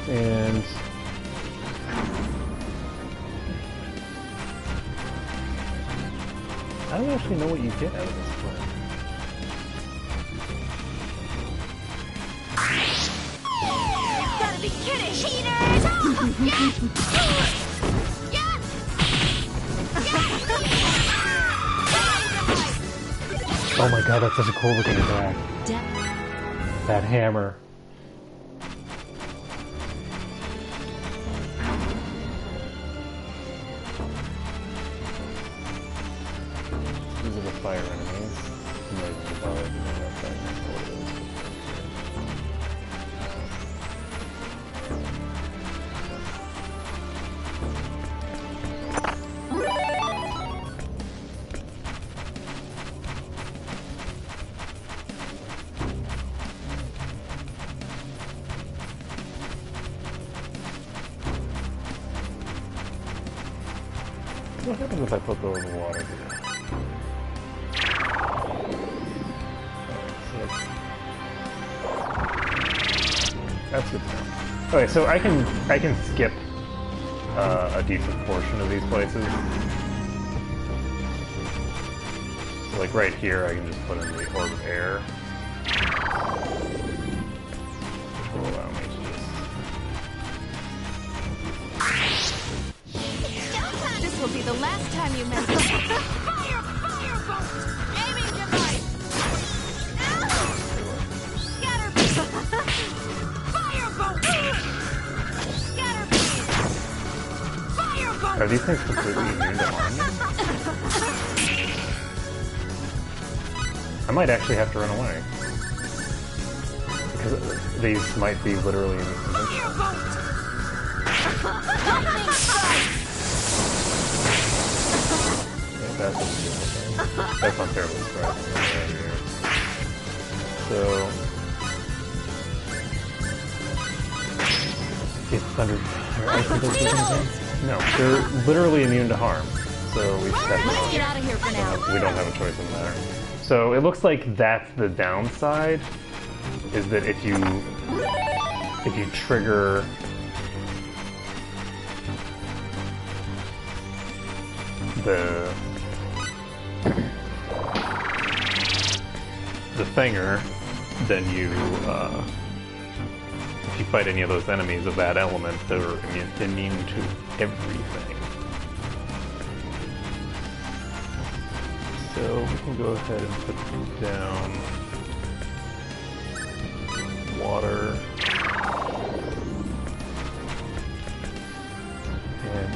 And I don't actually know what you get out of this plan. You've got to be kidding! Cheaters! Oh my god, that's such a cool looking attack. depth. That hammer. These are the fire enemies. You might be bothered to know that thing. What happens if I put those in the water here? That's good to know. Okay, so I can skip a decent portion of these places. So like right here, I can just put in the orb of air. Which will allow me to just... This will be the last time you mess with me. Firebolt! Aiming device! Scatter beam! Firebolt! Scatter beam! Firebolt! Are these things completely immune to harm? I might actually have to run away. Because these might be literally invincible. Yeah, that's not terribly surprising. Right here. So... It's thunder... No, they're literally immune to harm. So we just have to... Let's get out of here for now. We don't have a choice in the matter. So it looks like that's the downside, is that if you trigger the thinger, then you if you fight any of those enemies of that element, they're immune to everything. So we can go ahead and put down water and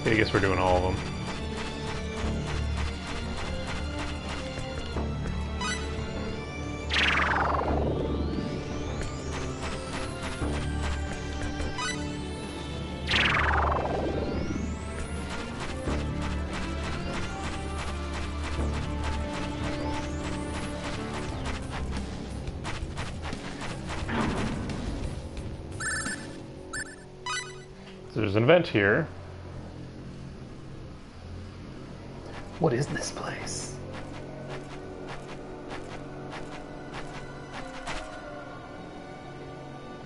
I guess we're doing all of them. So there's an event here. What is this place?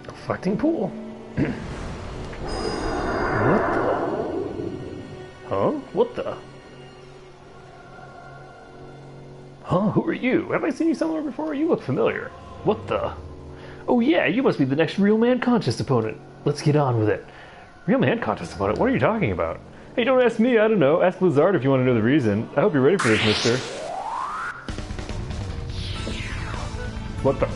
A reflecting pool. What the? Huh? What the? Huh? Who are you? Have I seen you somewhere before? You look familiar. What the? Oh yeah, you must be the next Real Man Contest opponent. Let's get on with it. Real Man Contest opponent? What are you talking about? Hey, don't ask me, I don't know. Ask Blizzard if you want to know the reason. I hope you're ready for this, mister. What the?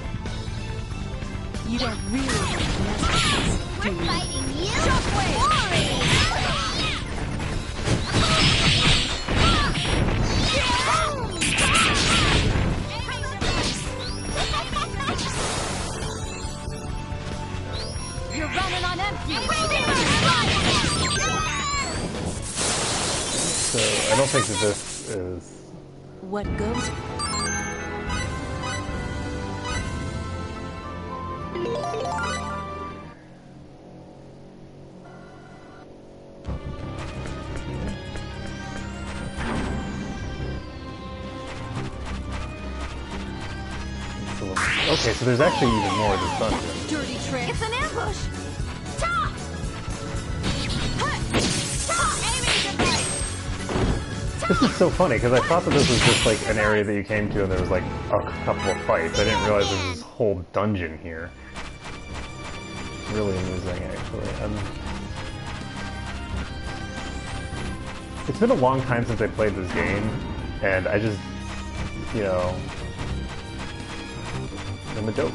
You don't really want to mess with us, do We're you? fighting you! Shockwave! You're running on empty. So, I don't think that this is... What goes? Okay, so there's actually even more of this dungeon. Dirty trick. It's an ambush! Ta! Aiming device! This is so funny, because I thought that this was just like an area that you came to and there was like a couple of fights. I didn't realize there was this whole dungeon here. Really amusing, actually. It's been a long time since I played this game, and I just, you know, I'm a dope.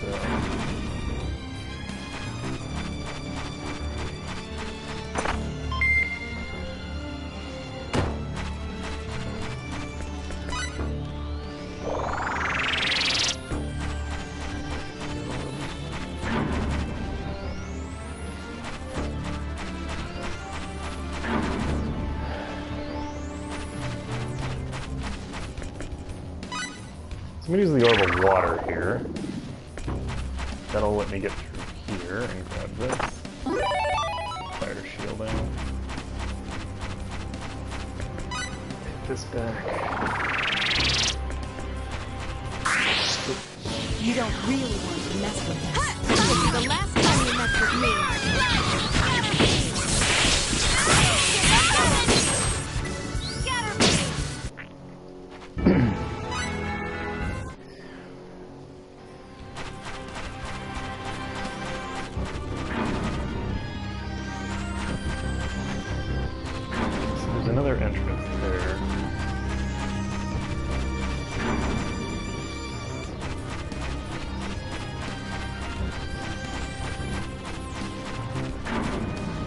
So. So I'm going to use the orb of water here. That'll let me get through here and grab this. Fire shielding. Take this back. You don't really want to mess with us. This will be the last time you mess with me. There's another entrance there.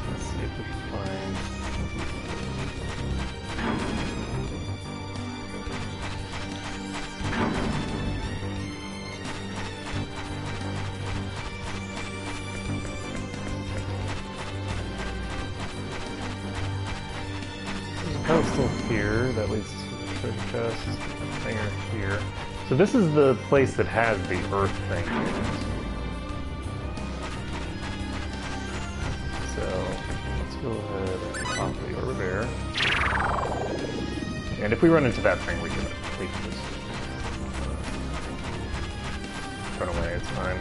Let's see if we can find... There's a pedestal here that leads to the treasure chest. Hanger here. So this is the place that has the earth thing in it. So let's go ahead and pop the orb there. And if we run into that thing, we can just run away. It's fine.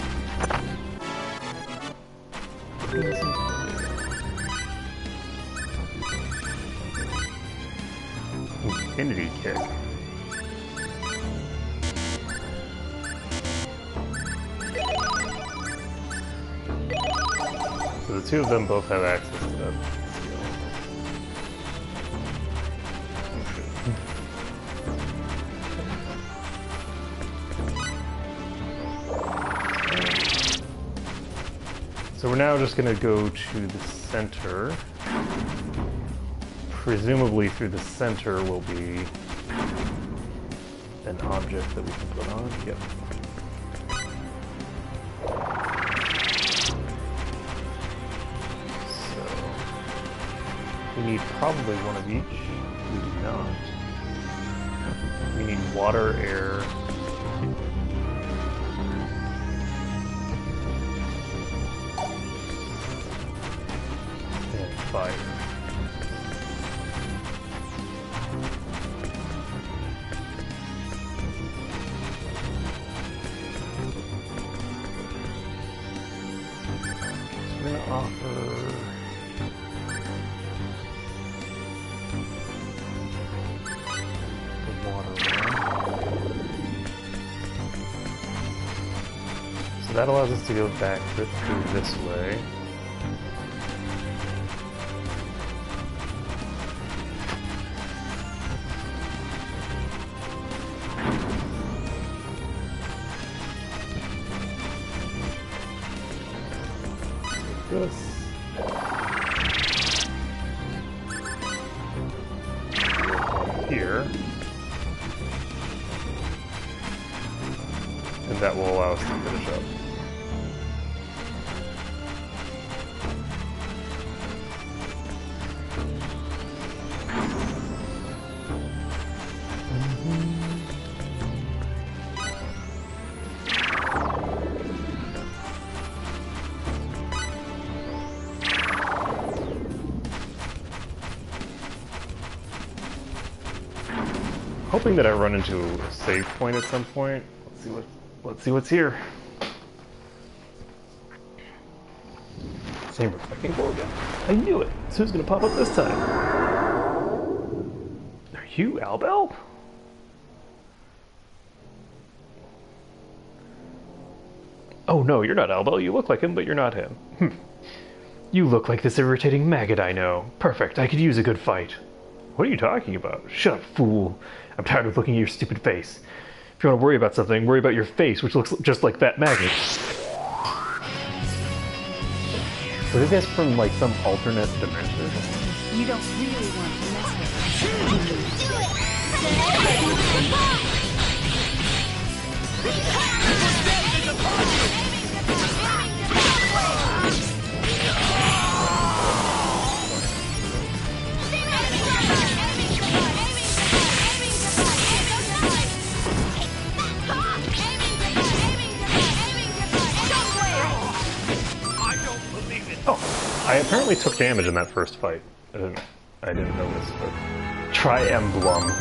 Infinity kick. So the two of them both have access to that skill. So we're now just going to go to the center. Presumably through the center will be an object that we can put on. Yep. So we need probably one of each. We do not. We need water, air, and fire. We're going to offer the water one. So that allows us to go back through this way. This. Here. And that will allow us to finish up. Hoping that I run into a save point at some point. Let's see what's here. Same reflecting board again. I knew it. So who's gonna pop up this time? Are you Albel? Oh no, you're not Albel. You look like him, but you're not him. You look like this irritating maggot I know. Perfect. I could use a good fight. What are you talking about? Shut up, fool. I'm tired of looking at your stupid face. If you want to worry about something, worry about your face, which looks just like that magnet. Are these guys from like some alternate dimension? You don't really want to mess with Oh, I apparently took damage in that first fight. I didn't notice, but try emblem.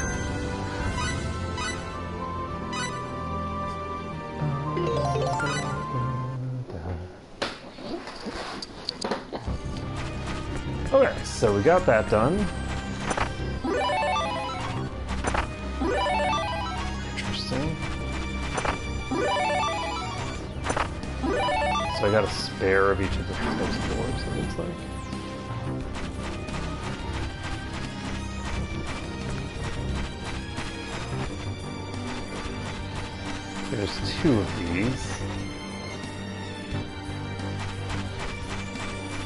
Okay, so we got that done. Interesting. So I got a spare of each of the types of doors, it looks like. There's 2 of these.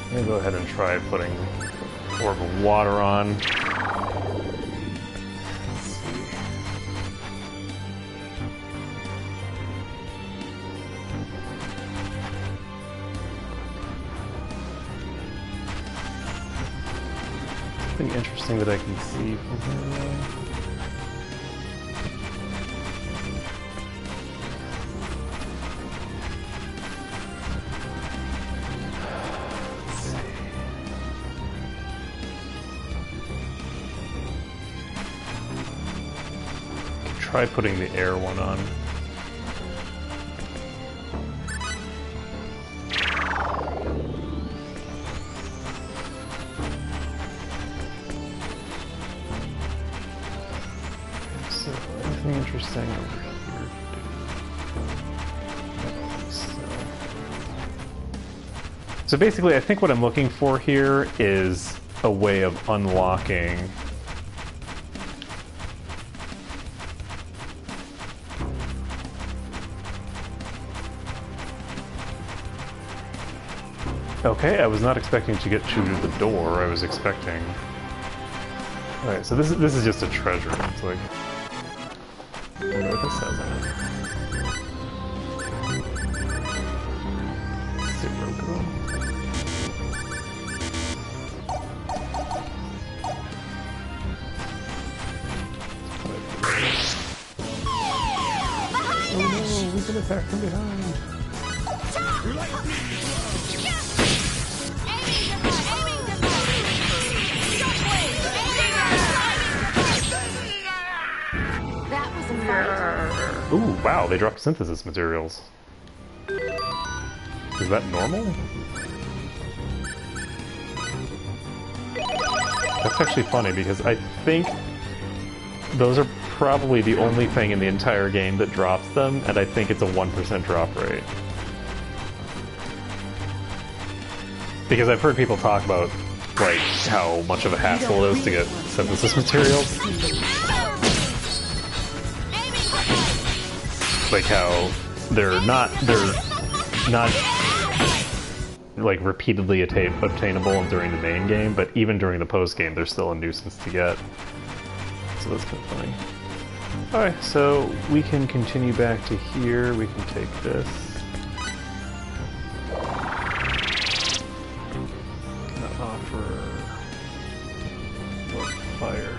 I'm gonna go ahead and try putting Orb of Water on. Let's see. Something interesting that I can see from here. Try putting the air one on. So, anything interesting over here? So basically, I think what I'm looking for here is a way of unlocking Okay, I was not expecting to get to the door. I was expecting. Alright, so this is just a treasure. It's like, I wonder what this says on it. Super cool. Oh no, we've been attacked from behind. Ooh, wow, they dropped synthesis materials. Is that normal? That's actually funny because I think those are probably the only thing in the entire game that drops them, and I think it's a 1% drop rate. Because I've heard people talk about, like, how much of a hassle it is to get synthesis materials. Like how they're not like repeatedly obtainable during the main game, but even during the post game, they're still a nuisance to get. So that's kind of funny. All right, so we can continue back to here. We can take this. Gonna offer fire.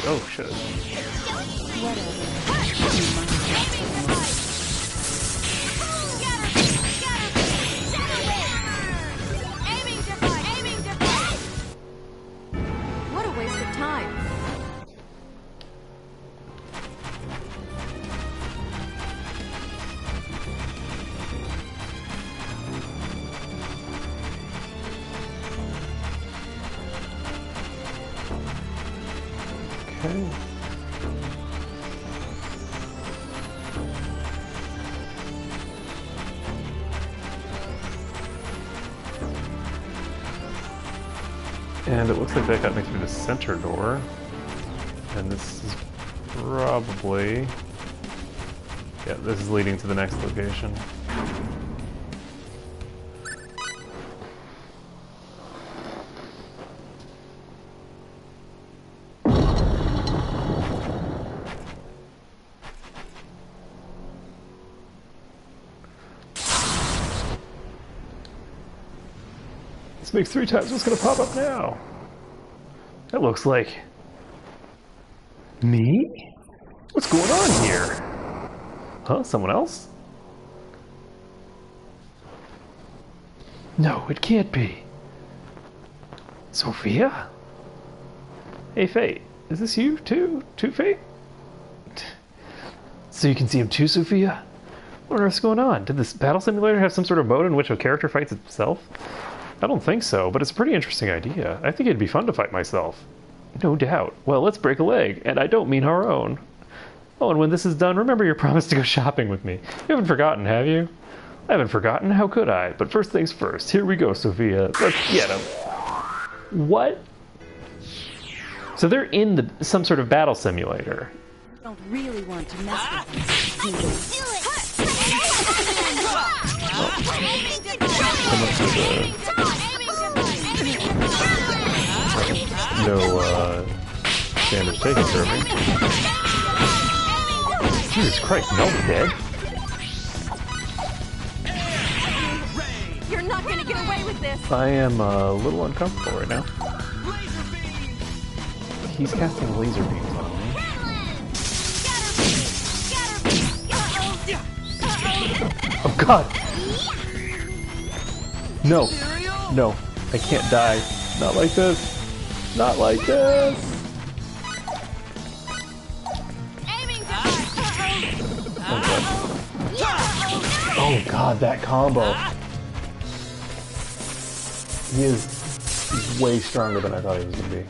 Oh shit. What a waste of time. Okay. And it looks like that got me through the center door. And this is probably... Yeah, this is leading to the next location. This makes 3 times what's gonna pop up now. That looks like... me? What's going on here? Huh? Someone else? No, it can't be. Sophia? Hey, Fate. Is this you, too? Too, Fate? So you can see him too, Sophia? What on earth's going on? Did this battle simulator have some sort of mode in which a character fights itself? I don't think so, but it's a pretty interesting idea. I think it'd be fun to fight myself. No doubt. Well, let's break a leg, and I don't mean our own. Oh, and when this is done, remember your promise to go shopping with me. You haven't forgotten, have you? I haven't forgotten. How could I? But first things first. Here we go, Sophia. Let's get him. What? So they're in some sort of battle simulator. I don't really want to mess with you. No damage taken from me. Jesus Christ, no dead. You're not gonna get away with this. I am a little uncomfortable right now. He's casting laser beams on me. Oh God! No, no, I can't die. Not like this. Not like this. Oh God, that combo. He's way stronger than I thought he was going to be.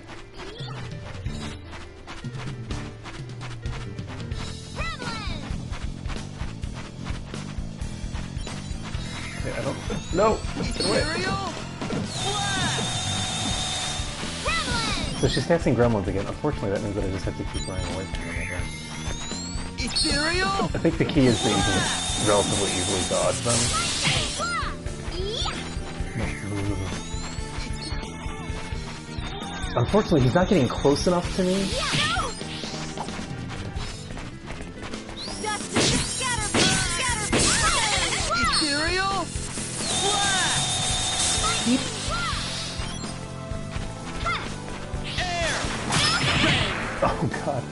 Okay, I don't... No! Get away! So she's casting Gremlins again. Unfortunately, that means that I just have to keep running away from her again. I think the key is that you can relatively easily dodge them. Unfortunately, he's not getting close enough to me. Oh God.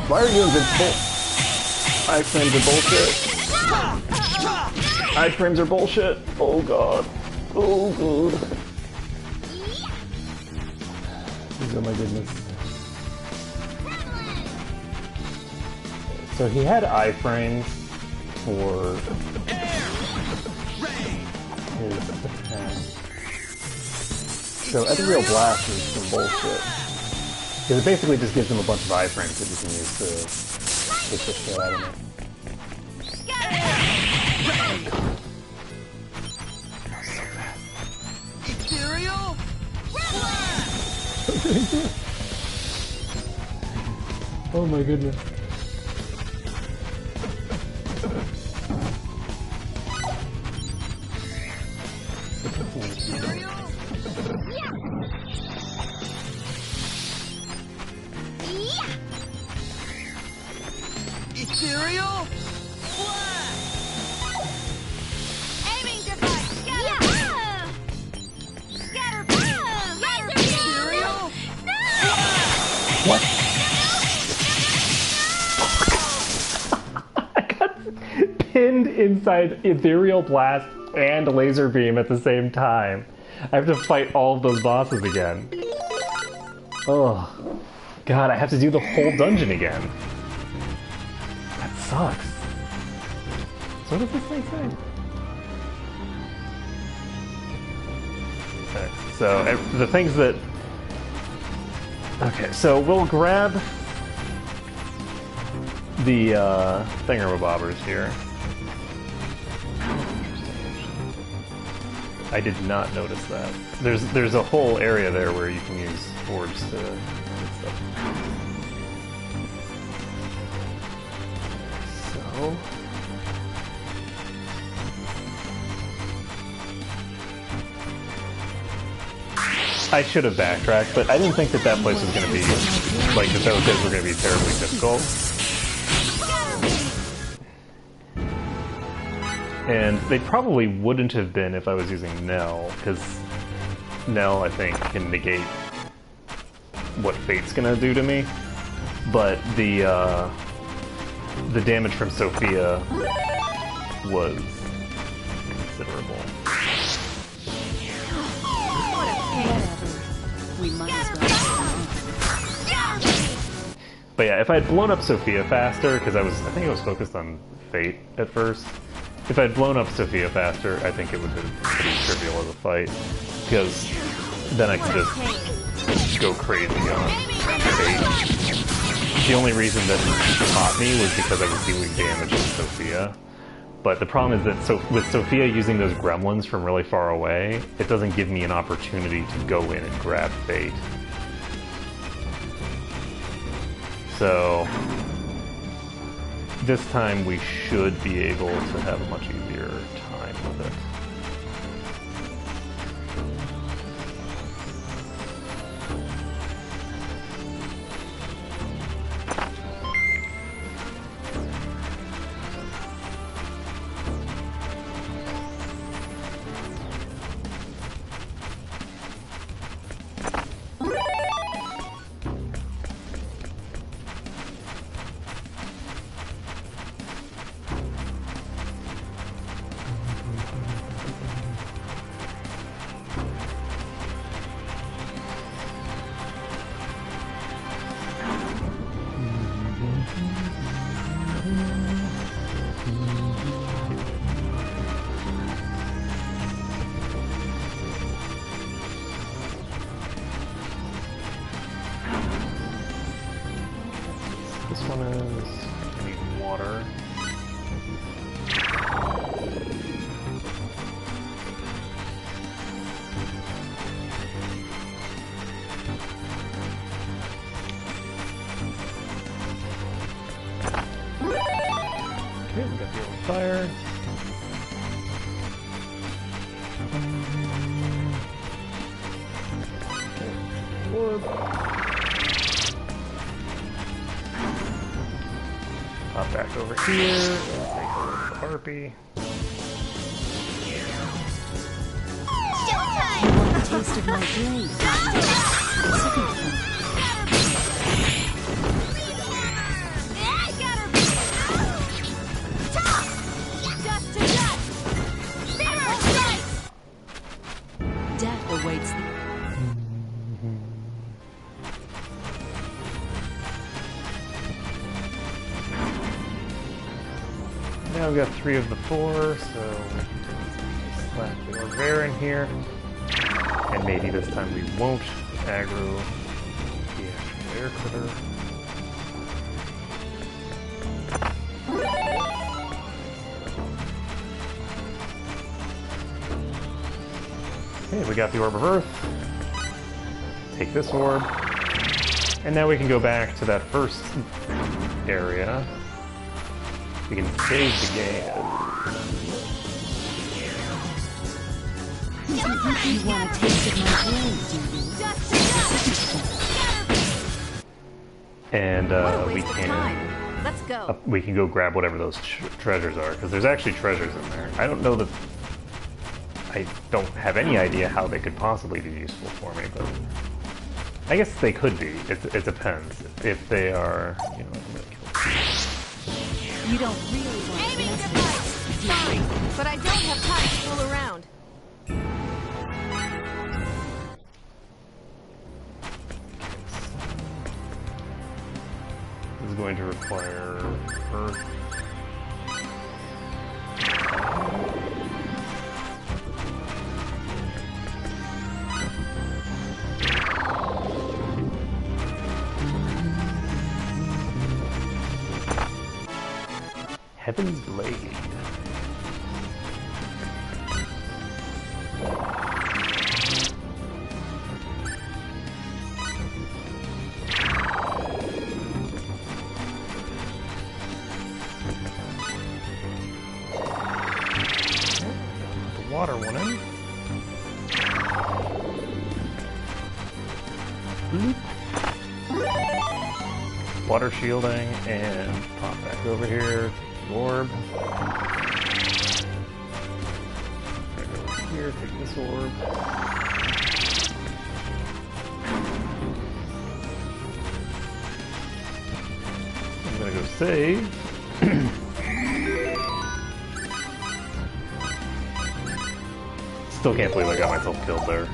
Why are you invincible? Iframes are bullshit. Iframes are bullshit. Oh God. Oh God. Oh my goodness. So he had iframes for his attack. So Ethereal Blast is some bullshit. Because it basically just gives him a bunch of iframes that you can use to push the shit out of him. Oh my goodness. Ethereal Blast! Aiming device! Scatter! Ethereal! No! What? I got pinned inside Ethereal Blast and Laser Beam at the same time. I have to fight all of those bosses again. Oh, God, I have to do the whole dungeon again. That sucks. So what does this thing say? Okay, so the things that... Okay, so we'll grab the thingamabobbers here. I did not notice that. There's a whole area there where you can use orbs to do stuff. So I should have backtracked, but I didn't think that place was going to be like that. Those guys were going to be terribly difficult. And they probably wouldn't have been if I was using Nell, because Nell, I think, can negate what Fate's gonna do to me. But the damage from Sophia was considerable. We might as well. But yeah, if I had blown up Sophia faster, because I think I was focused on Fate at first. If I'd blown up Sophia faster, I think it would have been pretty trivial as a fight, because then I could just go crazy on Fate. The only reason that he caught me was because I was dealing damage to Sophia. But the problem is that with Sophia using those gremlins from really far away, it doesn't give me an opportunity to go in and grab Fate. So this time we should be able to have a much easier time with it. This one is, I need water. Okay, we got the old fire. Okay, orb. Pop back over here, take a the harpy. Showtime! Taste of my blade. I got her! Top! Dust to dust! Mirror strike! Death awaits the... Now we've got 3 of the 4, so we can slap the Orvera in here. And maybe this time we won't aggro the actual air critter. Okay, we got the Orb of Earth. Take this orb. And now we can go back to that first area. We can save the game. You want a taste of my blade, do you? Dust to dust! And What a we waste of time. can Let's go. we can go grab whatever those treasures are, because there's actually treasures in there. I don't know that. I don't have any idea how they could possibly be useful for me, but I guess they could be. It depends. If they are, you know. You don't really want to Aiming mess device! Fine, but I don't have time to fool around. This is going to require earth. Heaven's Blade. Water shielding and pop back over here. Take the orb. Back over here, take this orb. I'm gonna go save. Still can't believe I got myself killed there.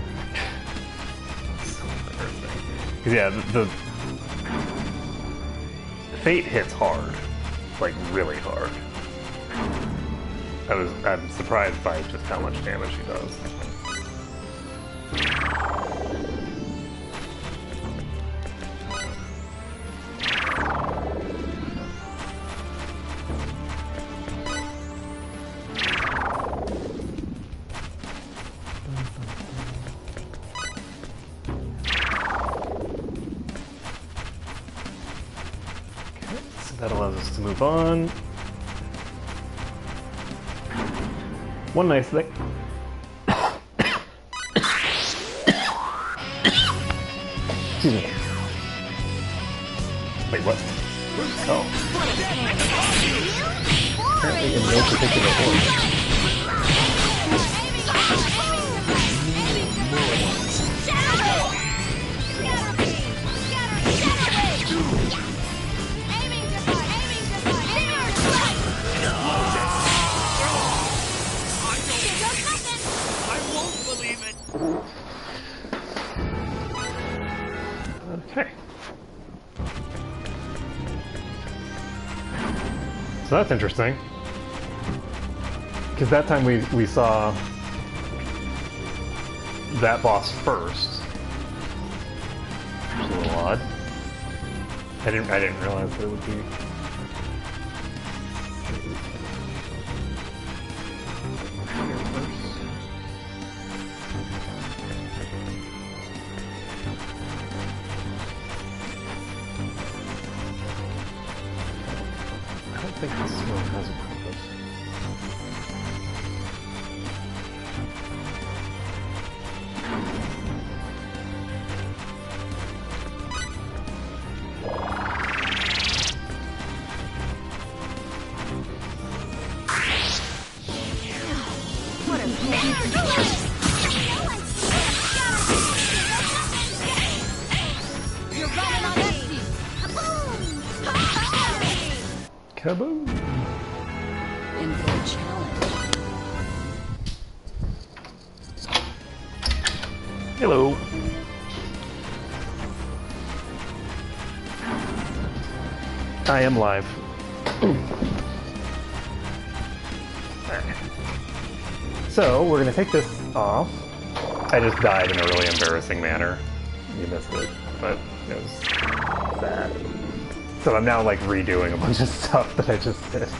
So embarrassing. 'Cause yeah, the Fate hits hard, like really hard. I'm surprised by just how much damage he does. That allows us to move on. One nice thing. Excuse me. Wait, what? Oh. Apparently in no particular order. Okay. So that's interesting. Because that time we saw that boss first. Which is a little odd. I didn't realize that it would be. I don't think this one has a purpose. What a You're running on empty. Kaboom! In for a challenge. Hello. I am live. So, we're gonna take this off. I just died in a really embarrassing manner. You missed it, but it was sad. So I'm now like redoing a bunch of stuff that I just did. Let's see,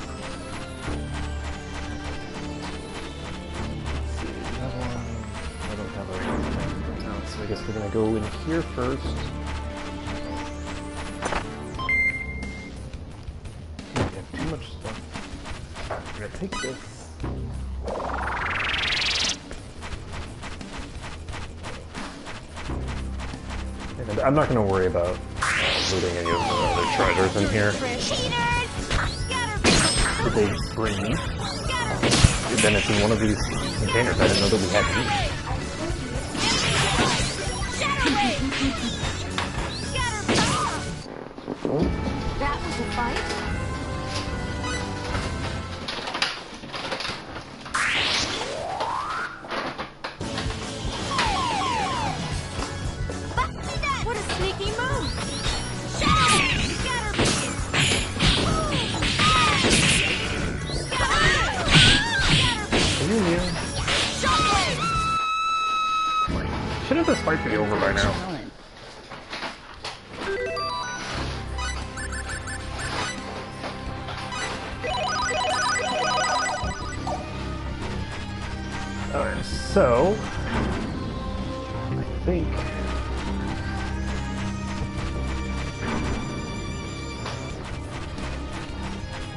that one, I don't have a now, so I guess we're gonna go in here first. We have too much stuff. We're gonna take this. And I'm not gonna worry about looting any of the other treasures in here. Did they bring me? Then it's in one of these containers. I didn't know that we had meat. That was a fight? What a sneaky move! Shouldn't this fight be over by now? Alright, so I think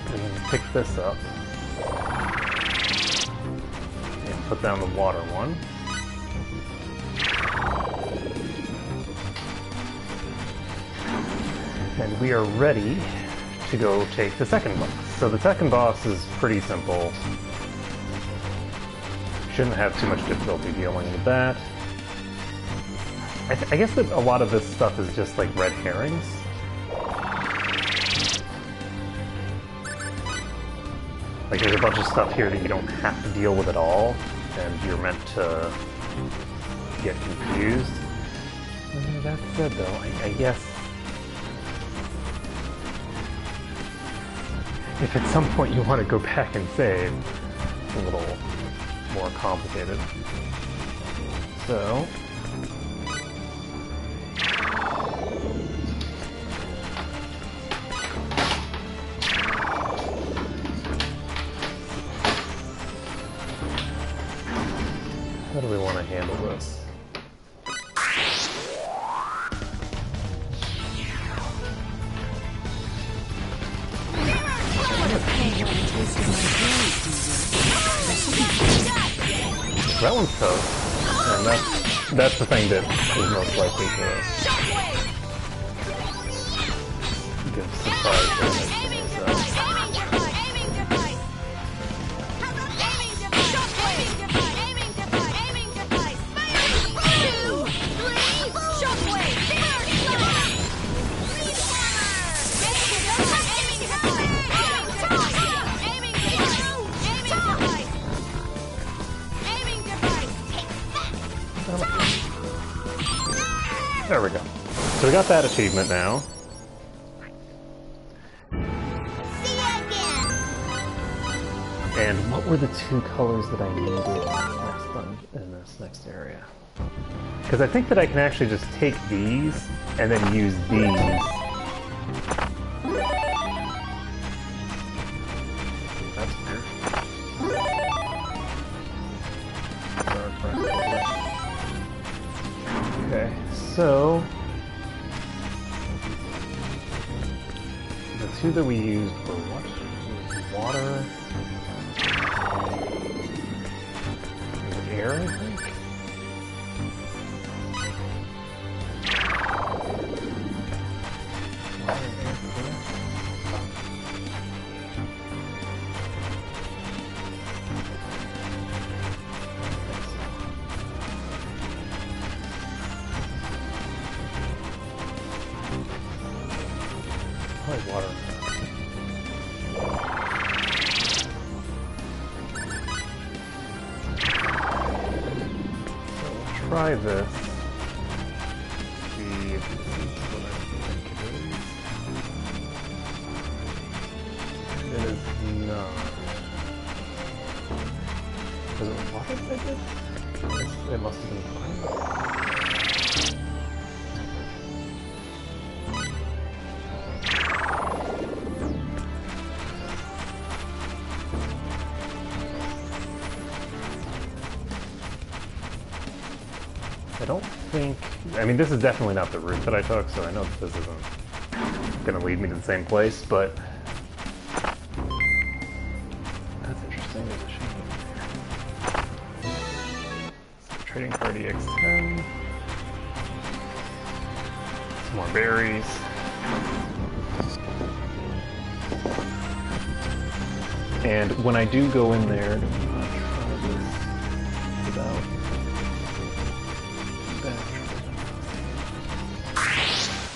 I'm gonna pick this up and put down the water one. And we are ready to go take the second boss. So the second boss is pretty simple. Shouldn't have too much difficulty dealing with that. I guess that a lot of this stuff is just like red herrings. Like there's a bunch of stuff here that you don't have to deal with at all, and you're meant to get confused. That said though, I guess if at some point you want to go back and save, it's a little more complicated. So how do we want to handle this? That one's toast, and that's the thing that is most likely to give surprise damage. There we go. So we got that achievement now. See ya again. And what were the two colors that I needed in this next area? Because I think that I can actually just take these and then use these. That's weird. Okay, so the two that we used were what? It was water and air, I think? Water and air, probably water. So we'll try this. See if this is what I think it is. It is not. Was it water that did? It must have been fire. I don't think... I mean, this is definitely not the route that I took, so I know that this isn't going to lead me to the same place, but... That's interesting, there's a shame. So, trading card EX10. Some more berries. And when I do go in there... I'll try this without...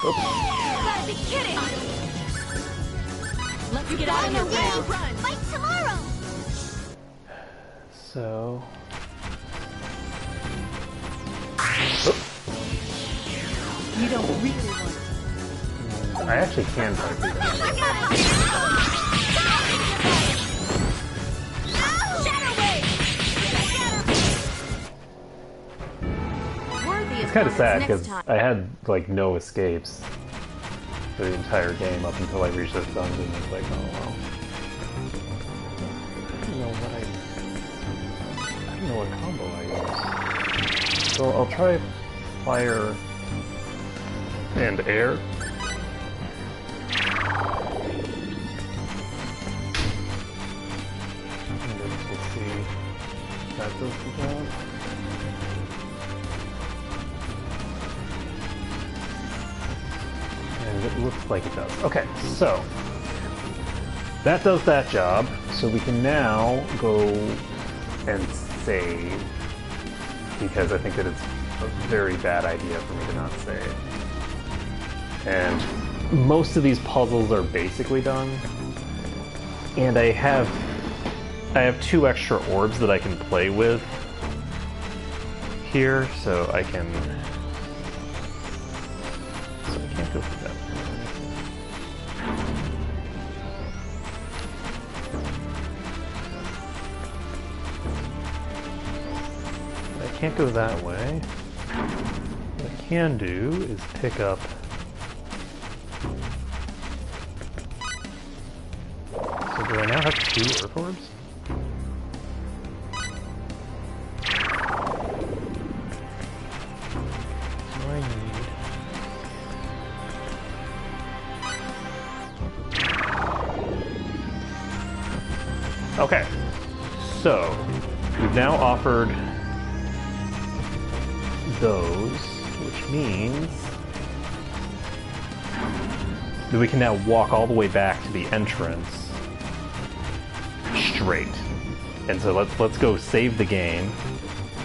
Oops. You gotta be kidding! Let's get out of here, run! Fight tomorrow. So... You don't really want I actually can fight these things. It's kind of sad because I had like no escapes for the entire game up until I reached this dungeon. It's like, oh well. I don't know what combo I use. So I'll try fire and air. And then we'll see if that does the job. And And it looks like it does. Okay, so that does that job. So we can now go and save, because I think that it's a very bad idea for me to not save. And most of these puzzles are basically done. And I have 2 extra orbs that I can play with here, so I can't go through that. I can't go that way. What I can do is pick up. So do I now have 2 Earth Orbs? What do I need? Okay, so we've now offered those, which means that we can now walk all the way back to the entrance straight. And so let's go save the game,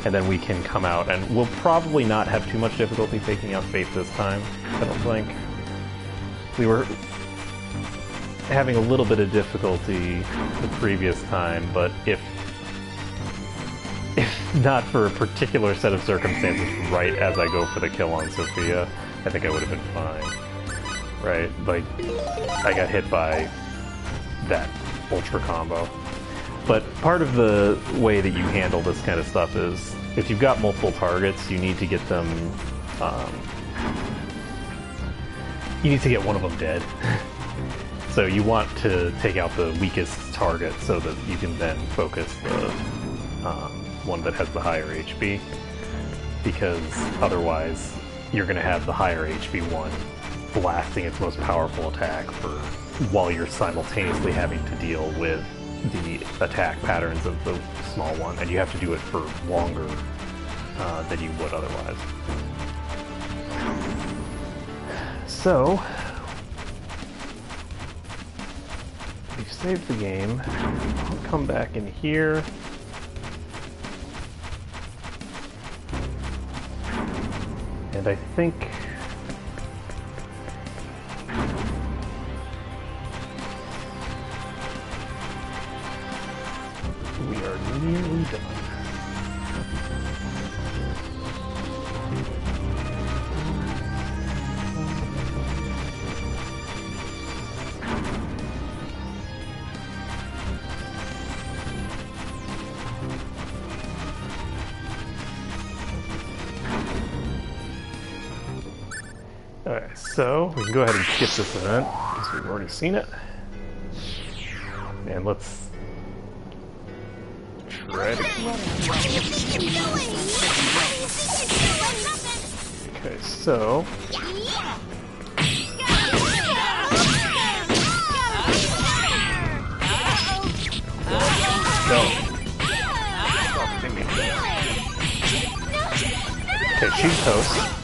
and then we can come out, and we'll probably not have too much difficulty taking out Fate this time. I don't think. We were having a little bit of difficulty the previous time, but if not for a particular set of circumstances right as I go for the kill on Sophia, I think I would have been fine. Right? Like, I got hit by that ultra combo. But part of the way that you handle this kind of stuff is, if you've got multiple targets, you need to get them, you need to get one of them dead. So you want to take out the weakest target so that you can then focus the one that has the higher HP, because otherwise you're going to have the higher HP one blasting its most powerful attack while you're simultaneously having to deal with the attack patterns of the small one, and you have to do it for longer than you would otherwise. So we've saved the game. I'll come back in here. And I think we are nearly done. Alright, so we can go ahead and skip this event, because we've already seen it. And let's try to... Okay, so... Go. Okay, she's toast.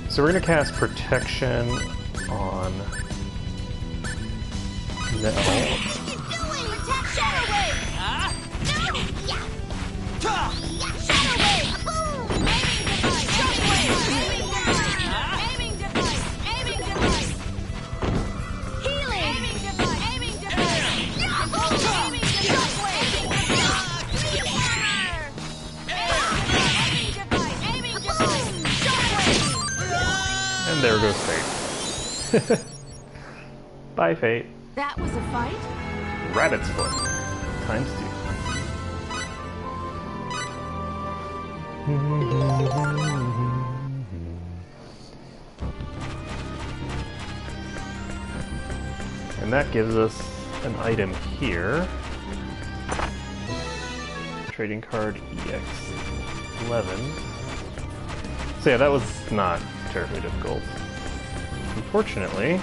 So we're going to cast Protection on Nell. And there goes Fate. Bye, Fate. That was a fight? Rabbit's Foot. Times 2. And that gives us an item here. Trading card EX11. So yeah, that was not terribly difficult. Unfortunately,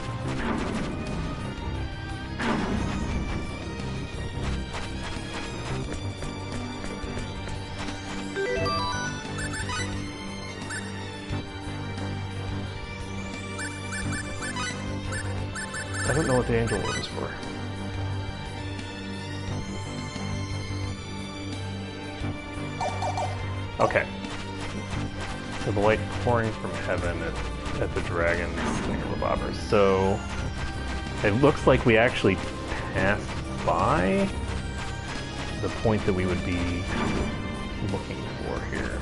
I don't know what the angel word is for. Okay. So the light pouring from heaven at the dragon's thingamabobbers. So it looks like we actually passed by the point that we would be looking for here.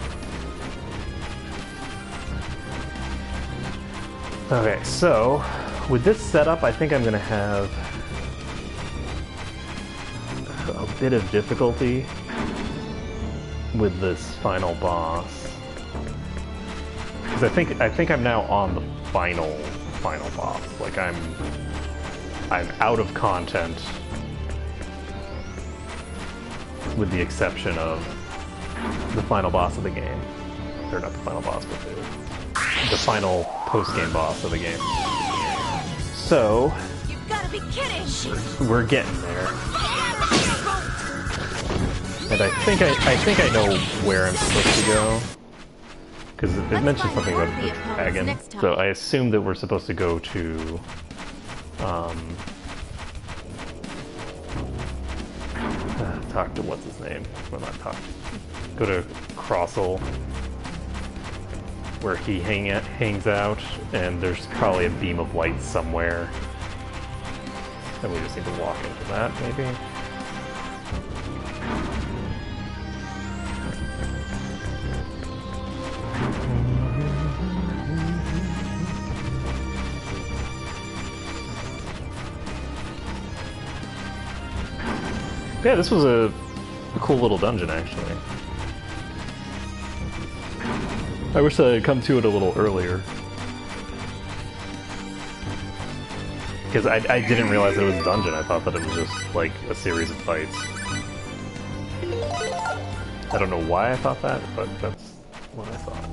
Okay, so with this setup, I think I'm going to have a bit of difficulty with this final boss. Because I think I'm now on the final boss. Like I'm out of content, with the exception of the final boss of the game. Or not the final boss, but the final post-game boss of the game. So You've got to be kidding! we're getting there. And I think I know where I'm supposed to go. Because it mentioned something about the dragon. So I assume that we're supposed to go to talk to what's his name? Well, not talk. Go to Crossel, where he hangs out, and there's probably a beam of light somewhere. And we just need to walk into that, maybe? Yeah, this was a cool little dungeon, actually. I wish I had come to it a little earlier. Because I didn't realize that it was a dungeon. I thought that it was just, like, a series of fights. I don't know why I thought that, but that's what I thought.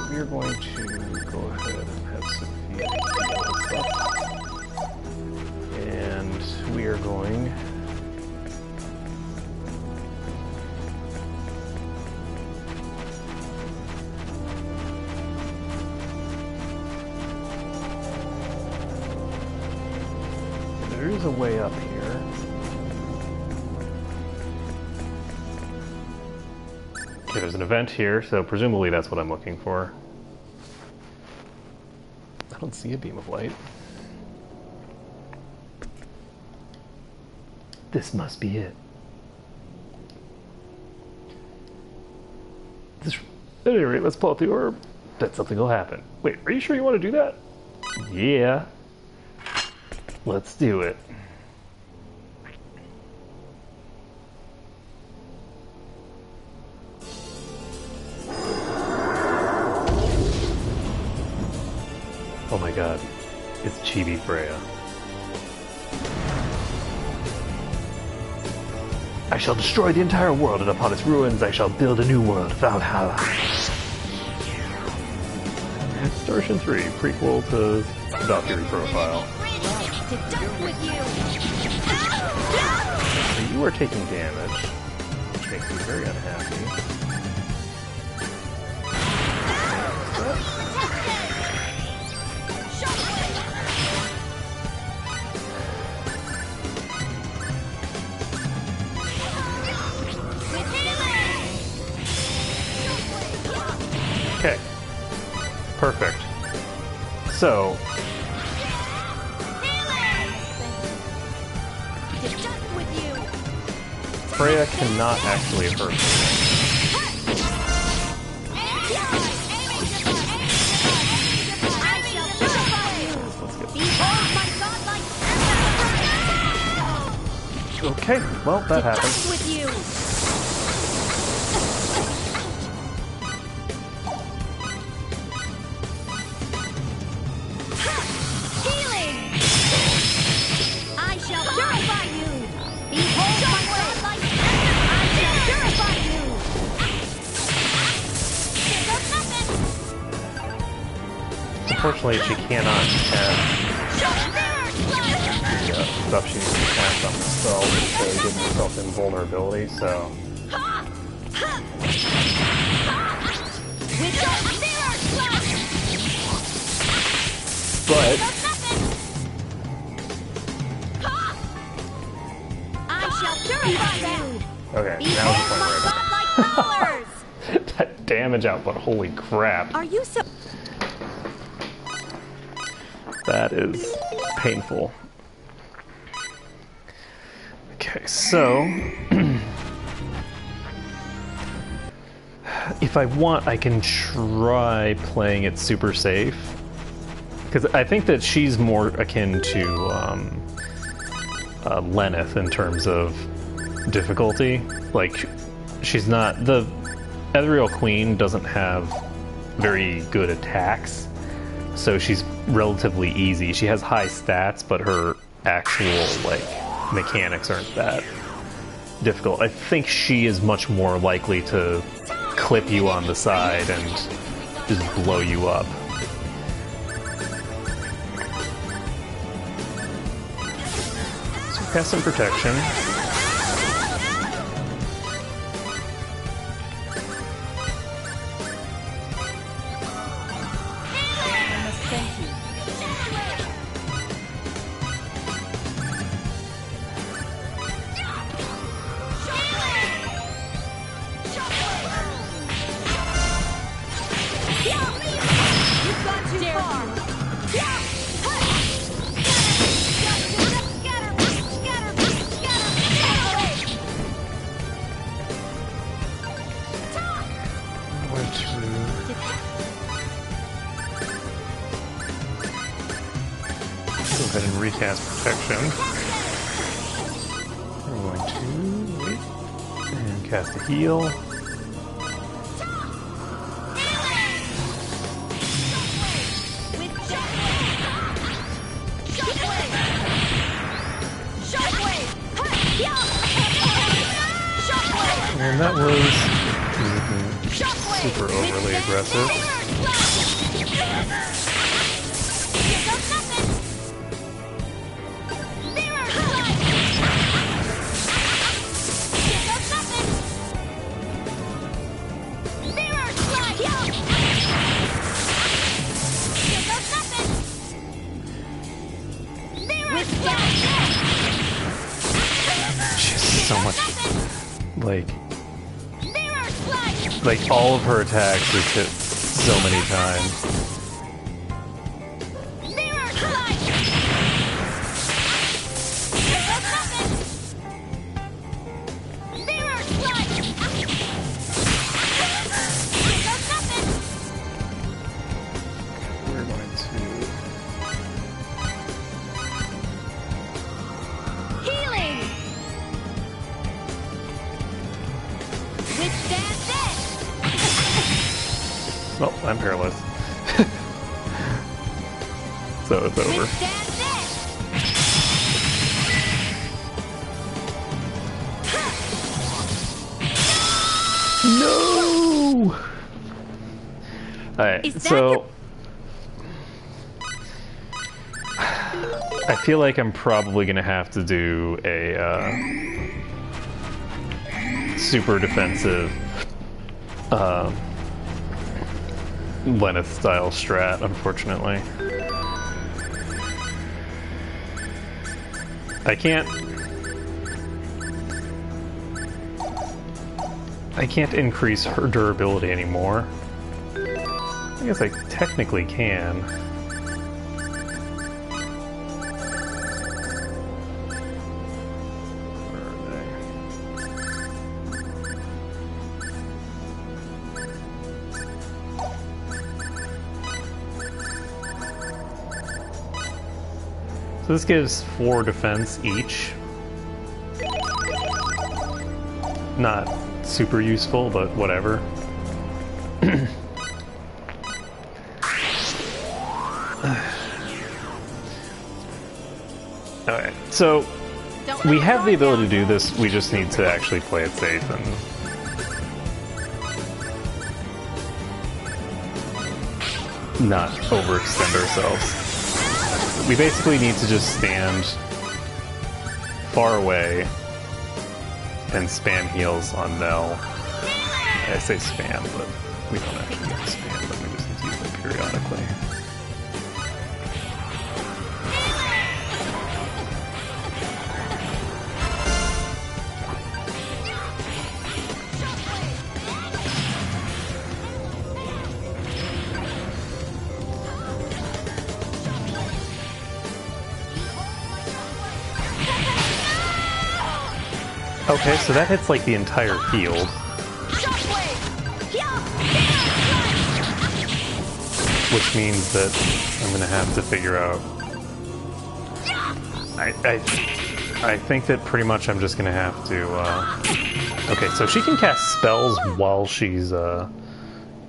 We're going to go ahead and have Sophia do stuff. And we are going... There is a way up here. Okay, there's an event here, so presumably that's what I'm looking for. I don't see a beam of light. This must be it. At any rate, let's pull out the orb. Bet something will happen. Wait, are you sure you want to do that? Yeah. Let's do it. Oh my god. It's Chibi Freya. I shall destroy the entire world, and upon its ruins I shall build a new world, Valhalla. Starship 3, prequel to Valkyrie Profile. So you are taking damage, which makes me very unhappy. Okay. Perfect. So... Freya cannot actually hurt me. Okay, well, that happened. Unfortunately, she cannot cast the stuff she needs to cast on herself to give herself invulnerability, so... but I shall purify them. okay, Behold now is the my point godlike powers. where that damage output. Holy crap! Are you so? That is painful. Okay, so if I want, I can try playing it super safe. Because I think that she's more akin to Lenneth in terms of difficulty. Like, she's not... The Ethereal Queen doesn't have very good attacks, so she's relatively easy. She has high stats, but her actual, like, mechanics aren't that difficult. I think she is much more likely to clip you on the side and just blow you up. So cast some protection. Go ahead and recast protection. We're going to wait and cast a heal. And that was super overly aggressive. She's so much, like all of her attacks just hit so many times. We're going to Healing. Withstand this. well, I'm paralyzed. So it's over. Withstand this. No! Alright, Is that so... your- I feel like I'm probably gonna have to do a super defensive Lenneth style strat, unfortunately. I can't increase her durability anymore. I guess I technically can. Where are they? So this gives 4 defense each. Not super useful, but whatever. Alright, so we have the ability to do this, we just need to actually play it safe and not overextend ourselves. We basically need to just stand far away and spam heals on Nell. I say spam, but we don't actually need to spam them, we just need to use them periodically. Okay, so that hits like the entire field. Which means that I'm gonna have to figure out... I think that pretty much I'm just gonna have to, Okay, so she can cast spells while she's,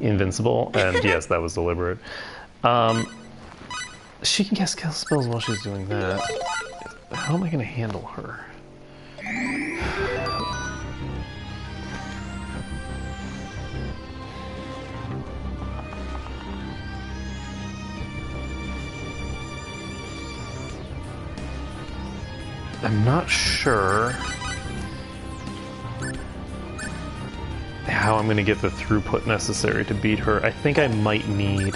invincible, and yes, that was deliberate. She can cast spells while she's doing that. How am I gonna handle her? I'm not sure how I'm going to get the throughput necessary to beat her. I think I might need...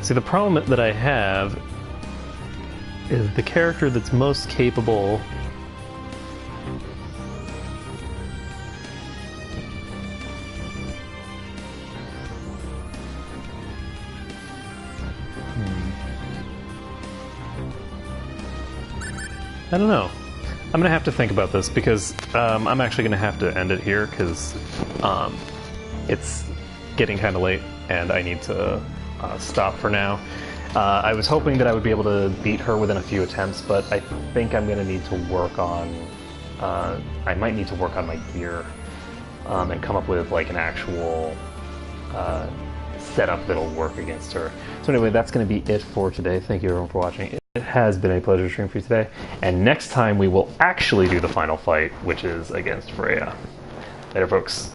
See, the problem that I have is the character that's most capable I don't know. I'm gonna have to think about this because I'm actually gonna have to end it here because it's getting kind of late and I need to stop for now. I was hoping that I would be able to beat her within a few attempts, but I think I'm gonna need to work on. I might need to work on my gear and come up with like an actual setup that'll work against her. So anyway, that's gonna be it for today. Thank you everyone for watching. It has been a pleasure streaming for you today, and next time we will actually do the final fight, which is against Freya. Later, folks.